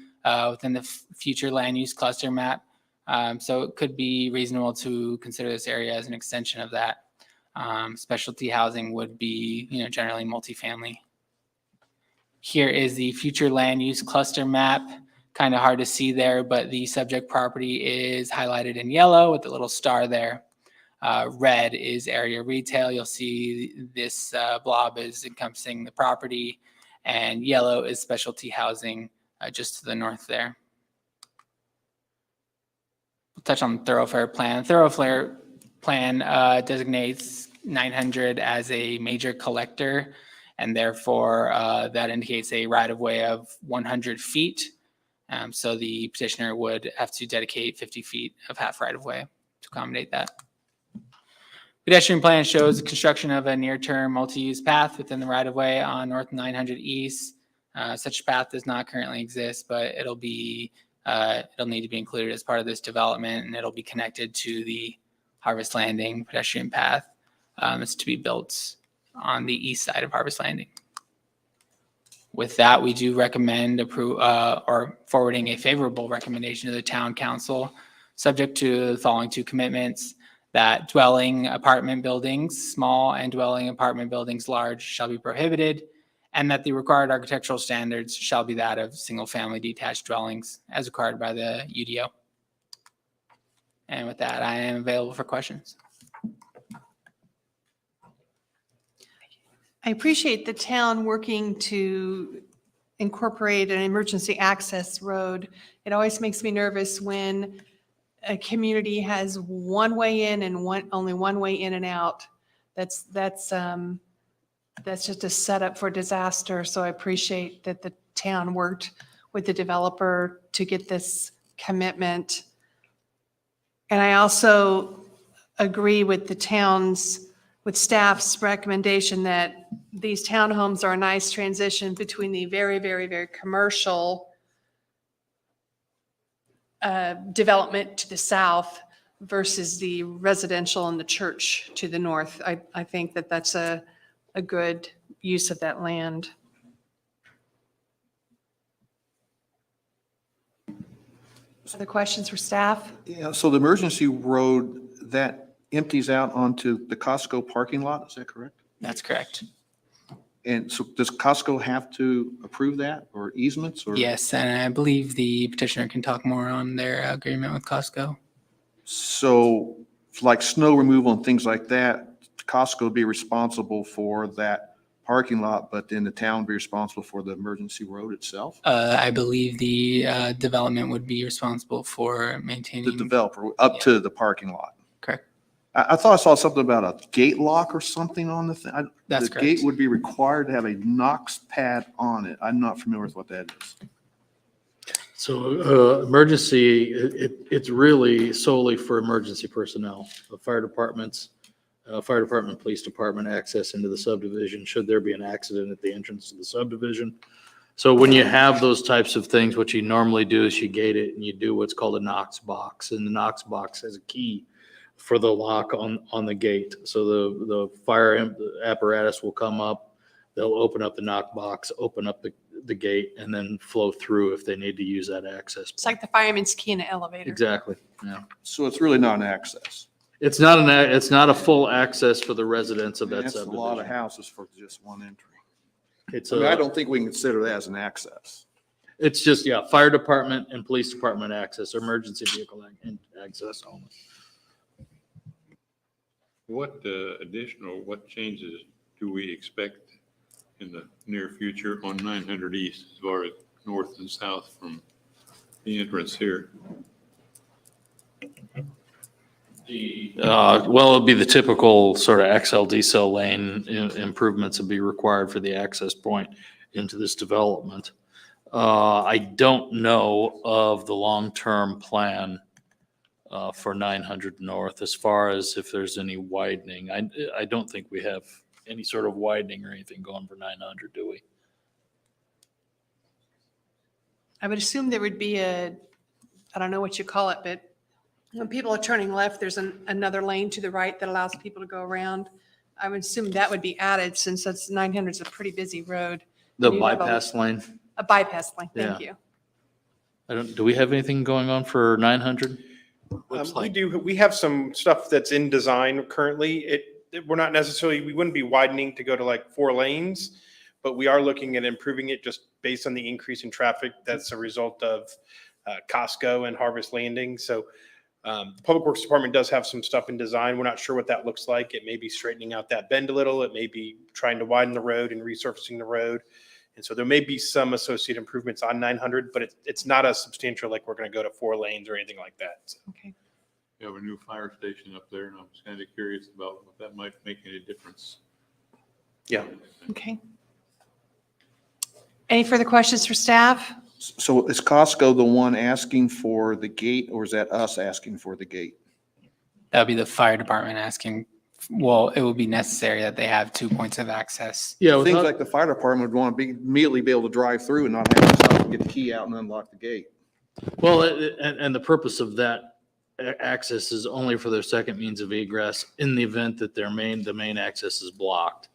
within the future land use cluster map. So it could be reasonable to consider this area as an extension of that. Specialty housing would be, generally multifamily. Here is the future land use cluster map. Kind of hard to see there, but the subject property is highlighted in yellow with the little star there. Red is area retail. You'll see this blob is encompassing the property, and yellow is specialty housing just to the north there. We'll touch on the thoroughfare plan. Thoroughfare plan designates 900 as a major collector, and therefore that indicates a right-of-way of 100 feet. So the petitioner would have to dedicate 50 feet of half right-of-way to accommodate that. Pedestrian plan shows the construction of a near-term multi-use path within the right-of-way on North 900 East. Such a path does not currently exist, but it'll need to be included as part of this development, and it'll be connected to the Harvest Landing pedestrian path. It's to be built on the east side of Harvest Landing. With that, we do recommend forwarding a favorable recommendation to the town council, subject to the following 2 commitments. that dwelling apartment buildings, small, and dwelling apartment buildings large shall be prohibited, and that the required architectural standards shall be that of single-family detached dwellings as required by the UDO. And with that, I am available for questions. I appreciate the town working to incorporate an emergency access road. It always makes me nervous when a community has one way in and only one way in and out. That's just a setup for disaster. So I appreciate that the town worked with the developer to get this commitment. And I also agree with with staff's recommendation that these townhomes are a nice transition between the very, very, very commercial development to the south versus the residential and the church to the north. I think that that's a good use of that land. Other questions for staff? Yeah, so the emergency road, that empties out onto the Costco parking lot, is that correct? That's correct. And so does Costco have to approve that or easements or? Yes, and I believe the petitioner can talk more on their agreement with Costco. So like snow removal and things like that, Costco would be responsible for that parking lot, but then the town would be responsible for the emergency road itself? I believe the development would be responsible for maintaining. The developer up to the parking lot? Correct. I thought I saw something about a gate lock or something on the thing. That's The correct. gate would be required to have a Knox pad on it. I'm not familiar with what that is. So emergency, it's really solely for emergency personnel, the fire departments, fire department, police department access into the subdivision, should there be an accident at the entrance to the subdivision. So when you have those types of things, what you normally do is you gate it and you do what's called a Knox box. And the Knox box has a key for the lock on the gate. So the fire apparatus will come up, they'll open up the knock box, open up the gate, and then flow through if they need to use that access. It's like the fireman's key in an elevator. Exactly, yeah. So it's really not an access. It's not a full access for the residents of that That's a subdivision. lot of houses for just one entry. It's I mean, I don't think we can consider that as an access. It's just, yeah, fire department and police department access, emergency vehicle access only. What what changes do we expect in the near future on 900 East as far as north and south from the entrance here? Well, it'll be the typical sort of XL decel lane improvements will be required for the access point into this development. I don't know of the long-term plan for 900 North as far as if there's any widening. I don't think we have any sort of widening or anything going for 900, do we? I would assume there would be I don't know what you call it, but when people are turning left, there's another lane to the right that allows people to go around. I would assume that would be added since 900 is a pretty busy road. The And you have bypass lane? A bypass lane, thank Yeah. you. Do we have anything going on for 900? We have some stuff that's in design currently. We're not necessarily, we wouldn't be widening to go to like 4 lanes, but we are looking at improving it just based on the increase in traffic that's a result of Costco and Harvest Landing. So Public Works Department does have some stuff in design. We're not sure what that looks like. It may be straightening out that bend a little. It may be trying to widen the road and resurfacing the road. And so there may be some associated improvements on 900, but it's not as substantial like we're going to go to 4 lanes or anything like that. So. Okay. We have a new fire station up there, and I was kind of curious about if that might make any difference. Yeah. Okay. Any further questions for staff? So is Costco the one asking for the gate or is that us asking for the gate? That would be the fire department asking, well, it would be necessary that they have 2 points of access. Yeah. Things like the fire department would want to immediately be able to drive through and not have to stop and get the key out and unlock the gate. Well, and the purpose of that access is only for their second means of egress in the event that the main access is blocked.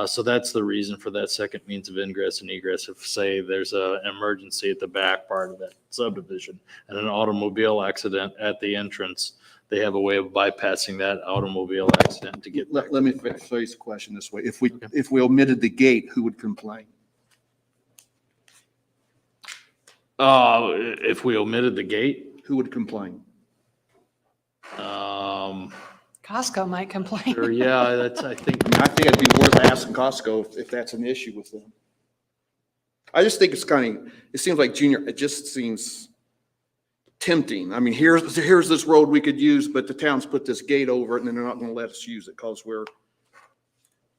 So that's the reason for that second means of ingress and egress. If, say, there's an emergency at the back part of that subdivision and an automobile accident at the entrance, they have a way of bypassing that automobile accident to get back. Let me phrase the question this way. If we omitted the gate, who would complain? If we omitted the gate, Who would complain? Costco might complain. or yeah, that's, I think, I think it'd be worth asking Costco if that's an issue with them. I just think it's it seems like it just seems tempting. I mean, here's this road we could use, but the town's put this gate over it and then they're not gonna let us use it because for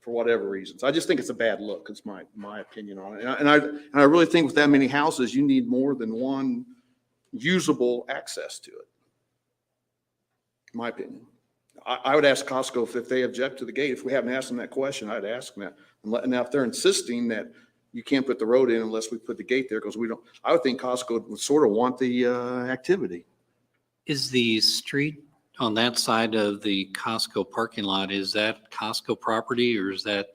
whatever reasons. I just think it's a bad look, is my opinion on it. And I really think with that many houses, you need more than one usable access to it. In my opinion. I would ask Costco if they object to the gate. If we haven't asked them that question, I'd ask them that. And now if they're insisting that you can't put the road in unless we put the gate there, because I would think Costco would sort of want the activity. Is the street on that side of the Costco parking lot, is that Costco property or is that?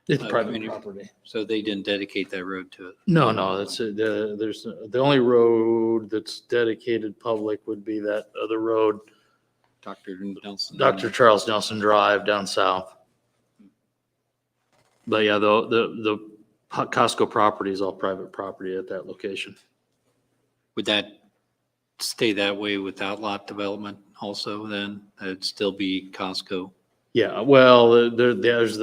it's private community- property. So they didn't dedicate that road to it? No, that's, there's, the only road that's dedicated public would be that other road, Dr. Nelson? Dr. Charles Nelson Drive down south. But yeah, the Costco property is all private property at that location. Would that stay that way without lot development also then? It'd still be Costco? Yeah, well, there's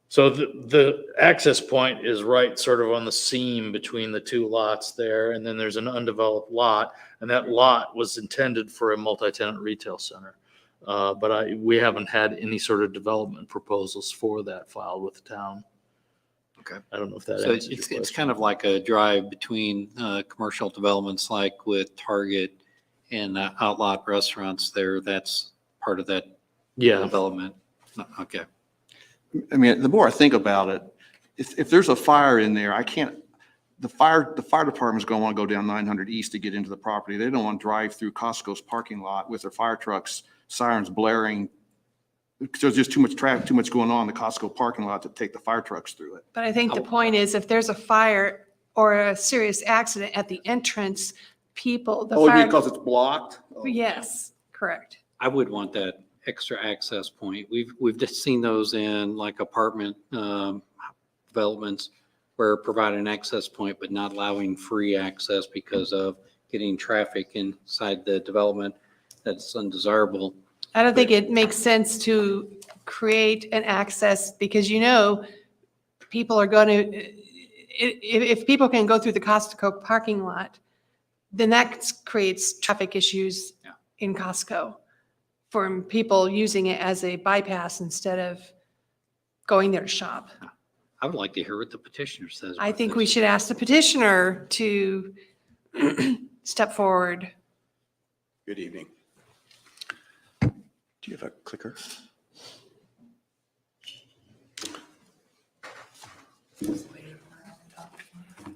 so the access point is right sort of on the seam between the two lots there. And then there's an undeveloped lot, and that lot was intended for a multi-tenant retail center. But we haven't had any sort of development proposals for that filed with the town. Okay. I don't know if that So answers your it's question. kind of like a drive between commercial developments like with Target and outlot restaurants there. That's part of that Yeah. development. Okay. I mean, the more I think about it, if there's a fire in there, the fire department's gonna want to go down 900 East to get into the property. They don't want to drive through Costco's parking lot with their fire trucks, sirens blaring. There's just too much traffic, too much going on in the Costco parking lot to take the fire trucks through it. But I think the point is, if there's a fire or a serious accident at the entrance, Because it's blocked? Oh. Yes, correct. I would want that extra access point. We've just seen those in like apartment developments where provide an access point, but not allowing free access because of getting traffic inside the development that's undesirable. I don't think it makes sense to create an access because people are going to, if people can go through the Costco parking lot, then that creates traffic issues in Costco from people using it as a bypass instead of going there to shop. I would like to hear what the petitioner says. I about think this. we should ask the petitioner to step forward. Good evening. Do you have a clicker?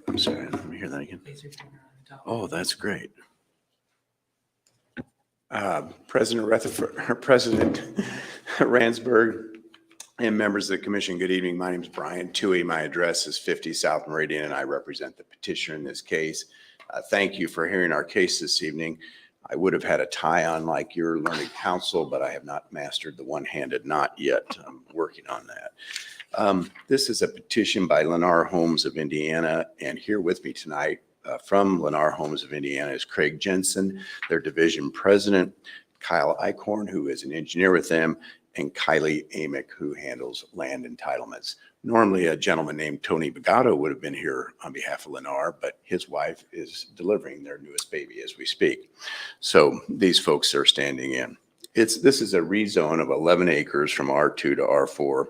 I'm sorry, let me hear that again. Oh, that's great. President Rutherford, President Ransberg, and members of the commission, good evening. My name is Brian Toohey. My address is 50 South Meridian, and I represent the petitioner in this case. Thank you for hearing our case this evening. I would have had a tie on like your learned counsel, but I have not mastered the one-handed knot yet. I'm working on that. This is a petition by Lennar Homes of Indiana, and here with me tonight from Lennar Homes of Indiana is Craig Jensen, their division president, Kyle Eichhorn, who is an engineer with them, and Kylie Amick, who handles land entitlements. Normally, a gentleman named Tony Bagato would have been here on behalf of Lennar, but his wife is delivering their newest baby as we speak. So these folks are standing in. This is a rezone of 11 acres from R2 to R4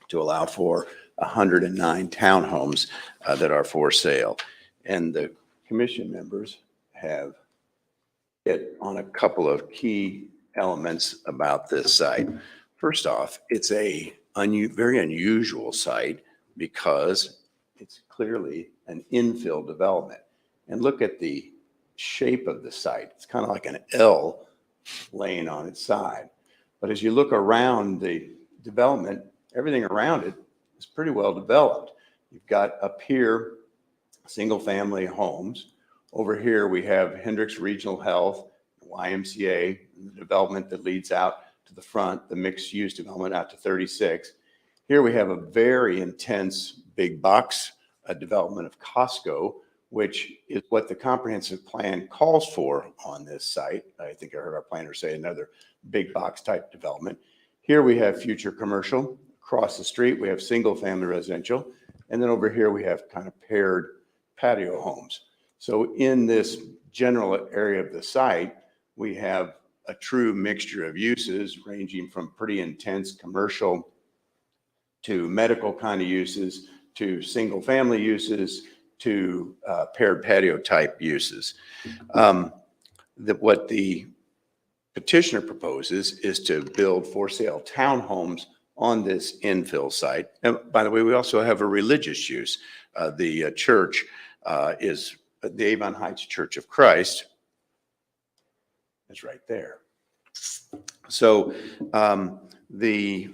to allow for 109 townhomes that are for sale. And the commission members have hit on a couple of key elements about this site. First off, it's a very unusual site because it's clearly an infill development. And look at the shape of the site. It's kind of like an L laying on its side. But as you look around the development, everything around it is pretty well developed. You've got up here, single family homes. Over here, we have Hendricks Regional Health, YMCA, the development that leads out to the front, the mixed-use development out to 36. Here we have a very intense big box development of Costco, which is what the comprehensive plan calls for on this site. I think I heard our planner say another big box type development. Here we have future commercial. Across the street, we have single family residential. And then over here, we have kind of paired patio homes. So in this general area of the site, we have a true mixture of uses ranging from pretty intense commercial to medical kind of uses, to single family uses, to paired patio type uses. What the petitioner proposes is to build for sale townhomes on this infill site. And by the way, we also have a religious use. The church is the Avon Heights Church of Christ. It's right there. So the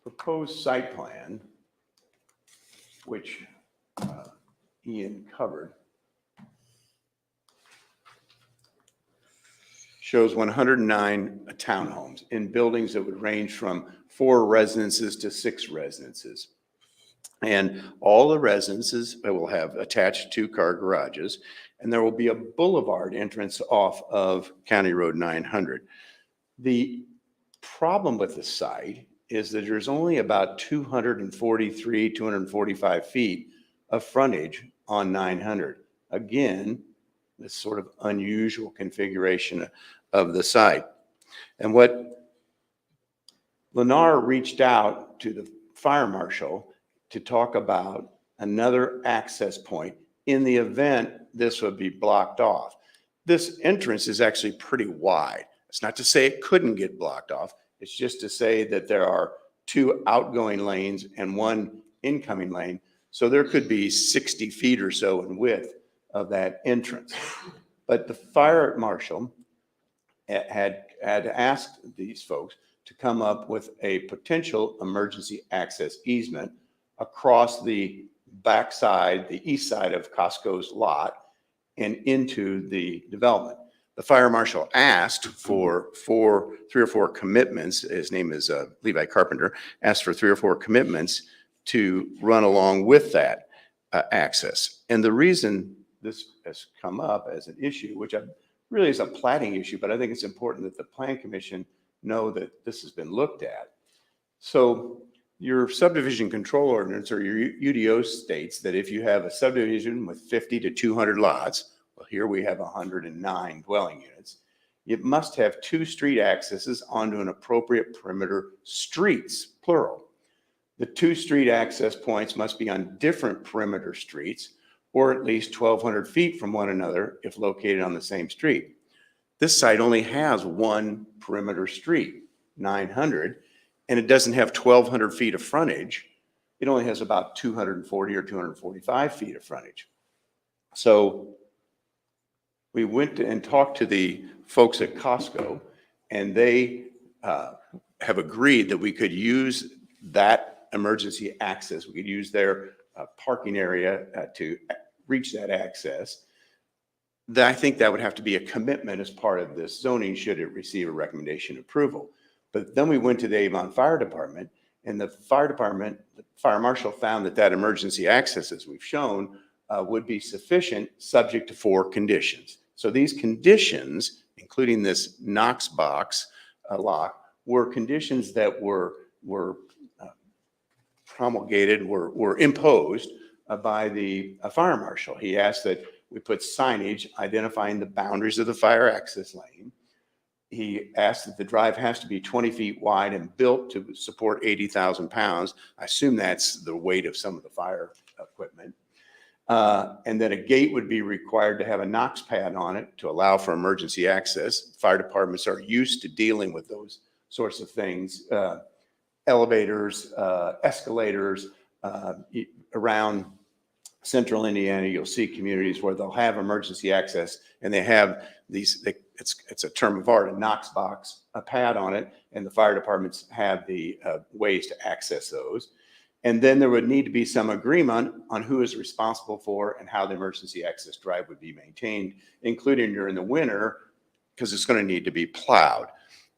proposed site plan, which Ian covered, shows 109 townhomes in buildings that would range from 4 residences to 6 residences. And all the residences will have attached 2-car garages, and there will be a boulevard entrance off of County Road 900. The problem with the site is that there's only about 245 feet of frontage on 900. Again, this sort of unusual configuration of the site. And what Lennar reached out to the fire marshal to talk about another access point in the event this would be blocked off. This entrance is actually pretty wide. It's not to say it couldn't get blocked off. It's just to say that there are 2 outgoing lanes and 1 incoming lane. So there could be 60 feet or so in width of that entrance. But the fire marshal had asked these folks to come up with a potential emergency access easement across the backside, the east side of Costco's lot and into the development. The fire marshal asked for 3 or 4 commitments. His name is Levi Carpenter, asked for 3 or 4 commitments to run along with that access. And the reason this has come up as an issue, which really is a plating issue, but I think it's important that the Plan Commission know that this has been looked at. So your subdivision control ordinance or your UDO states that if you have a subdivision with 50 to 200 lots, well, here we have 109 dwelling units, it must have 2 street accesses onto an appropriate perimeter streets, plural. The 2 street access points must be on different perimeter streets or at least 1,200 feet from one another if located on the same street. This site only has 1 perimeter street, 900, and it doesn't have 1,200 feet of frontage. It only has about 240 or 245 feet of frontage. So we went and talked to the folks at Costco, and they have agreed that we could use that emergency access. We could use their parking area to reach that access. I think that would have to be a commitment as part of this zoning should it receive a recommendation approval. But then we went to the Avon Fire Department, and the fire marshal found that that emergency access, as we've shown, would be sufficient subject to 4 conditions. So these conditions, including this Knox box lock, were conditions that were promulgated, were imposed by the fire marshal. He asked that we put signage identifying the boundaries of the fire access lane. He asked that the drive has to be 20 feet wide and built to support 80,000 pounds. I assume that's the weight of some of the fire equipment. And that a gate would be required to have a Knox pad on it to allow for emergency access. Fire departments are used to dealing with those sorts of things. Elevators, escalators, around central Indiana, you'll see communities where they'll have emergency access and they have these, it's a term of art, a Knox box, a pad on it, and the fire departments have the ways to access those. And then there would need to be some agreement on who is responsible for and how the emergency access drive would be maintained, including during the winter, because it's going to need to be plowed.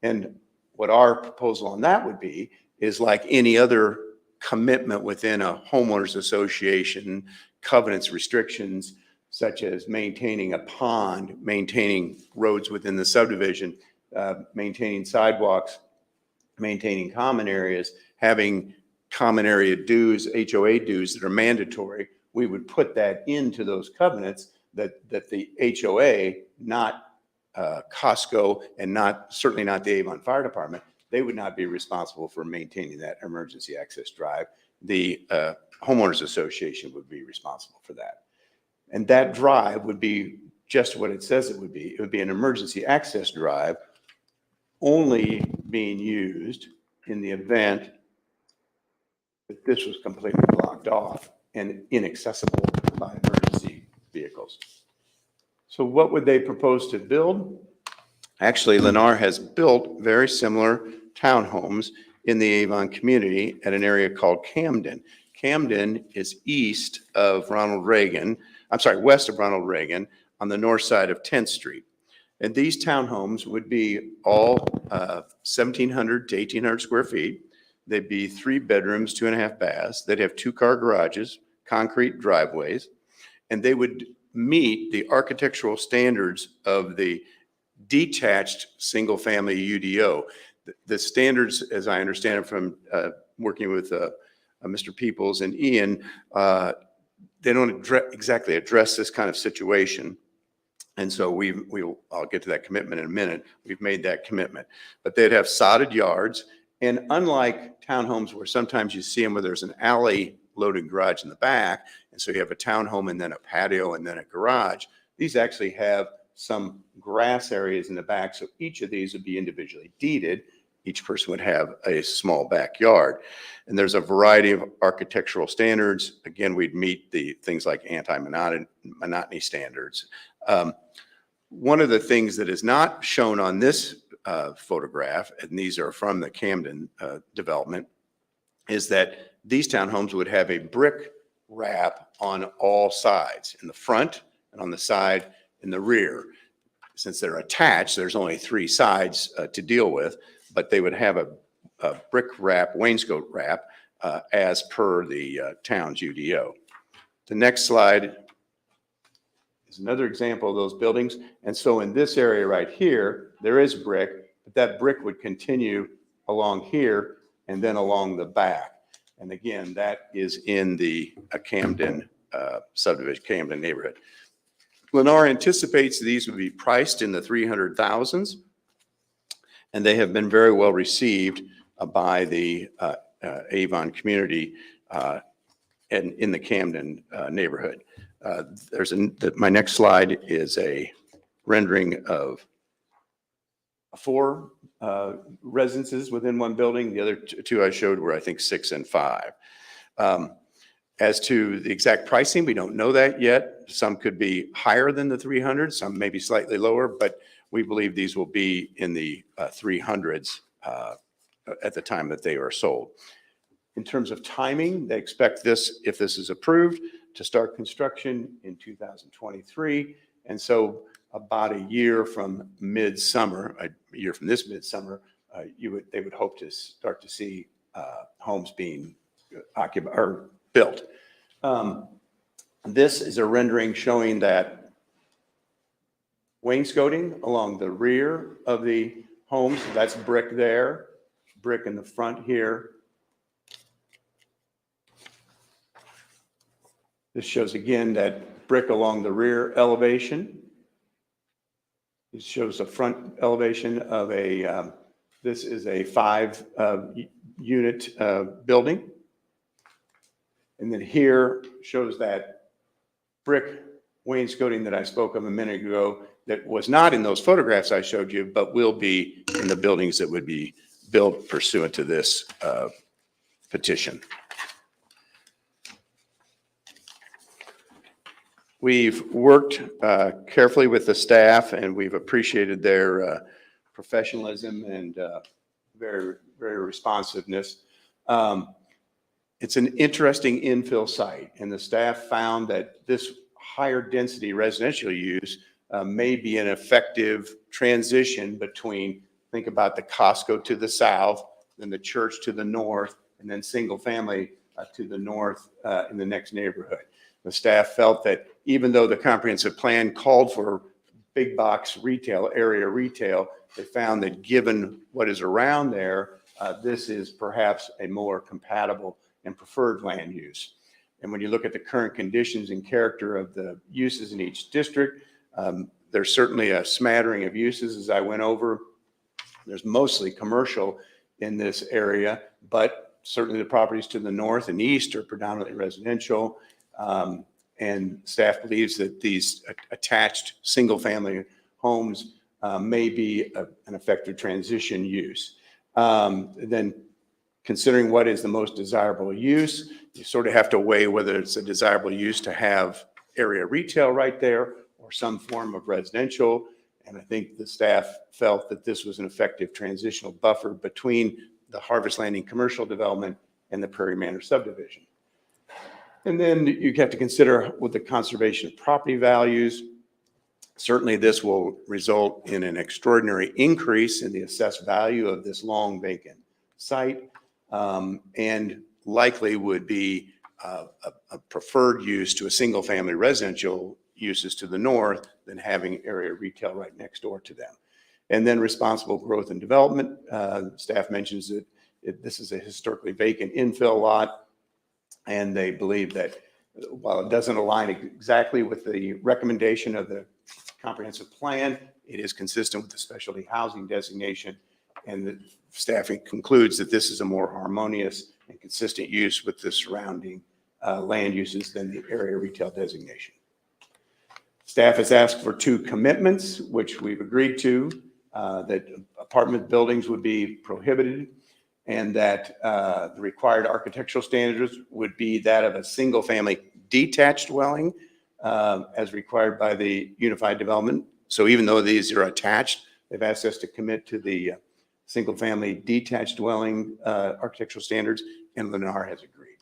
And what our proposal on that would be is like any other commitment within a homeowners association, covenants, restrictions, such as maintaining a pond, maintaining roads within the subdivision, maintaining sidewalks, maintaining common areas, having common area dues, HOA dues that are mandatory. We would put that into those covenants that the HOA, not Costco, and certainly not the Avon Fire Department, they would not be responsible for maintaining that emergency access drive. The homeowners association would be responsible for that. And that drive would be just what it says it would be. It would be an emergency access drive only being used in the event that this was completely blocked off and inaccessible by emergency vehicles. So what would they propose to build? Actually, Lennar has built very similar townhomes in the Avon community at an area called Camden. Camden is west of Ronald Reagan on the north side of 10th Street. And these townhomes would be all 1,700 to 1,800 square feet. They'd be 3 bedrooms, 2.5 baths. They'd have 2-car garages, concrete driveways, and they would meet the architectural standards of the detached single-family UDO. The standards, as I understand it from working with Mr. Peoples and Ian, they don't exactly address this kind of situation. And so I'll get to that commitment in a minute. We've made that commitment. But they'd have sodded yards. And unlike townhomes where sometimes you see them where there's an alley loaded garage in the back, and so you have a townhome and then a patio and then a garage, these actually have some grass areas in the back. So each of these would be individually deeded. Each person would have a small backyard. And there's a variety of architectural standards. Again, we'd meet the things like anti-monotony standards. One of the things that is not shown on this photograph, and these are from the Camden development, is that these townhomes would have a brick wrap on all sides, in the front and on the side in the rear. Since they're attached, there's only 3 sides to deal with, but they would have a brick wrap, wainscot wrap, as per the town's UDO. The next slide is another example of those buildings. And so in this area right here, there is brick, but that brick would continue along here and then along the back. And again, that is in the Camden subdivision, Camden neighborhood. Lennar anticipates these would be priced in the 300,000s, and they have been very well received by the Avon community and in the Camden neighborhood. My next slide is a rendering of 4 residences within one building. The other 2 I showed were, I think, 6 and 5. As to the exact pricing, we don't know that yet. Some could be higher than the 300, some may be slightly lower, but we believe these will be in the 300s at the time that they are sold. In terms of timing, they expect this, if this is approved, to start construction in 2023. And so about a year from midsummer, a year from this midsummer, they would hope to start to see homes being occupied or built. This is a rendering showing that wainscoting along the rear of the homes. That's brick there, brick in the front here. This shows again that brick along the rear elevation. It shows a front elevation of this is a 5 unit building. And then here shows that brick wainscoting that I spoke of a minute ago that was not in those photographs I showed you, but will be in the buildings that would be built pursuant to this petition. We've worked carefully with the staff, and we've appreciated their professionalism and very, very responsiveness. It's an interesting infill site, and the staff found that this higher density residential use may be an effective transition between, think about the Costco to the south, then the church to the north, and then single family to the north in the next neighborhood. The staff felt that even though the comprehensive plan called for big box retail, area retail, they found that given what is around there, this is perhaps a more compatible and preferred land use. And when you look at the current conditions and character of the uses in each district, there's certainly a smattering of uses as I went over. There's mostly commercial in this area, but certainly the properties to the north and east are predominantly residential. And staff believes that these attached single-family homes may be an effective transition use. Then considering what is the most desirable use, you sort of have to weigh whether it's a desirable use to have area retail right there or some form of residential. And I think the staff felt that this was an effective transitional buffer between the Harvest Landing commercial development and the Prairie Manor subdivision. And then you have to consider with the conservation of property values. Certainly this will result in an extraordinary increase in the assessed value of this long vacant site, and likely would be a preferred use to a single family residential uses to the north than having area retail right next door to them. And then responsible growth and development. Staff mentions that this is a historically vacant infill lot. And they believe that while it doesn't align exactly with the recommendation of the comprehensive plan, it is consistent with the specialty housing designation. And the staffing concludes that this is a more harmonious and consistent use with the surrounding land uses than the area retail designation. Staff has asked for 2 commitments, which we've agreed to, that apartment buildings would be prohibited, and that the required architectural standards would be that of a single family detached dwelling as required by the Unified Development. So even though these are attached, they've asked us to commit to the single family detached dwelling architectural standards, and Lennar has agreed.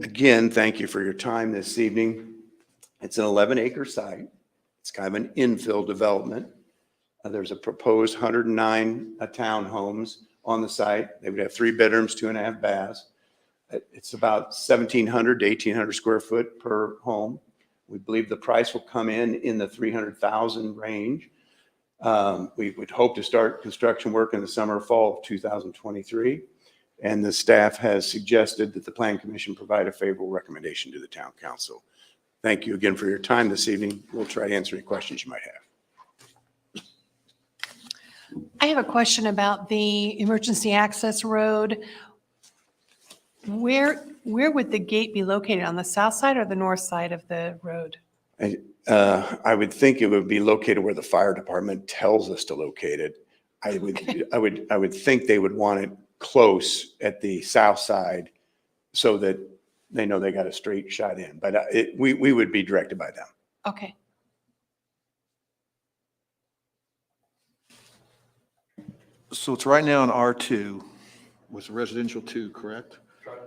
Again, thank you for your time this evening. It's an 11-acre site. It's kind of an infill development. There's a proposed 109 townhomes on the site. They would have 3 bedrooms, 2.5 baths. It's about 1,700 to 1,800 square foot per home. We believe the price will come in the 300,000 range. We would hope to start construction work in the summer, fall of 2023. And the staff has suggested that the Plan Commission provide a favorable recommendation to the Town Council. Thank you again for your time this evening. We'll try to answer any questions you might have. I have a question about the emergency access road. Where would the gate be located, on the south side or the north side of the road? I would think it would be located where the fire department tells us to locate it. I would think they would want it close at the south side so that they know they got a straight shot in, but we would be directed by them. Okay. So it's right now in R2 with residential 2, correct?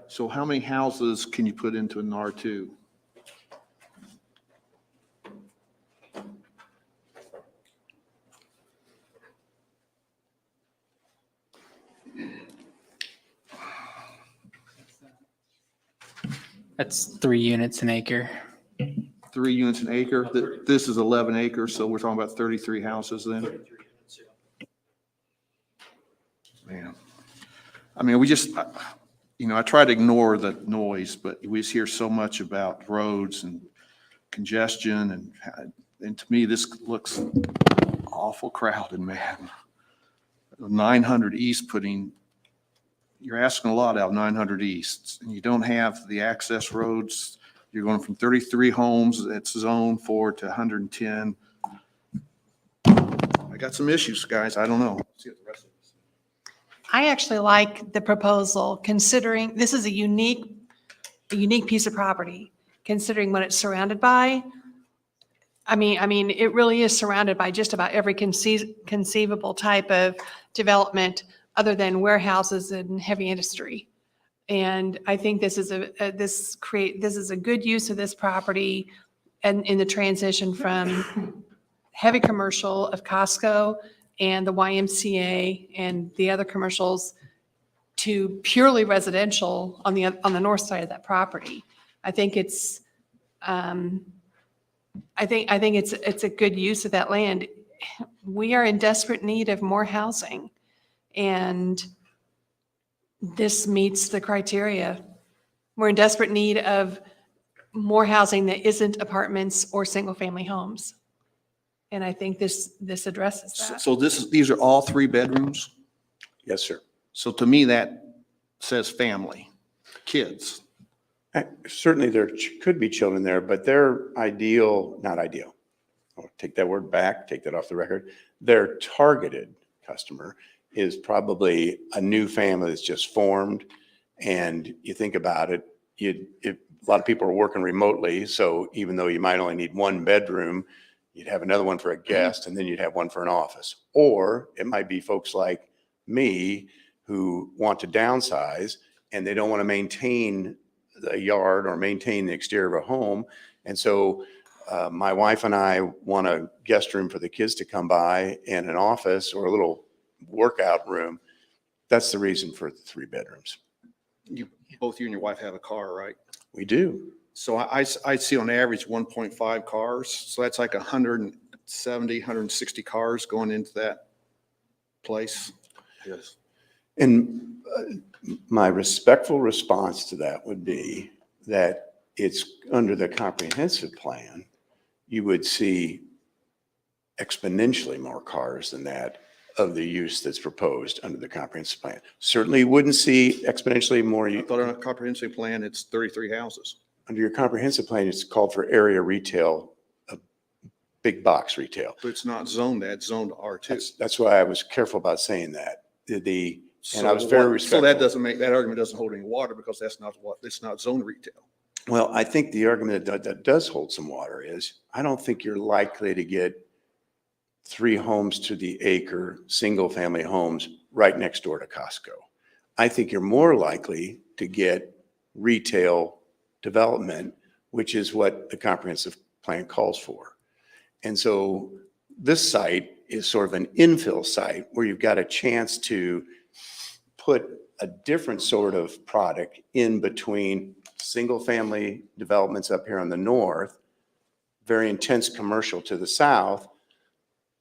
So how many houses can you put into an R2? That's 3 units an acre. 3 units an acre. This is 11 acres, so we're talking about 33 houses then? Man. I mean, we just, I try to ignore the noise, but we just hear so much about roads and congestion, and to me, this looks awful crowded, man. 900 East you're asking a lot out of 900 East, and you don't have the access roads. You're going from 33 homes that's zoned for to 110. I got some issues, guys. I don't know. See what the rest of it. I actually like the proposal, considering this is a unique piece of property, considering what it's surrounded by. I mean, it really is surrounded by just about every conceivable type of development other than warehouses and heavy industry. And I think this is this is a good use of this property and in the transition from heavy commercial of Costco and the YMCA and the other commercials to purely residential on the north side of that property. I think it's, I think it's a good use of that land. We are in desperate need of more housing, and this meets the criteria. We're in desperate need of more housing that isn't apartments or single-family homes. And I think this addresses that. So these are all 3 bedrooms? Yes, sir. So to me, that says family, kids. Certainly there could be children there, but their not ideal. I'll take that word back, take that off the record. Their targeted customer is probably a new family that's just formed. And you think about it, a lot of people are working remotely. So even though you might only need 1 bedroom, you'd have another one for a guest, and then you'd have one for an office. Or it might be folks like me who want to downsize and they don't want to maintain the yard or maintain the exterior of a home. And so my wife and I want a guest room for the kids to come by and an office or a little workout room. That's the reason for the 3 bedrooms. Both you and your wife have a car, right? We do. So I see on average 1.5 cars. So that's like 170, 160 cars going into that place. Yes. And my respectful response to that would be that it's under the comprehensive plan, you would see exponentially more cars than that of the use that's proposed under the comprehensive plan. Certainly wouldn't see exponentially more. I thought on a comprehensive plan, it's 33 houses. Under your comprehensive plan, it's called for area retail, big box retail. But it's not zoned that, it's zoned R2. That's why I was careful about saying that. And I was very respectful. So that argument doesn't hold any water because it's not zone retail. Well, I think the argument that does hold some water is, I don't think you're likely to get 3 homes to the acre, single-family homes right next door to Costco. I think you're more likely to get retail development, which is what the comprehensive plan calls for. And so this site is sort of an infill site where you've got a chance to put a different sort of product in between single-family developments up here on the north, very intense commercial to the south,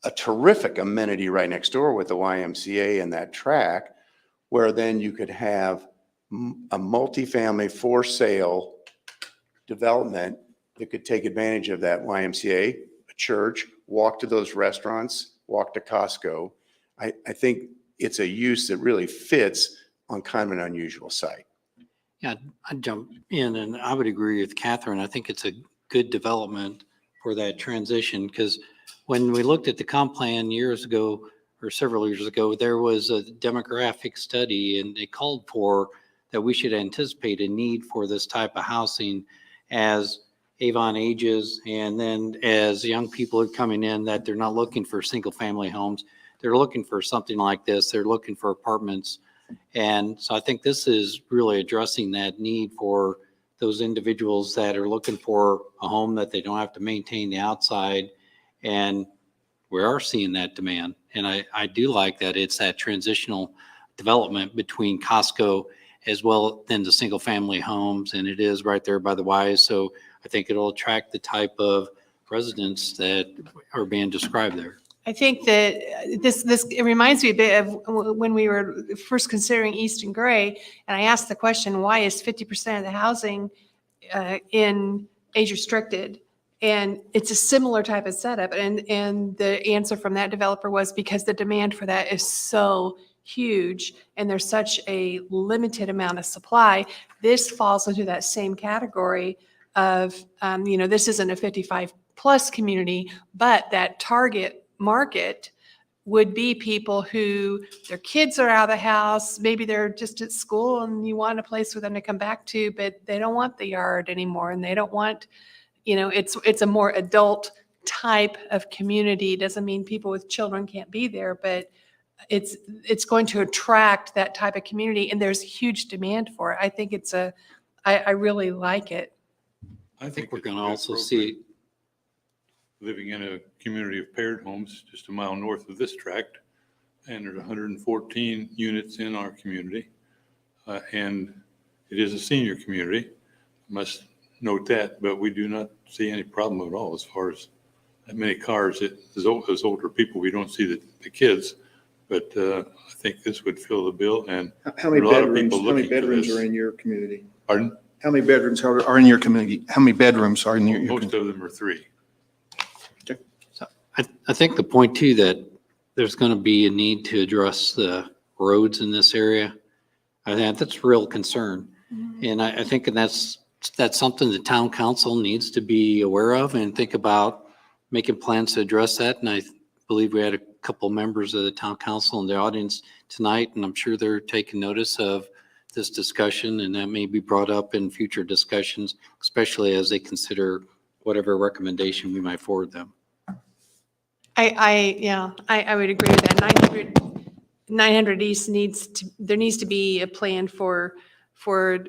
a terrific amenity right next door with the YMCA and that track, where then you could have a multifamily for sale development that could take advantage of that YMCA, a church, walk to those restaurants, walk to Costco. I think it's a use that really fits on kind of an unusual site. Yeah, I'd jump in and I would agree with Catherine. I think it's a good development for that transition because when we looked at the comp plan years ago or several years ago, there was a demographic study and it called for that we should anticipate a need for this type of housing as Avon ages and then as young people are coming in that they're not looking for single family homes. They're looking for something like this. They're looking for apartments. And so I think this is really addressing that need for those individuals that are looking for a home that they don't have to maintain the outside. And we are seeing that demand. And I do like that it's that transitional development between Costco as well then the single family homes. And it is right there by the Y's. So I think it'll attract the type of residents that are being described there. I think that it reminds me a bit of when we were first considering East and Gray, and I asked the question, why is 50% of the housing in age restricted? And it's a similar type of setup. And the answer from that developer was because the demand for that is so huge and there's such a limited amount of supply. This falls into that same category of, this isn't a 55 plus community, but that target market would be people who their kids are out of the house, maybe they're just at school and you want a place for them to come back to, but they don't want the yard anymore and they don't want, it's a more adult type of community. Doesn't mean people with children can't be there, but it's going to attract that type of community, and there's huge demand for it. I think I really like it. I think we're it's going to a good also program. see, Living in a community of paired homes just a mile north of this tract, and there's 114 units in our community. And it is a senior community, must note that, but we do not see any problem at all as far as that many cars. As older people, we don't see the kids, but I think this would fill the bill, and How many there are a lot of bedrooms, people how many looking for bedrooms this. are in your community? Pardon? How many bedrooms are in your community? How many bedrooms are in your? Most of them are 3. I think the point too, that there's going to be a need to address the roads in this area. I think that's a real concern. And I think that's something the town council needs to be aware of and think about making plans to address that. And I believe we had a couple members of the town council in the audience tonight, and I'm sure they're taking notice of this discussion, and that may be brought up in future discussions, especially as they consider whatever recommendation we might forward them. I would agree with that. 900 East there needs to be a plan for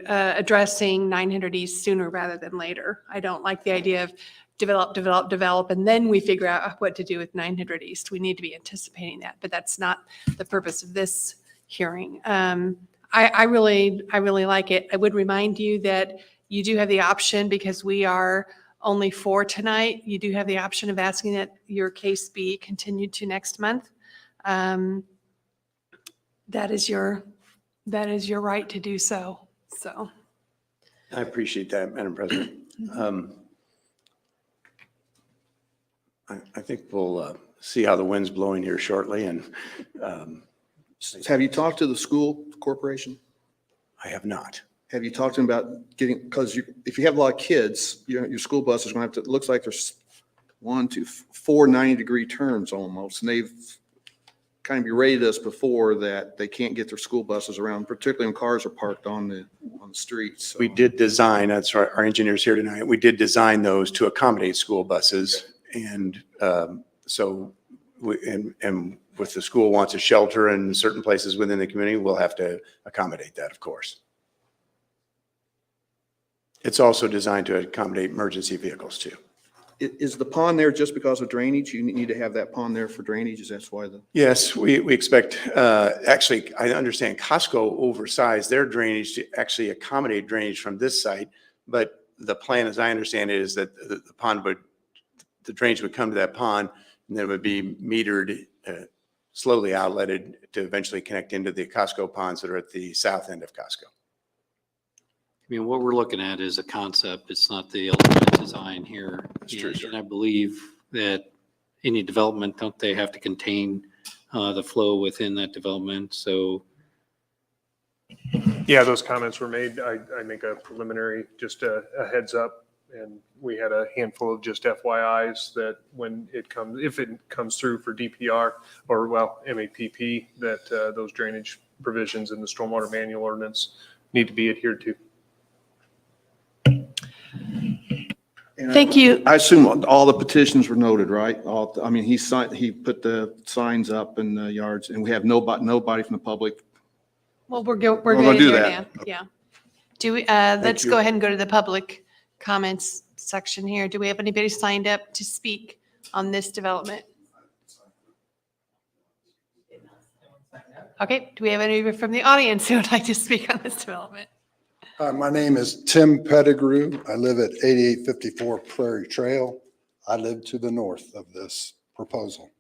addressing 900 East sooner rather than later. I don't like the idea of develop, and then we figure out what to do with 900 East. We need to be anticipating that, but that's not the purpose of this hearing. I really like it. I would remind you that you do have the option, because we are only 4 tonight, you do have the option of asking that your case be continued to next month. That is your right to do so. So. I appreciate that, Madam President. I think we'll see how the wind's blowing here shortly, and Have you talked to the school corporation? I have not. Have you talked to them about getting, because if you have a lot of kids, your school bus is going to have to, it looks like there's 1, 2, 4 90-degree turns almost, and they've kind of berated us before that they can't get their school buses around, particularly when cars are parked on the streets. So. We did design, that's our engineers here tonight, we did design those to accommodate school buses. And so, and if the school wants a shelter in certain places within the community, we'll have to accommodate that, of course. It's also designed to accommodate emergency vehicles too. Is the pond there just because of drainage? You need to have that pond there for drainage? Is that why the? Yes, we expect, actually, I understand Costco oversized their drainage to actually accommodate drainage from this site. But the plan, as I understand it, is that the drainage would come to that pond, and then it would be metered, slowly outletted to eventually connect into the Costco ponds that are at the south end of Costco. I mean, what we're looking at is a concept. It's not the ultimate design here. That's true, sir. And I believe that any development, don't they have to contain the flow within that development? So. Yeah, those comments were made. I make a preliminary, just a heads up. And we had a handful of just FYIs that when it comes, if it comes through for DPR or MAPP, that those drainage provisions in the stormwater manual ordinance need to be adhered to. Thank you. I assume all the petitions were noted, right? I mean, he put the signs up in the yards, and we have nobody from the public. Well, we're gonna going to do do it that. now. Yeah. Do we, let's you. go ahead and go to the public comments section here. Do we have anybody signed up to speak on this development? Okay, do we have anybody from the audience who would like to speak on this development? My name is Tim Pettigrew. I live at 8854 Prairie Trail. I live to the north of this proposal.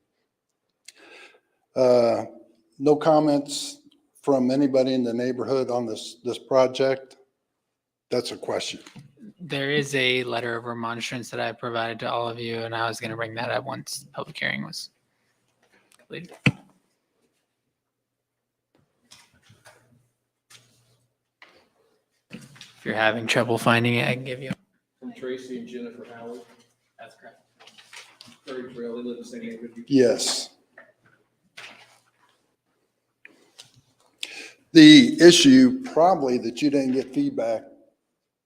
No comments from anybody in the neighborhood on this project? That's a question. There is a letter of remonstrance that I provided to all of you, and I was going to bring that up once the public hearing was completed. If you're having trouble finding it, I can give you. From Tracy and Jennifer Howard. That's correct. Prairie Trail, they live in the same neighborhood. Yes. The issue probably that you didn't get feedback,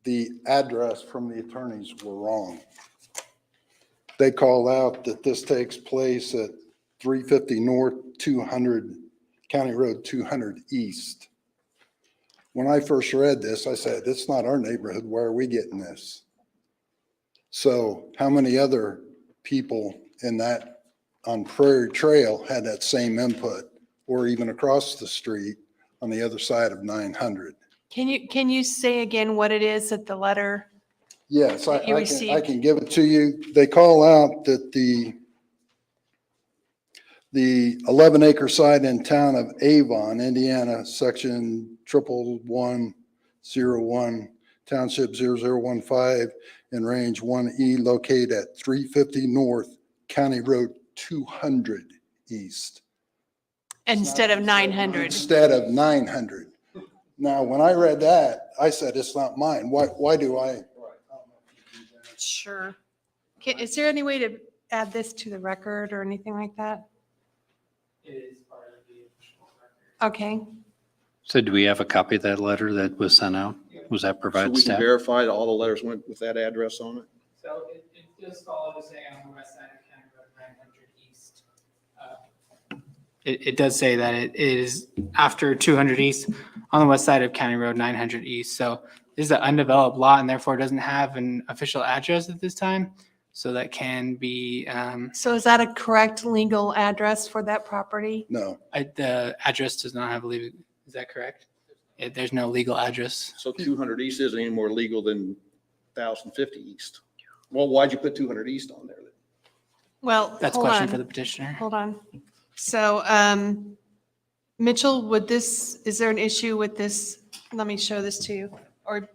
the address from the attorneys were wrong. They called out that this takes place at 350 North 200 County Road 200 East. When I first read this, I said, it's not our neighborhood. Where are we getting this? So how many other people in that, on Prairie Trail had that same input, or even across the street on the other side of 900? Can you say again what it is that the letter? Yes, That you I received. can give it to you. They call out that the 11-acre site in town of Avon, Indiana, section 11101, township 0015, in range 1E, located at 350 North, County Road 200 East. Instead of 900. Instead of 900. Now, when I read that, I said, it's not mine. Why do I? Sure. Is there any way to add this to the record or anything like that? It is part of the official record. Okay. So do we have a copy of that letter that was sent out? Was that So provided we can staff? verify that all the letters went with that address on it? So it does follow the saying on the west side of County Road 900 East. It does say that it is after 200 East on the west side of County Road 900 East. So this is an undeveloped lot and therefore doesn't have an official address at this time. So that can be, So is that a correct legal address for that property? No. the address does not have a legal, is that correct? There's no legal address. So 200 East isn't any more legal than 1050 East. Well, why'd you put 200 East on there then? Well, That's a hold question on. for the petitioner. Hold on. So, Mitchell, is there an issue with this? Let me show this to you, or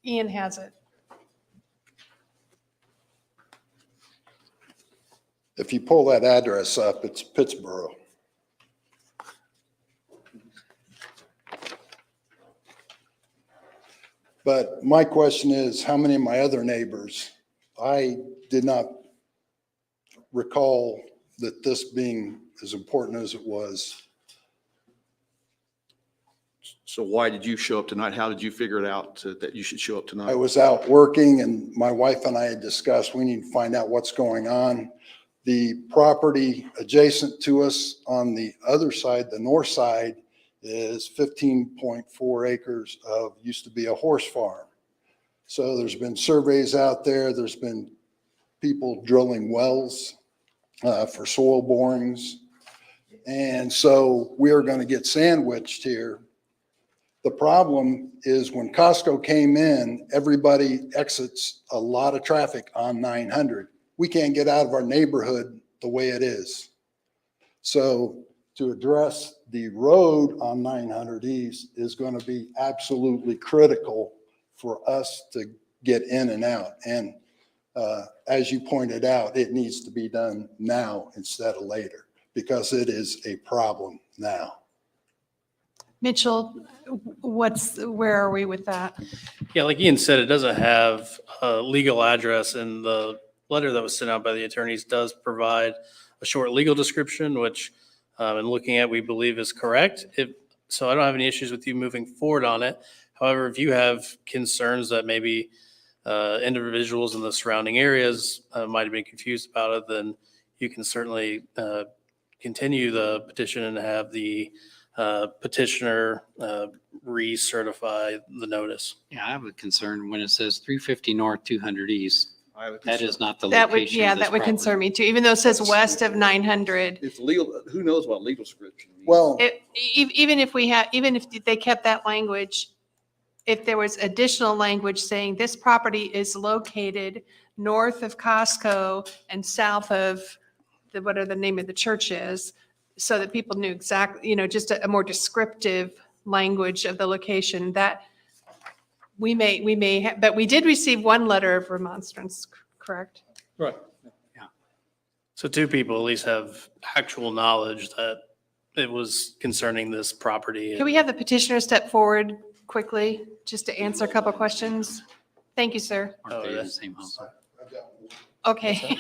Ian has it. If you pull that address up, it's Pittsburgh. But my question is, how many of my other neighbors, I did not recall that this being as important as it was. So why did you show up tonight? How did you figure it out that you should show up tonight? I was out working and my wife and I had discussed, we need to find out what's going on. The property adjacent to us on the other side, the north side, is 15.4 acres of, used to be a horse farm. So there's been surveys out there. There's been people drilling wells for soil borings. And so we're going to get sandwiched here. The problem is when Costco came in, everybody exits a lot of traffic on 900. We can't get out of our neighborhood the way it is. So to address the road on 900 East is going to be absolutely critical for us to get in and out. And as you pointed out, it needs to be done now instead of later because it is a problem now. Mitchell, where are we with that? Yeah, like Ian said, it doesn't have a legal address, and the letter that was sent out by the attorneys does provide a short legal description, which in looking at, we believe is correct. So I don't have any issues with you moving forward on it. However, if you have concerns that maybe individuals in the surrounding areas might have been confused about it, then you can certainly continue the petition and have the petitioner recertify the notice. Yeah, I have a concern when it says 350 North, 200 East. I have a That concern. is not the That would, location yeah, of this that would property. concern me too, even though it says west of 900. It's legal, who knows what legal description means? Well, Even if they kept that language, if there was additional language saying this property is located north of Costco and south of whatever the name of the church is, so that people knew exactly, just a more descriptive language of the location, that we may have, but we did receive one letter of remonstrance, correct? Right. So two people at least have actual knowledge that it was concerning this property. Can we have the petitioner step forward quickly, just to answer a couple questions? Thank you, sir. Aren't they in the same house? Okay.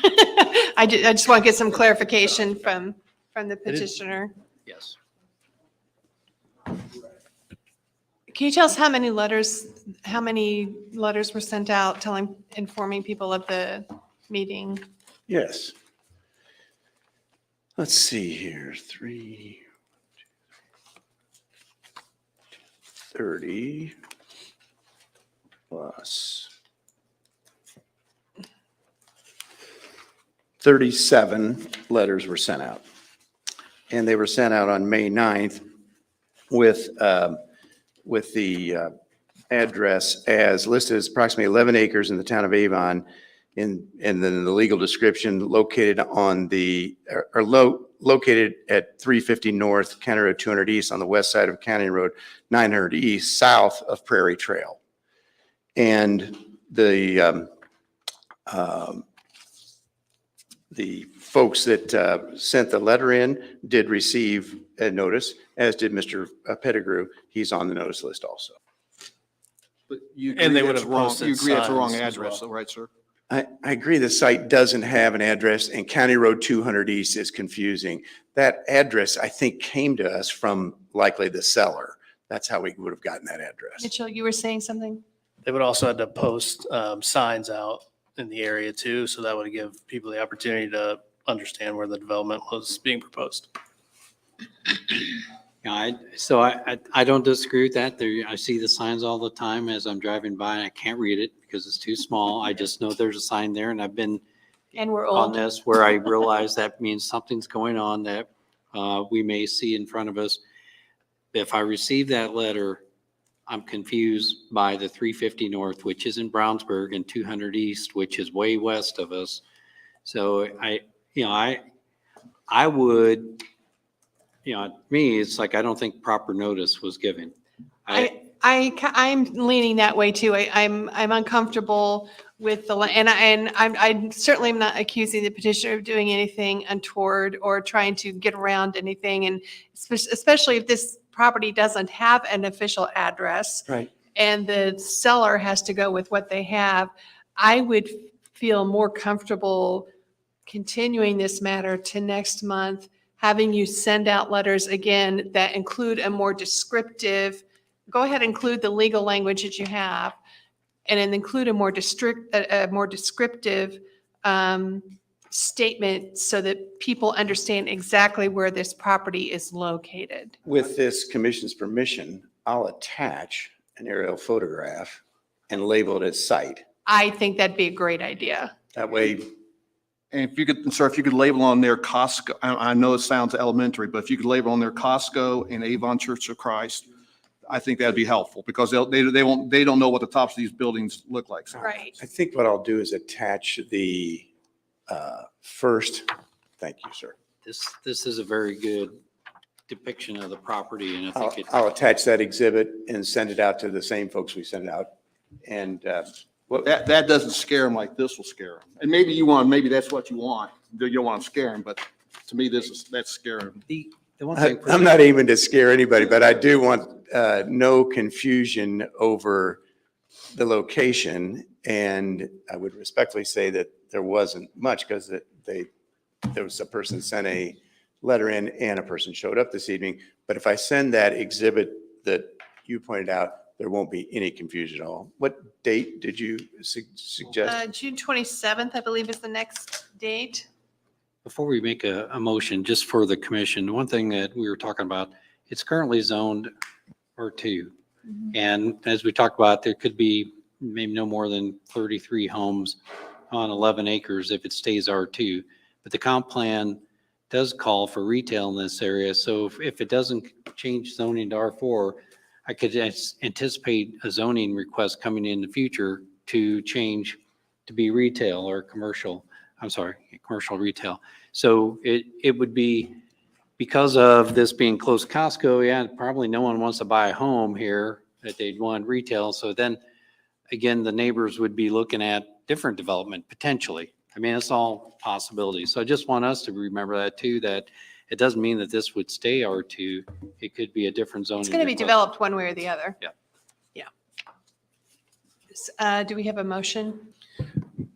I just want to get some clarification from the petitioner. Yes. Can you tell us how many letters were sent out informing people of the meeting? Yes. Let's see here, 3. 30 plus 37 letters were sent out. And they were sent out on May 9th with the address as listed as approximately 11 acres in the town of Avon, and then the legal description located on located at 350 North, County Road 200 East on the west side of County Road 900 East, south of Prairie Trail. And the folks that sent the letter in did receive a notice, as did Mr. Pettigrew. He's on the notice list also. But you And they agree would that's have wrong. posted You agree that's the wrong signs as address, well. though, right, sir? I agree the site doesn't have an address, and County Road 200 East is confusing. That address, I think, came to us from likely the seller. That's how we would have gotten that address. Mitchell, you were saying something? They would also have to post signs out in the area too, so that would give people the opportunity to understand where the development was being proposed. Yeah, I don't disagree with that. There, I see the signs all the time as I'm driving by and I can't read it because it's too small. I just know there's a sign there, and I've been And we're on old. this where I realize that means something's going on that we may see in front of us. If I receive that letter, I'm confused by the 350 North, which is in Brownsburg, and 200 East, which is way west of us. So I would, me, it's like, I don't think proper notice was given. I'm leaning that way too. I'm uncomfortable with and I certainly am not accusing the petitioner of doing anything untoward or trying to get around anything. And especially if this property doesn't have an official address. Right. And the seller has to go with what they have, I would feel more comfortable continuing this matter to next month, having you send out letters again that include a more descriptive, go ahead and include the legal language that you have, and then include a more descriptive statement so that people understand exactly where this property is located. With this commission's permission, I'll attach an aerial photograph and label it as site. I think that'd be a great idea. That way, And if you could, sir, if you could label on there Costco, I know it sounds elementary, but if you could label on there Costco and Avon Church of Christ, I think that'd be helpful because they don't know what the tops of these buildings look like. So. Right. I think what I'll do is attach the first, thank you, sir. This is a very good depiction of the property, and I think I'll attach that exhibit and send it out to the same folks we sent it out. And That doesn't scare them like this will scare them. And maybe that's what you want. You don't want to scare them, but to me, that's scaring. The one thing I'm not aiming to scare anybody, but I do want no confusion over the location. And I would respectfully say that there wasn't much because there was a person sent a letter in and a person showed up this evening. But if I send that exhibit that you pointed out, there won't be any confusion at all. What date did you suggest? June 27th, I believe, is the next date. Before we make a motion, just for the commission, one thing that we were talking about, it's currently zoned R2. And as we talked about, there could be maybe no more than 33 homes on 11 acres if it stays R2. But the comp plan does call for retail in this area. So if it doesn't change zoning to R4, I could anticipate a zoning request coming in the future to change to be retail or commercial. I'm sorry, commercial retail. So it would be, because of this being close to Costco, yeah, probably no one wants to buy a home here that they'd want retail. So then again, the neighbors would be looking at different development potentially. I mean, it's all possibilities. So I just want us to remember that too, that it doesn't mean that this would stay R2. It could be a different zoning. It's going to be request. developed one way or the other. Yeah. Do we have a motion?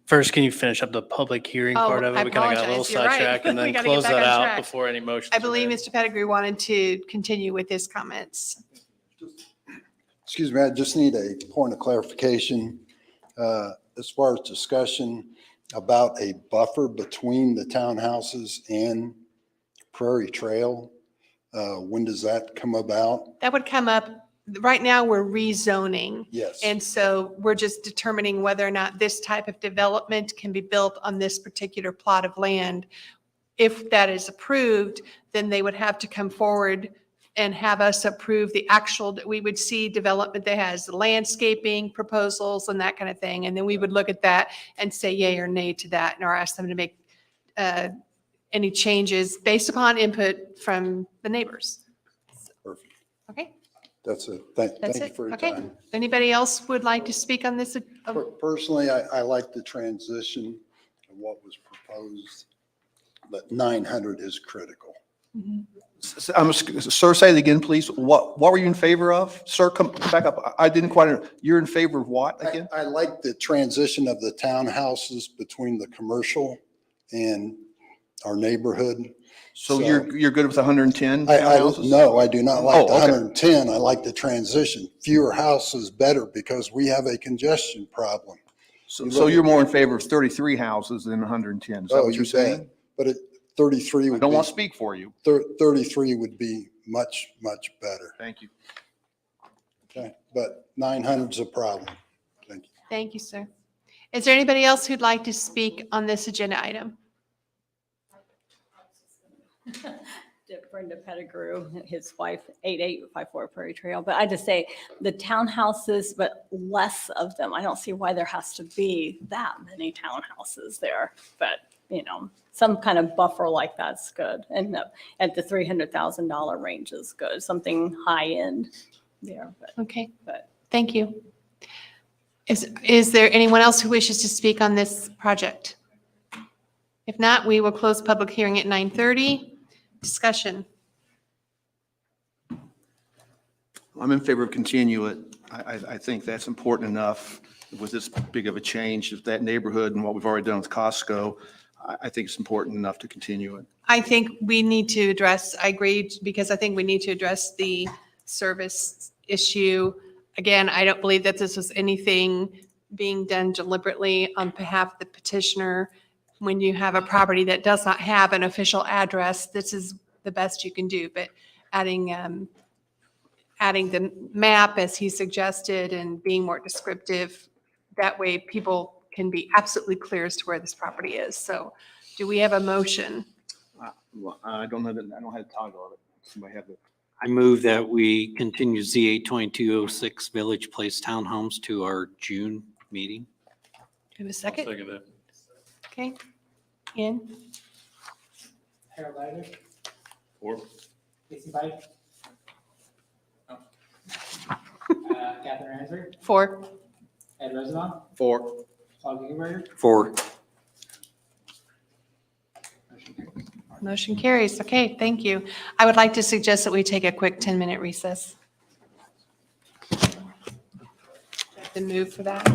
First, can you finish up the public hearing Oh, part of it? I We kind of got a little apologize. You're right. sidetracked, and We then gotta get close back that on out track. before any motions. I are believe made. Mr. Pettigrew wanted to continue with his comments. Excuse me, I just need a point of clarification. As far as discussion about a buffer between the townhouses and Prairie Trail, when does that come about? That would come up right now we're rezoning. Yes. And so we're just determining whether or not this type of development can be built on this particular plot of land. If that is approved, then they would have to come forward and have us approve the actual, that we would see development that has landscaping proposals and that kind of thing. And then we would look at that and say yay or nay to that, or ask them to make any changes based upon input from the neighbors. Perfect. Okay, That's it. Thank that's you it. for your Okay. time. Anybody else would like to speak on this? Personally, I like the transition of what was proposed, but 900 is critical. Sir, say it again, please. What were you in favor of? Sir, come back up. I didn't quite, you're in favor of what again? I like the transition of the townhouses between the commercial and our neighborhood. So you're good with 110 I, townhouses? no, I do not like Oh, the okay. 110. I like the transition. Fewer houses better because we have a congestion problem. So you're more in favor of 33 houses than 110? Is that Oh, what you're you saying? bet. But 33 I would don't be, want to speak for you. 33 would be much, much better. Thank you. Okay, but 900's a problem. Thank you. Thank you, sir. Is there anybody else who'd like to speak on this agenda item? Brenda Pettigrew, his wife, 8854 Prairie Trail. But I just say the townhouses, but less of them. I don't see why there has to be that many townhouses there. But, you know, some kind of buffer like that's good. And at the $300,000 range is good, something high end there. But, Okay, but thank you. Is there anyone else who wishes to speak on this project? If not, we will close public hearing at 9:30. Discussion. I'm in favor of continue it. I think that's important enough with this big of a change of that neighborhood and what we've already done with Costco. I think it's important enough to continue it. I think we need to address, I agree, because I think we need to address the service issue. Again, I don't believe that this was anything being done deliberately on behalf of the petitioner. When you have a property that does not have an official address, this is the best you can do. But adding the map as he suggested and being more descriptive, that way people can be absolutely clear as to where this property is. So do we have a motion? Well, I don't know that, I don't have to toggle it. Somebody have it. I move that we continue ZA 2206 Village Place Townhomes to our June meeting. Do you have a second? Second that. Okay. Ian? Harold Ryder, Or Casey Pike. Catherine Answer, 4. Ed Rosenbaum, 4. Paul Gigenberger. 4. Motion carries. Okay, thank you. I would like to suggest that we take a quick 10-minute recess. Been moved for that.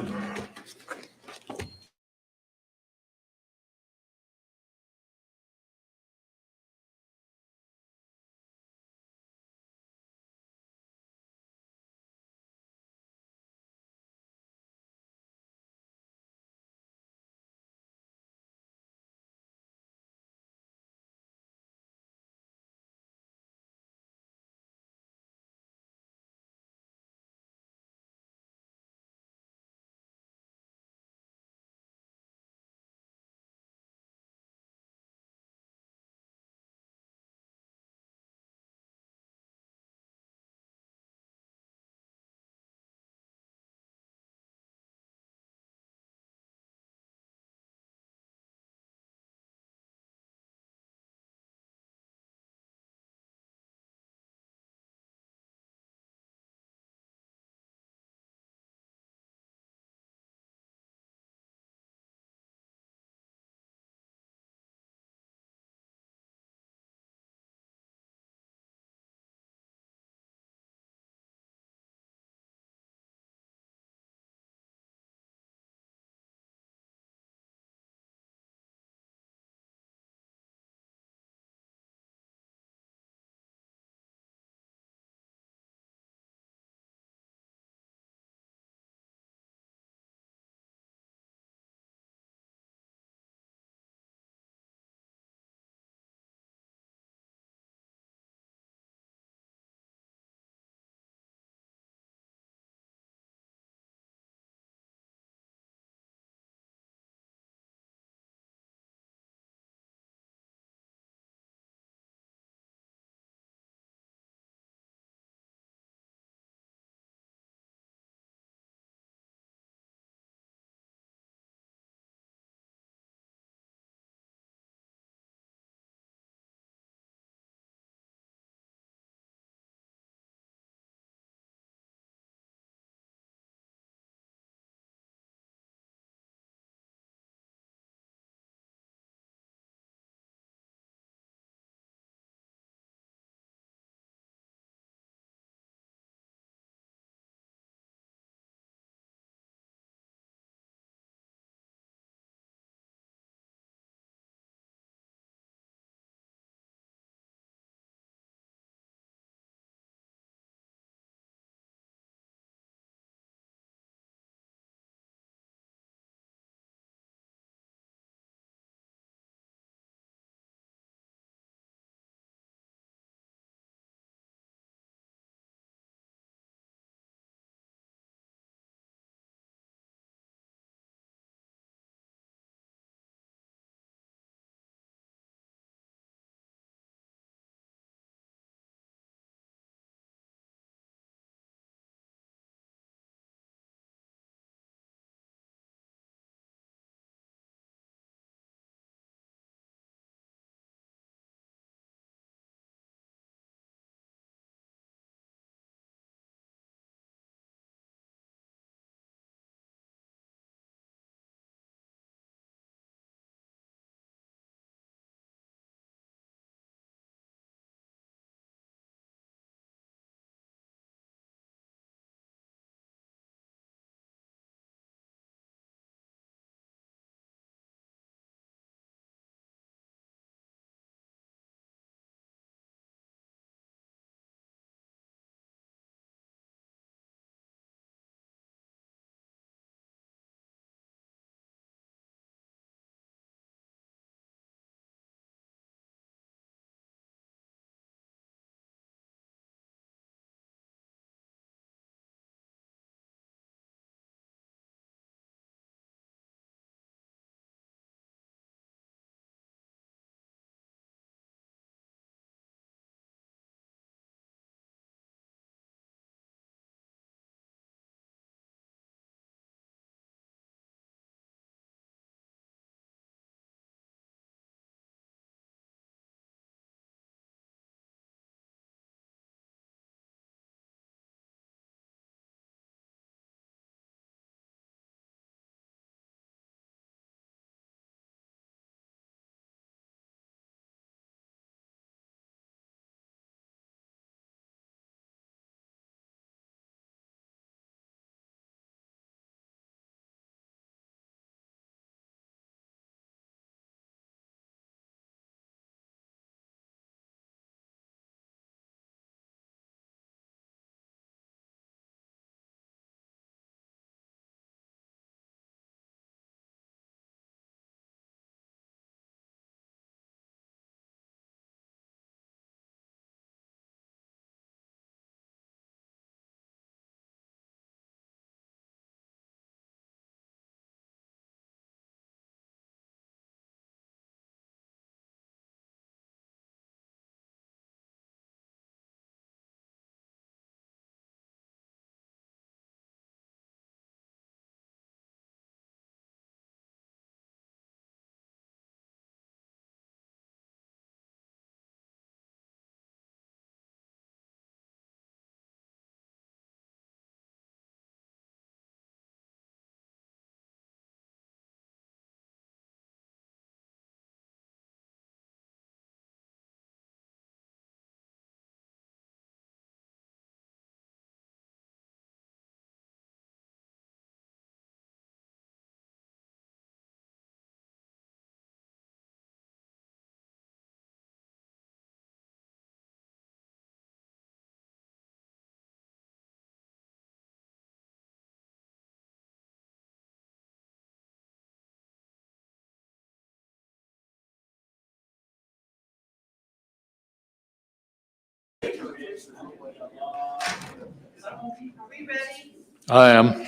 we ready? I am.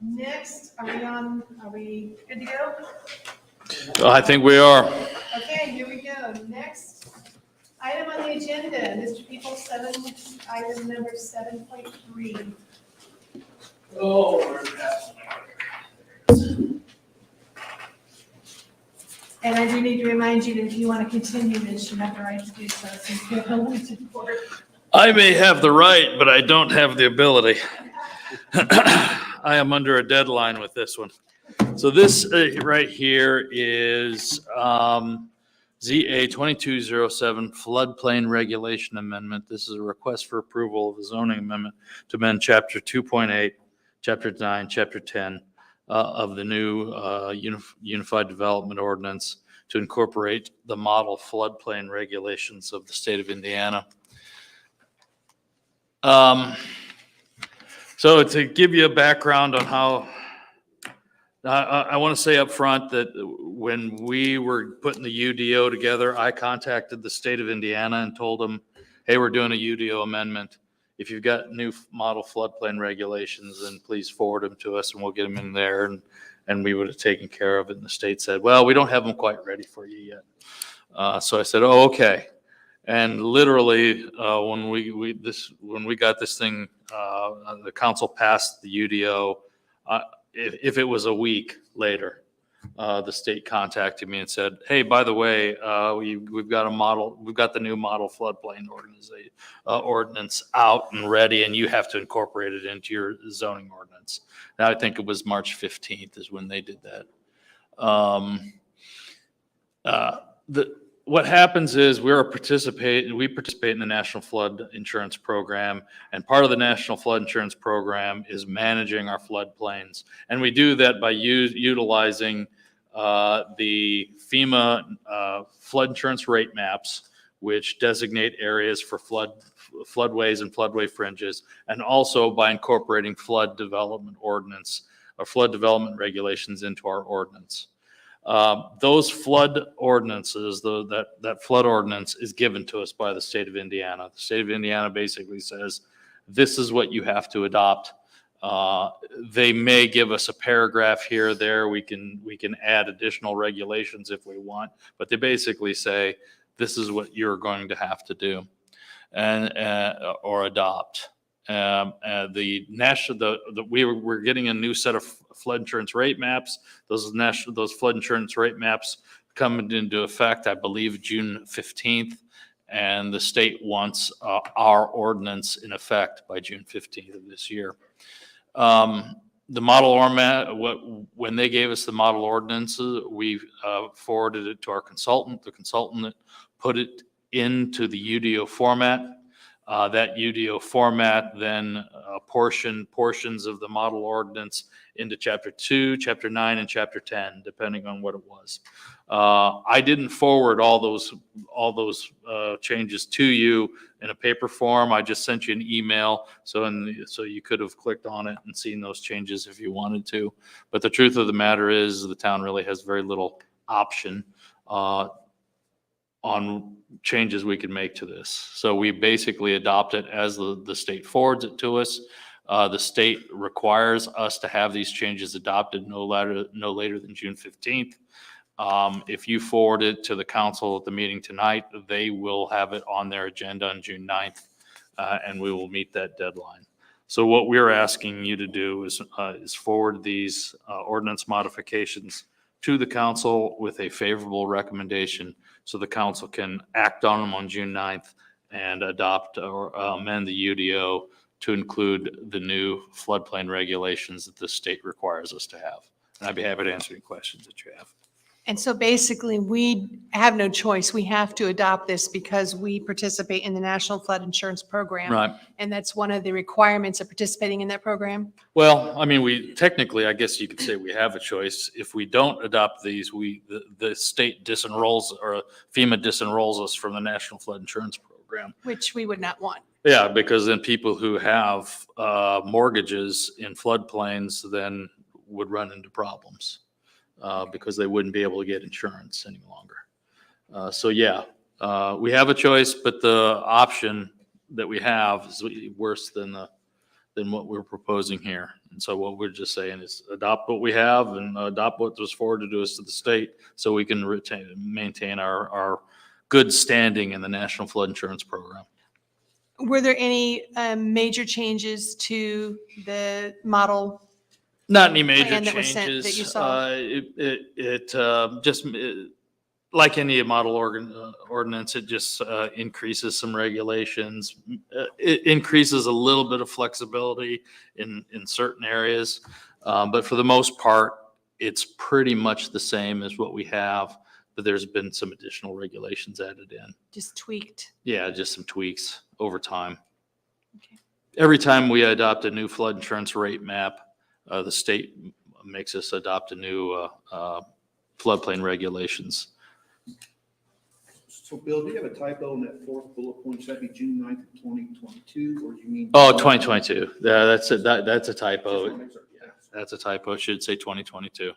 Next, are we good to go? I think we are. Okay, here we go. Next item on the agenda, Mr. People, item number 7.3. And I do need to remind you that if you want to continue this, you have the right to do so, since you have a limited board. I may have the right, but I don't have the ability. I am under a deadline with this one. So this right here is ZA 2207 floodplain regulation amendment. This is a request for approval of a zoning amendment to amend chapter 2.8, chapter 9, chapter 10 of the new Unified Development Ordinance to incorporate the model floodplain regulations of the state of Indiana. So to give you a background on how, I want to say up front that when we were putting the UDO together, I contacted the state of Indiana and told them, hey, we're doing a UDO amendment. If you've got new model floodplain regulations, then please forward them to us and we'll get them in there. And we would have taken care of it. And the state said, well, we don't have them quite ready for you yet. So I said, oh, okay. And literally, when we got this thing, the council passed the UDO. If it was a week later, the state contacted me and said, "Hey, by the way, we've got the new model floodplain ordinance out and ready, and you have to incorporate it into your zoning ordinance." Now I think it was March 15th is when they did that. What happens is we participate in the National Flood Insurance Program, and part of the National Flood Insurance Program is managing our floodplains. And we do that by utilizing the FEMA flood insurance rate maps, which designate areas for floodways and floodway fringes, and also by incorporating flood development ordinance or flood development regulations into our ordinance. Those flood ordinances, that flood ordinance is given to us by the state of Indiana. The state of Indiana basically says, this is what you have to adopt. They may give us a paragraph here or there. We can add additional regulations if we want, but they basically say, this is what you're going to have to do or adopt. We're getting a new set of flood insurance rate maps. Those flood insurance rate maps come into effect, I believe, June 15th, and the state wants our ordinance in effect by June 15th of this year. The model when they gave us the model ordinances, we forwarded it to our consultant. The consultant put it into the UDO format. That UDO format then portions of the model ordinance into chapter 2, chapter 9, and chapter 10, depending on what it was. I didn't forward all those changes to you in a paper form. I just sent you an email, so you could have clicked on it and seen those changes if you wanted to. But the truth of the matter is, the town really has very little option on changes we can make to this. So we basically adopt it as the state forwards it to us. The state requires us to have these changes adopted no later than June 15th. If you forward it to the council at the meeting tonight, they will have it on their agenda on June 9th, and we will meet that deadline. So what we're asking you to do is forward these ordinance modifications to the council with a favorable recommendation, so the council can act on them on June 9th and adopt or amend the UDO to include the new floodplain regulations that the state requires us to have. And I'd be happy to answer any questions that you have. And so basically, we have no choice. We have to adopt this because we participate in the National Flood Insurance Program. Right. And that's one of the requirements of participating in that program. Well, I mean, technically, I guess you could say we have a choice. If we don't adopt these, the state disenrolls, or FEMA disenrolls us from the National Flood Insurance Program. Which we would not want. Yeah, because then people who have mortgages in floodplains then would run into problems. because they wouldn't be able to get insurance any longer. So yeah, we have a choice, but the option that we have is worse than what we're proposing here. And so what we're just saying is adopt what we have and adopt what was forwarded to us to the state so we can maintain our good standing in the National Flood Insurance Program. Were there any major changes to the model? Not any major plan that was sent changes. that you saw? Just like any model ordinance, it just increases some regulations. It increases a little bit of flexibility in certain areas. But for the most part, it's pretty much the same as what we have, but there's been some additional regulations added in. Just tweaked. Yeah, just some tweaks over time. Every time we adopt a new flood insurance rate map, the state makes us adopt a new floodplain regulations. So Bill, do you have a typo in that fourth bullet point? Should that be June 9th, 2022, or do you mean? Oh, 2022. Yeah, that's a typo. That's a typo. It should say 2022.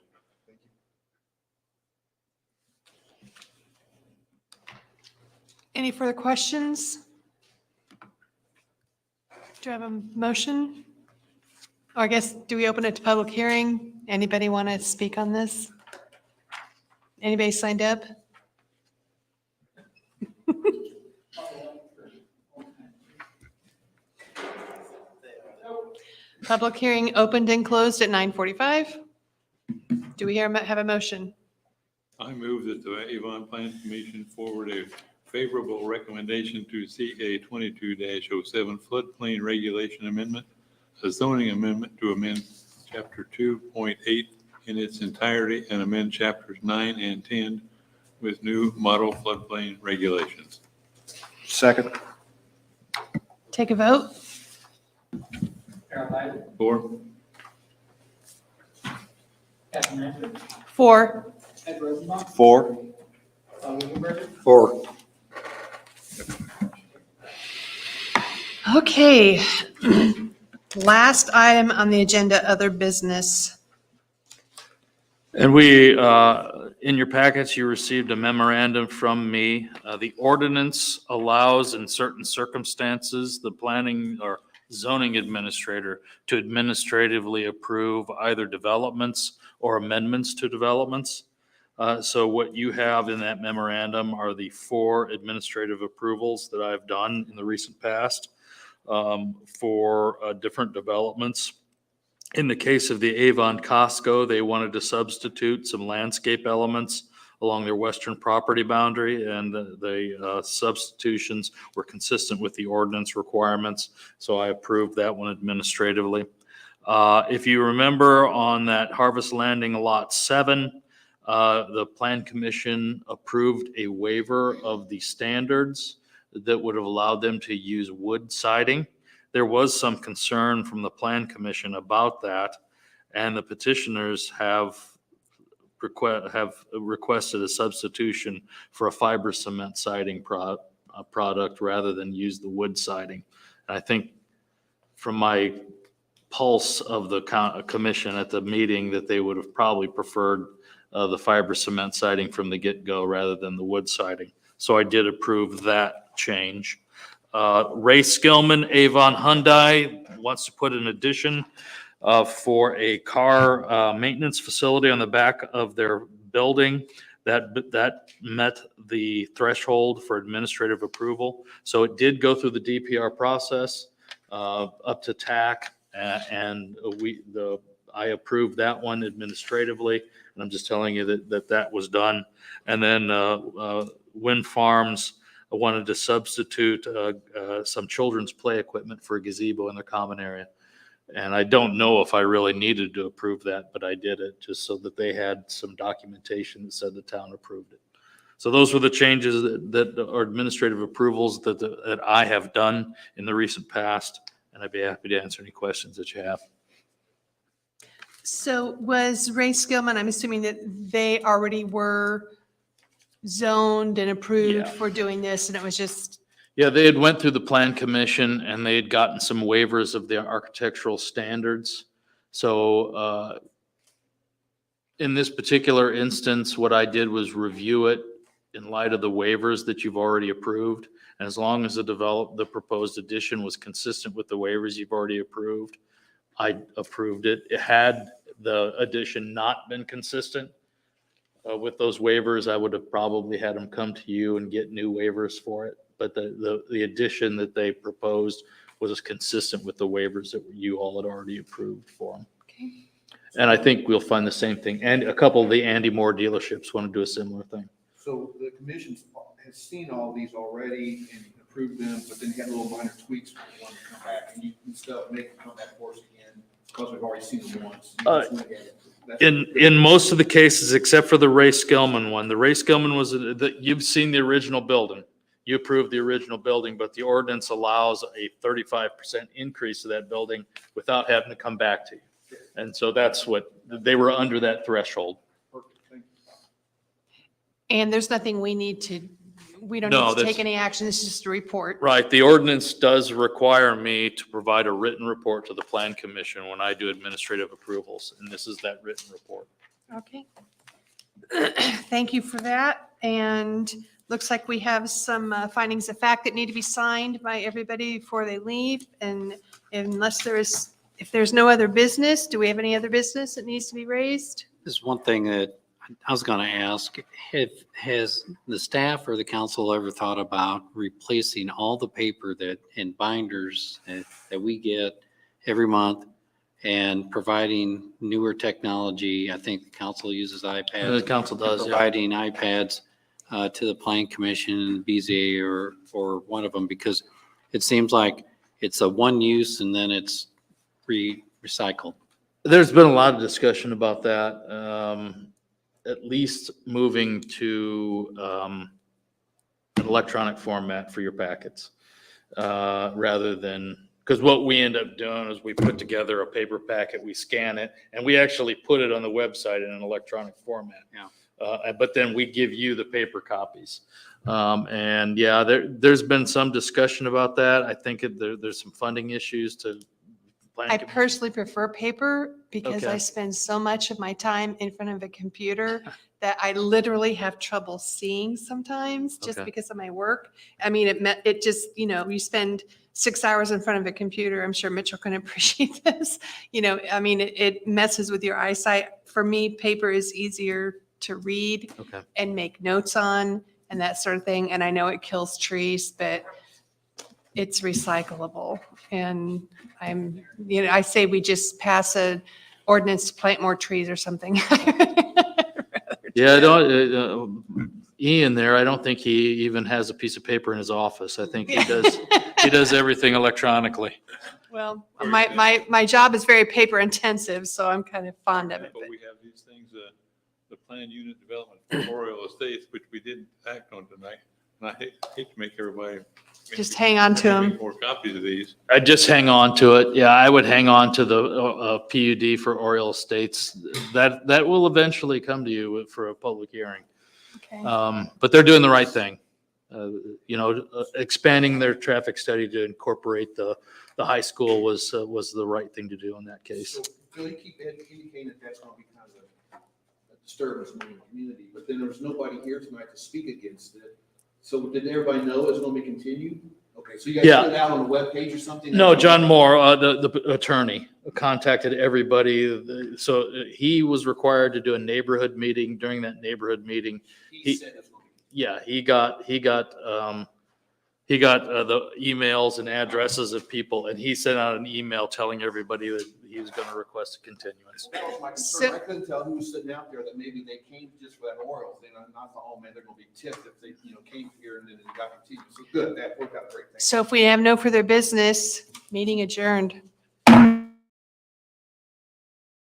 Any further questions? Do I have a motion? Or I guess, do we open it to public hearing? Anybody want to speak on this? Anybody signed up? Public hearing opened and closed at 9:45. Do we have a motion? I move that the Avon Plan Commission forward a favorable recommendation to CA 22-07 floodplain regulation amendment, a zoning amendment to amend Chapter 2.8 in its entirety and amend Chapters 9 and 10 with new model floodplain regulations. Second. Take a vote. Four. Four. Four. Four. Okay. Last item on the agenda, other business. And we, in your packets, you received a memorandum from me. The ordinance allows in certain circumstances, the planning or zoning administrator to administratively approve either developments or amendments to developments. So what you have in that memorandum are the 4 administrative approvals that I've done in the recent past for different developments. In the case of the Avon Costco, they wanted to substitute some landscape elements along their western property boundary, and the substitutions were consistent with the ordinance requirements, so I approved that one administratively. If you remember on that Harvest Landing Lot 7, the Plan Commission approved a waiver of the standards that would have allowed them to use wood siding. There was some concern from the Plan Commission about that, and the petitioners have requested a substitution for a fiber cement siding product rather than use the wood siding. And I think from my pulse of the commission at the meeting that they would have probably preferred the fiber cement siding from the get-go rather than the wood siding. So I did approve that change. Ray Skillman, Avon Hyundai, wants to put an addition for a car maintenance facility on the back of their building. That met the threshold for administrative approval. So it did go through the DPR process up to TAC, and I approved that one administratively. And I'm just telling you that was done. And then Wind Farms wanted to substitute some children's play equipment for a gazebo in the common area. And I don't know if I really needed to approve that, but I did it just so that they had some documentation that said the town approved it. So those were the changes that are administrative approvals that I have done in the recent past. And I'd be happy to answer any questions that you have. So was Ray Skillman, I'm assuming that they already were zoned and approved for doing this, and it was just. Yeah, they had went through the Plan Commission and they had gotten some waivers of the architectural standards. So In this particular instance, what I did was review it in light of the waivers that you've already approved. And as long as the proposed addition was consistent with the waivers you've already approved, I approved it. Had the addition not been consistent with those waivers, I would have probably had them come to you and get new waivers for it. But the addition that they proposed was consistent with the waivers that you all had already approved for them. Okay. And I think we'll find the same thing. And a couple of the Andy Moore dealerships want to do a similar thing. So the commission has seen all these already and approved them, but then had little minor tweaks when they want to come back. And you can still make them come back for us again because we've already seen them once. In most of the cases, except for the Ray Skillman one, the Ray Skillman was that you've seen the original building. You approved the original building, but the ordinance allows a 35% increase to that building without having to come back to you. And so that's what, they were under that threshold. And there's nothing we need to, we don't No, need to take that's- any action. This is just a report. Right, the ordinance does require me to provide a written report to the Plan Commission when I do administrative approvals, and this is that written report. Okay. Thank you for that. And looks like we have some findings of fact that need to be signed by everybody before they leave. And if there's no other business, do we have any other business that needs to be raised? There's one thing that I was going to ask. Has the staff or the council ever thought about replacing all the paper in binders that we get every month and providing newer technology? I think the council uses iPads. The council does, yeah. Providing iPads to the Plan Commission, BZA, or one of them, because it seems like it's a one use and then it's recycled. There's been a lot of discussion about that. At least moving to an electronic format for your packets, rather than, because what we end up doing is we put together a paper packet, we scan it, and we actually put it on the website in an electronic format. Yeah. But then we give you the paper copies. And yeah, there's been some discussion about that. I think there's some funding issues to. I personally prefer paper because Okay. I spend so much of my time in front of a computer that I literally have trouble seeing sometimes just Okay. because of my work. I mean, it just, you spend 6 hours in front of a computer. I'm sure Mitchell can appreciate this. I mean, it messes with your eyesight. For me, paper is easier to read Okay. and make notes on and that sort of thing. And I know it kills trees, but it's recyclable. And I say we just pass an ordinance to plant more trees or something. Yeah, Ian there, I don't think he even has a piece of paper in his office. I think he does everything electronically. Well, my job is very paper intensive, so I'm kind of fond of it. But we have these things, the planned unit development for Oriole Estates, which we didn't act on tonight. And I hate to make everybody. Just hang on to 'em. More copies of these. I'd just hang on to it. Yeah, I would hang on to the PUD for Oriole Estates. That will eventually come to you for a public hearing. Okay. But they're doing the right thing. Expanding their traffic study to incorporate the high school was the right thing to do in that case. So Bill, you keep indicating that that's going to be kind of a disturbance in the community, but then there was nobody here tonight to speak against it. So did everybody know it's going to be continued? Okay, so you guys Yeah. put it out on the webpage or something? No, John Moore, the attorney, contacted everybody. So he was required to do a neighborhood meeting. During that neighborhood meeting, He said it's going to be. yeah, he got the emails and addresses of people, and he sent out an email telling everybody that he was going to request a continuance. That was my concern. I couldn't tell who was sitting out there that maybe they came just for that Orioles thing. And I thought, oh man, they're going to be tipped if they, came here and then they got continued. So good, that worked out great. Thank you. So if we have no further business, meeting adjourned.